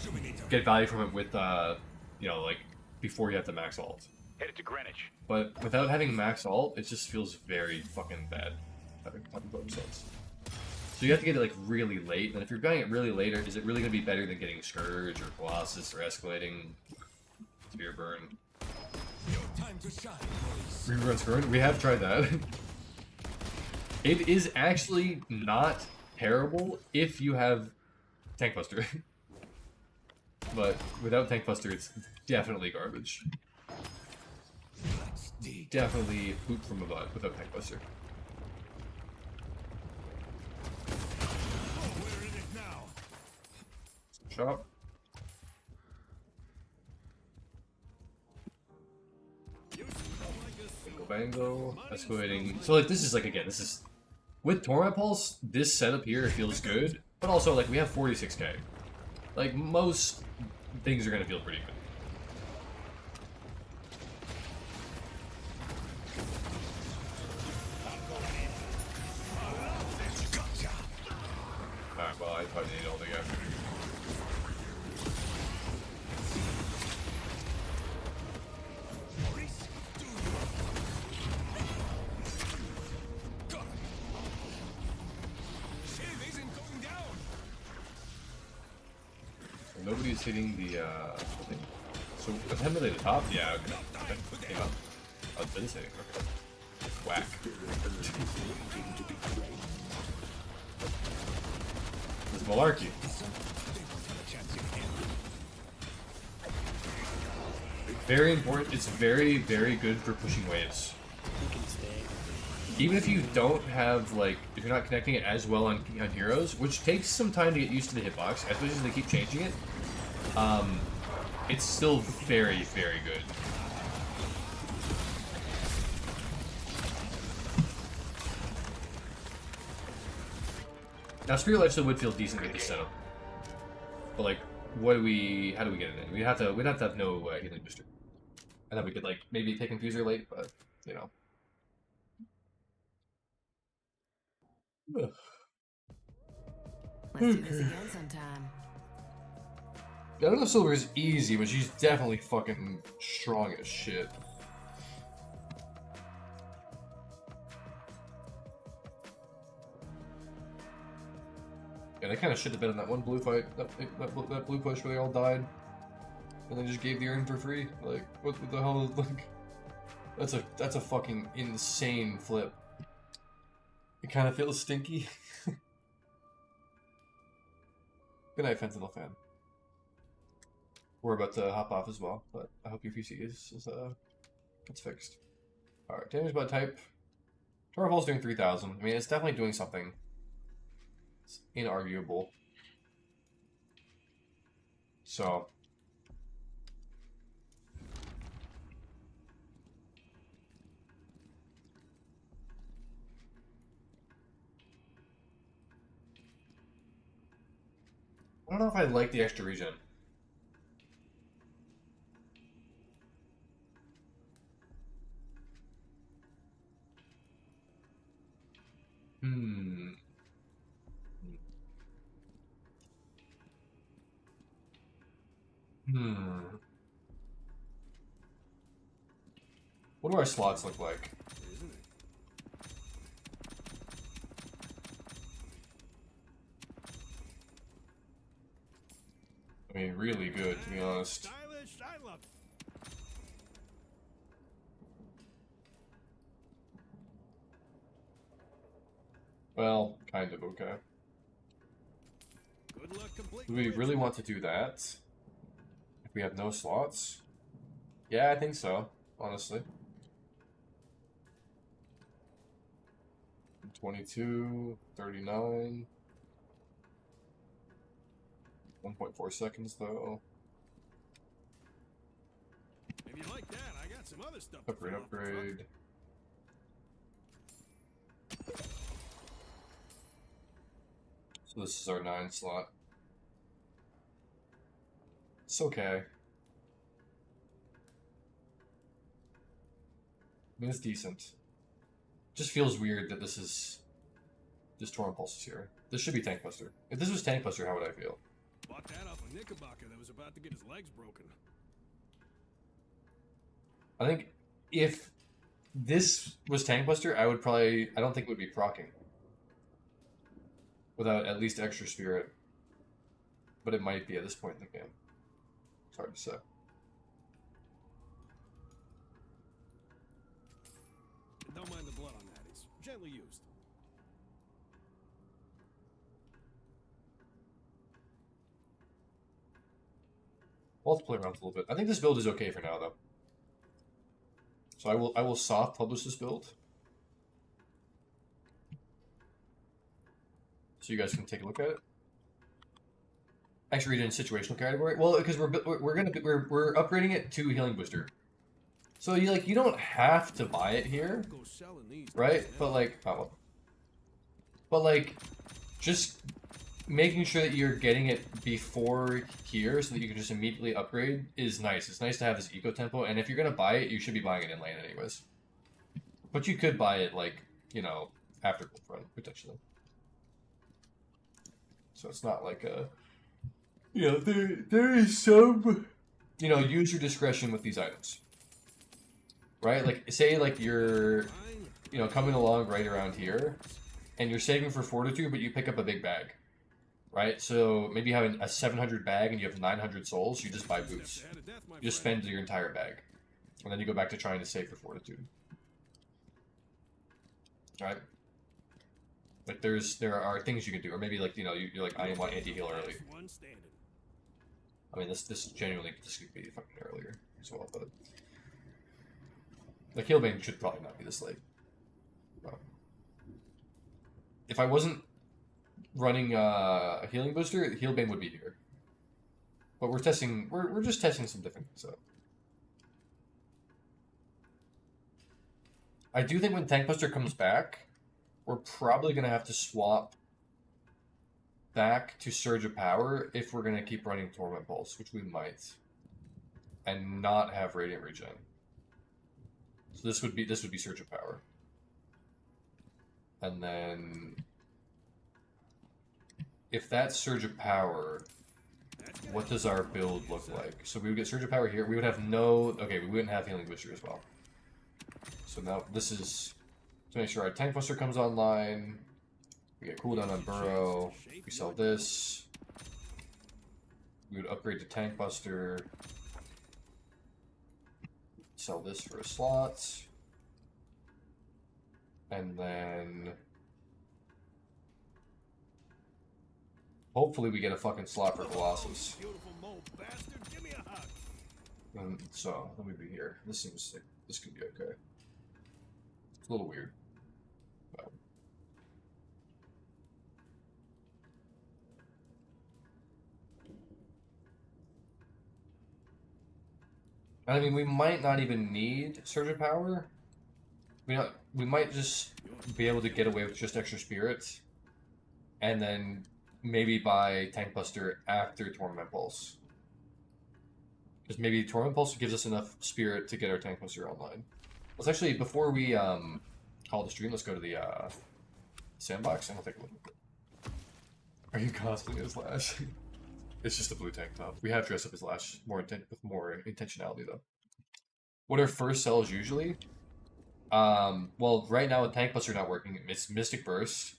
get value from it with, you know, like, before you have to max ult. Headed to Greenwich. But without having max ult, it just feels very fucking bad having focus lens. So you have to get it, like, really late, and if you're getting it really later, is it really going to be better than getting Scourge or Colossus or Escalating Spear Burn? Time to shine, Rerun Scourge? We have tried that. It is actually not terrible if you have Tank Buster. But without Tank Buster, it's definitely garbage. Definitely poop from a butt without Tank Buster. We're in it now. Shop. Bango, escalating. So like this is like again, this is with Torment Pulse, this setup here feels good, but also like we have 46k. Like most things are gonna feel pretty good. Alright, well I probably need all the guys. Nobody's hitting the thing. So is Hemley at the top? Yeah, okay. That came up. Oh, Ben is hitting. Okay. Whack. This is malarkey. Very important. It's very, very good for pushing waves. You can stay. Even if you don't have, like, if you're not connecting it as well on heroes, which takes some time to get used to the hitbox, especially as they keep changing it, it's still very, very good. Now, Spirit Life still would feel decent with this setup. But, like, how do we get it in? We'd have to have no healing booster. And then we could, like, maybe take Infuser late, but, you know. Let's do this again sometime. I don't know if Silver is easy, but she's definitely fucking strong as shit. Yeah, they kind of should have been in that one blue fight, that blue push where they all died, and they just gave the urn for free. Like, what the hell? Like, that's a fucking insane flip. It kind of feels stinky. Good night, Fentanyl fan. We're about to hop off as well, but I hope your PC gets fixed. All right, damage by type. Torval's doing 3,000. I mean, it's definitely doing something. It's inarguable. So. I don't know if I like the extra regen. What do our slots look like? I mean, really good, to be honest. Stylish, I love it. Well, kind of okay. Good luck Do we really want to do that? If we have no slots? Yeah, I think so, honestly. 22, 39. 1.4 seconds though. If you like that, I got some other stuff. Upgrade. So this is our 9 slot. It's okay. I mean, it's decent. Just feels weird that this Torn Pulse is here. This should be Tank Buster. If this was Tank Buster, how would I feel? Bought that off a Knickerbocker that was about to get his legs broken. I think if this was Tank Buster, I don't think it would be proccing. Without at least extra spirit. But it might be at this point in the game. It's hard to say. Don't mind the blood on that. It's gently used. We'll have to play around with a little bit. I think this build is okay for now, though. So I will soft publish this build, so you guys can take a look at it. Actually, read it in situational category. Well, because we're upgrading it to healing booster. So you don't have to buy it here, right? But just making sure that you're getting it before here so that you can just immediately upgrade is nice. It's nice to have this eco tempo, and if you're gonna buy it, you should be buying it in lane anyways. But you could buy it after Gold Run potentially. So it's not like a there is some user discretion with these items. Right? Like say you're coming along right around here and you're saving for Fortitude, but you pick up a big bag. Right? So maybe you have a 700 bag and you have 900 souls, you just buy boots. You just spend your entire bag. And then you go back to trying to save for Fortitude. Right? Like there are things you can do, or maybe you're like, I want anti-heal early. I mean, this genuinely this could be fucking earlier as well, but the Healbane should probably not be this late. If I wasn't running a healing booster, the Healbane would be here. But we're testing. We're just testing some different. So I do think when Tank Buster comes back, we're probably gonna have to swap back to Surge of Power if we're gonna keep running Torment Pulse, which we might, and not have Radiant Regen. So this would be Surge of Power, and then if that's Surge of Power, what does our build look like? So we would get Surge of Power here. We would have no. Okay, we wouldn't have Healing Booster as well. So now this is to make sure our Tank Buster comes online. We get cooldown on Burrow. We sell this. We would upgrade to Tank Buster. Sell this for a slot. And then hopefully we get a fucking slot for Colossus. And so let me be here. This seems like this could be okay. It's a little weird. But I mean, we might not even need Surge of Power. We might just be able to get away with just extra spirits, and then maybe buy Tank Buster after Torment Pulse. Because maybe Torment Pulse gives us enough spirit to get our Tank Buster online. Let's actually, before we call the stream, let's go to the sandbox and we'll take a look at it. Are you cosplaying as Lash? It's just a blue tank top. We have dressed up as Lash with more intentionality though. What are first sells usually? Well, right now with Tank Buster not working, it's Mystic Burst,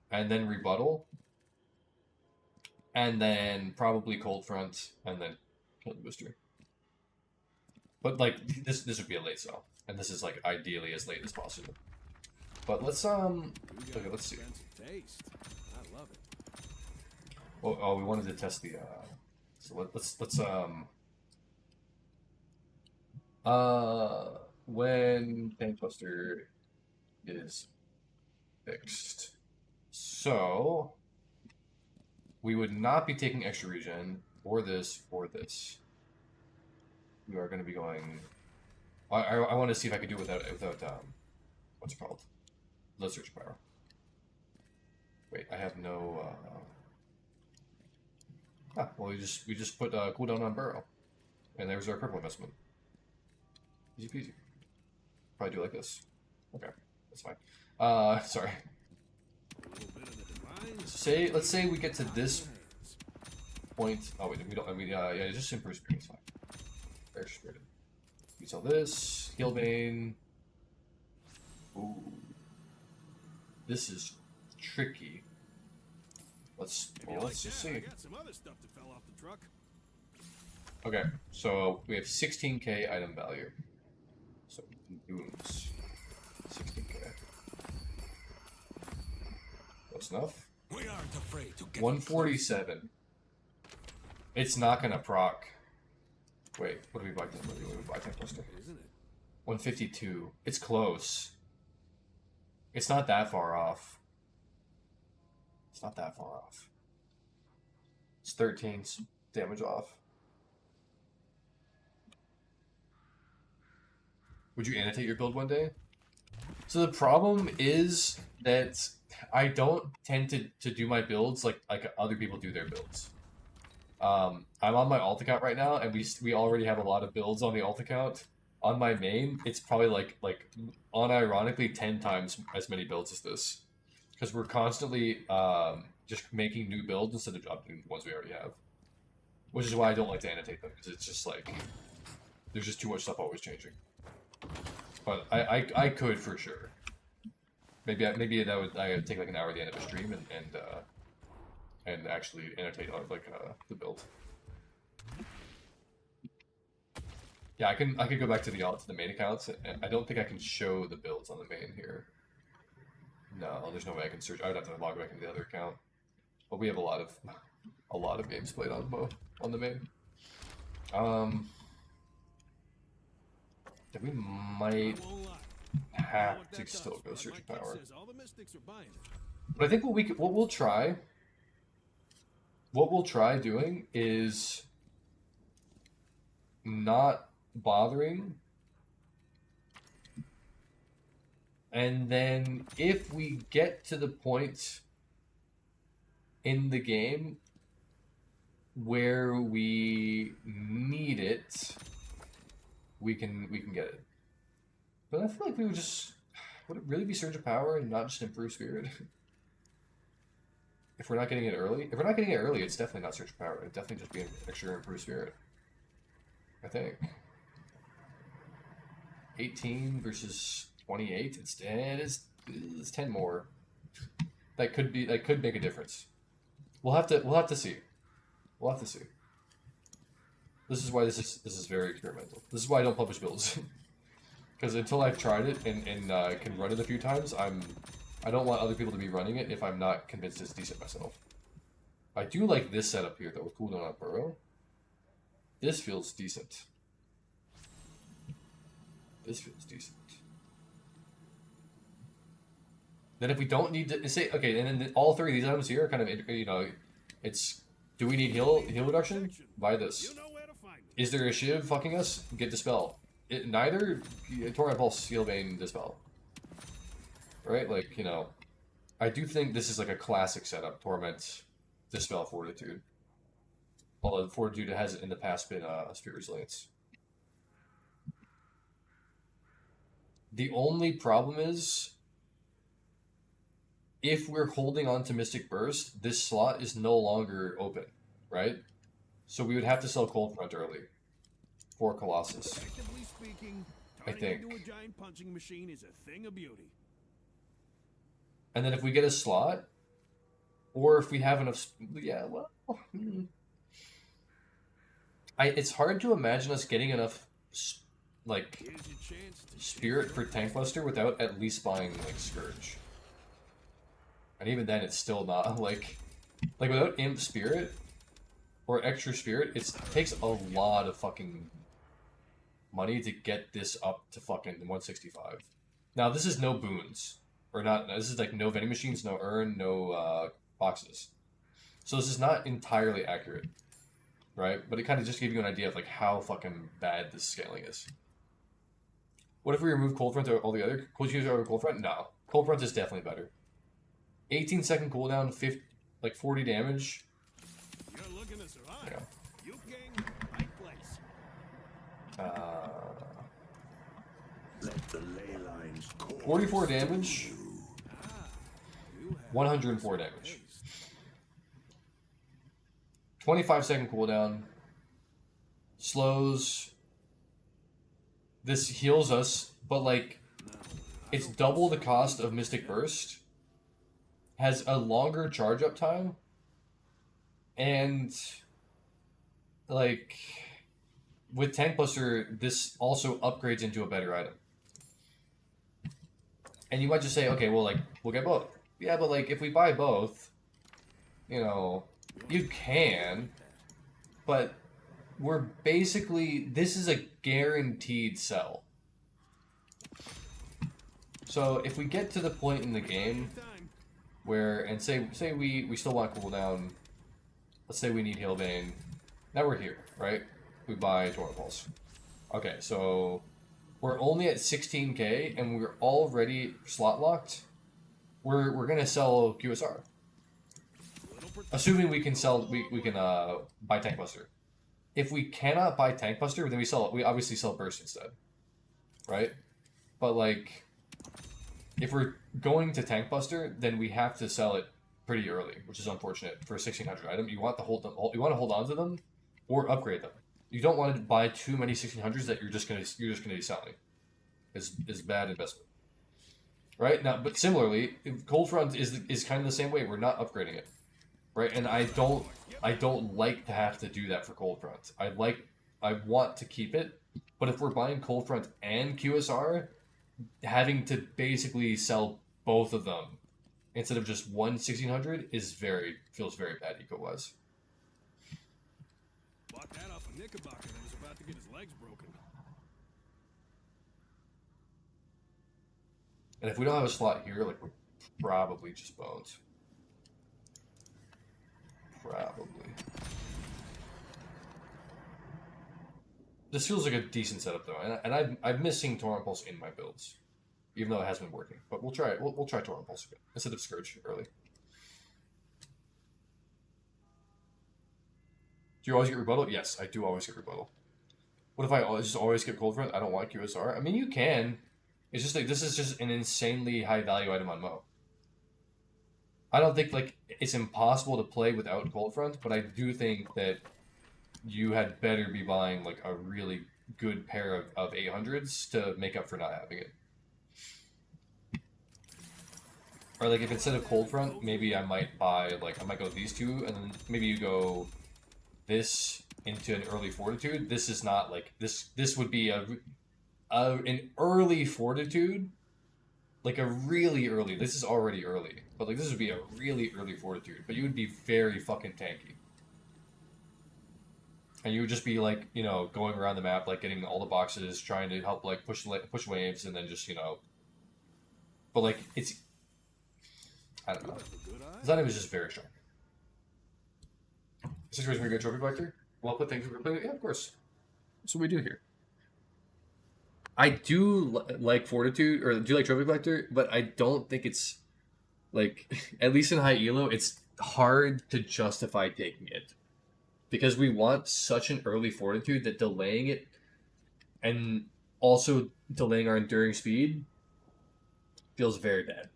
and then Rebuttal, and then probably Cold Front, and then Killing Booster. But like this would be a late sell, and this is like ideally as late as possible. But let's okay, let's see. I love it. Oh, we wanted to test the so let's when Tank Buster is fixed. So we would not be taking extra regen or this or this. We are going to be going. I want to see if I can do it without what's it called? The Surge Power. Wait, I have no. Well, we just put cooldown on Burrow, and there's our purple investment. Easy peasy. Probably do like this. Okay, that's fine. Sorry. Let's say we get to this point. Oh wait, we don't. I mean, yeah, just improve spirit. It's fine. Very spirited. We sell this. Healbane. Ooh. This is tricky. Let's just see. I got some other stuff that fell off the truck. Okay, so we have 16k item value. So booms. 16k. Close enough. We aren't afraid to get 147. It's not gonna proc. Wait, what do we buy? What do we buy? Tank Buster? Isn't it? 152. It's close. It's not that far off. It's not that far off. It's 13 damage off. Would you annotate your build one day? So the problem is that I don't tend to do my builds like other people do their builds. I'm on my alt account right now, and we already have a lot of builds on the alt account. On my main, it's probably like unironically 10 times as many builds as this, because we're constantly just making new builds instead of updating the ones we already have. Which is why I don't like to annotate them, because it's just like there's just too much stuff always changing. But I could for sure. Maybe I would take like an hour at the end of a stream and actually annotate on like the build. Yeah, I could go back to the main accounts, and I don't think I can show the builds on the main here. No, there's no way I can search. I would have to log back into the other account. But we have a lot a lot of games played on the main. We might have to still go Surge of Power. But I think what we'll try doing is not bothering, and then if we get to the point in the game where we need it, we can get it. But I feel like would it really be Surge of Power and not just Improve Spirit? If we're not getting it early? If we're not getting it early, it's definitely not Surge of Power. It'd definitely just be an extra Improve Spirit. I think. 18 versus 28. It's 10 more. That could make a difference. We'll have to see. We'll have to see. This is why this is very experimental. This is why I don't publish builds. Because until I've tried it and can run it a few times, I don't want other people to be running it if I'm not convinced it's decent myself. I do like this setup here though, with cooldown on Burrow. This feels decent. This feels decent. Then if we don't need to say okay, and then all three of these items here are kind of, you know, it's, do we need heal reduction? Buy this. Is there a Shiv fucking us? Get Dispel. Neither Torment Pulse, Heal Bane, Dispel. Right? Like, you know, I do think this is like a classic setup. Torment, Dispel, Fortitude. Although Fortitude has in the past been Spirit Resilience. The only problem is, if we're holding on to Mystic Burst, this slot is no longer open, right? So we would have to sell Cold Front early for Colossus. I think. Into a giant punching machine is a thing of beauty. And then if we get a slot, or if we have enough, yeah, well, it's hard to imagine us getting enough, like, Spirit for Tank Buster without at least buying, like, Scourge. And even then, it's still not, like without Imp Spirit, or Extra Spirit, it takes a lot of fucking money to get this up to fucking 165. Now, this is no boons. Or not, this is like no vending machines, no urn, no boxes. So this is not entirely accurate, right? But it kind of just gave you an idea of like how fucking bad this scaling is. What if we remove Cold Front altogether? Could you use over Cold Front? No. Cold Front is definitely better. 18-second cooldown, 40 damage. You're looking to survive. Yeah. You gang, right place. Let the ley lines call. 44 damage. 104 damage. 25-second cooldown. Slows. This heals us, but like, it's double the cost of Mystic Burst. Has a longer charge up time. And like, with Tank Buster, this also upgrades into a better item. And you might just say, okay, well, like, we'll get both. Yeah, but like, if we buy both, you know, you can, but we're basically, this is a guaranteed sell. So if we get to the point in the game where, and say we still want cooldown, let's say we need Heal Bane, now we're here, right? We buy Torment Pulse. Okay, so we're only at 16k and we're already slot locked. We're gonna sell QSR. Assuming we can sell, we can buy Tank Buster. If we cannot buy Tank Buster, then we obviously sell Burst instead, right? But like, if we're going to Tank Buster, then we have to sell it pretty early, which is unfortunate for a 1600 item. You want to hold them, you want to hold on to them, or upgrade them. You don't want to buy too many 1600s that you're just gonna be selling. Is bad investment, right? Now, but similarly, Cold Front is kind of the same way. We're not upgrading it, right? And I don't like to have to do that for Cold Front. I want to keep it, but if we're buying Cold Front and QSR, having to basically sell both of them instead of just one 1600 feels very bad eco-wise. bought that off a Knickerbocker that was about to get his legs broken. And if we don't have a slot here, like, we're probably just bones. Probably. This feels like a decent setup though, and I'm missing Torrent Pulse in my builds, even though it has been working. But we'll try it. We'll try Torrent Pulse again instead of Scourge early. Do you always get rebuttal? Yes, I do always get rebuttal. What if I just always get Cold Front? I don't want QSR. I mean, you can. It's just like this is just an insanely high value item on Mo. I don't think like it's impossible to play without Cold Front, but I do think that you had better be buying like a really good pair of 800s to make up for not having it. Or like if instead of Cold Front, maybe I might buy like I might go these two, and then maybe you go this into an early Fortitude. This is not like this. This would be an early Fortitude, like a really early. This is already early, but like this would be a really early Fortitude. But you would be very fucking tanky. And you would just be like, you know, going around the map, like getting all the boxes, trying to help like push waves, and then just, you know. But like it's, I don't know. This item is just very strong. Situation where you go trophy collector. Well put things we're playing. Yeah, of course. That's what we do here. I do like Fortitude, or do like trophy collector, but I don't think it's like, at least in high elo, it's hard to justify taking it. Because we want such an early Fortitude that delaying it and also delaying our enduring speed feels very bad.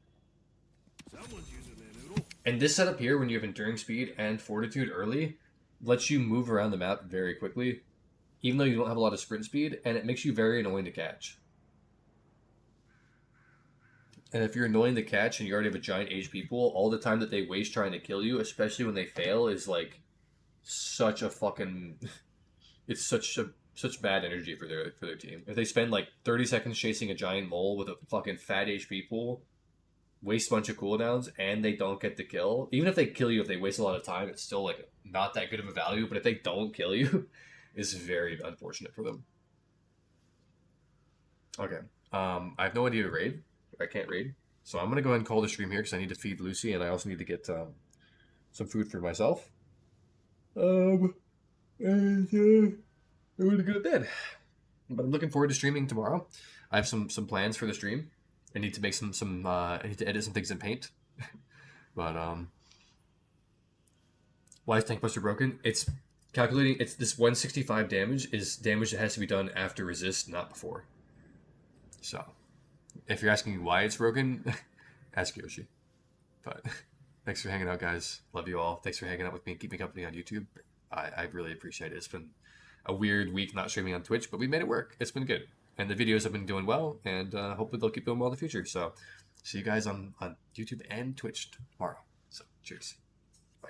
And this setup here, when you have enduring speed and Fortitude early, lets you move around the map very quickly, even though you don't have a lot of sprint speed, and it makes you very annoying to catch. And if you're annoying to catch and you already have a giant HP pool, all the time that they waste trying to kill you, especially when they fail, is like such a fucking it's such bad energy for their team. If they spend like 30 seconds chasing a giant mole with a fucking fat HP pool, waste a bunch of cooldowns, and they don't get the kill, even if they kill you, if they waste a lot of time, it's still like not that good of a value. But if they don't kill you, it's very unfortunate for them. Okay, I have no idea to raid. I can't raid, so I'm gonna go ahead and call the stream here because I need to feed Lucy, and I also need to get some food for myself. And I'm gonna go to bed. But I'm looking forward to streaming tomorrow. I have some plans for the stream. I need to make I need to edit some things in Paint. But why is Tank Buster broken? It's calculating. It's this 165 damage is damage that has to be done after resist, not before. So, if you're asking why it's broken, ask Yoshi. But thanks for hanging out, guys. Love you all. Thanks for hanging out with me and keeping me company on YouTube. I really appreciate it. It's been a weird week not streaming on Twitch, but we made it work. It's been good. And the videos have been doing well, and hopefully they'll keep doing well in the future. So see you guys on YouTube and Twitch tomorrow. So cheers.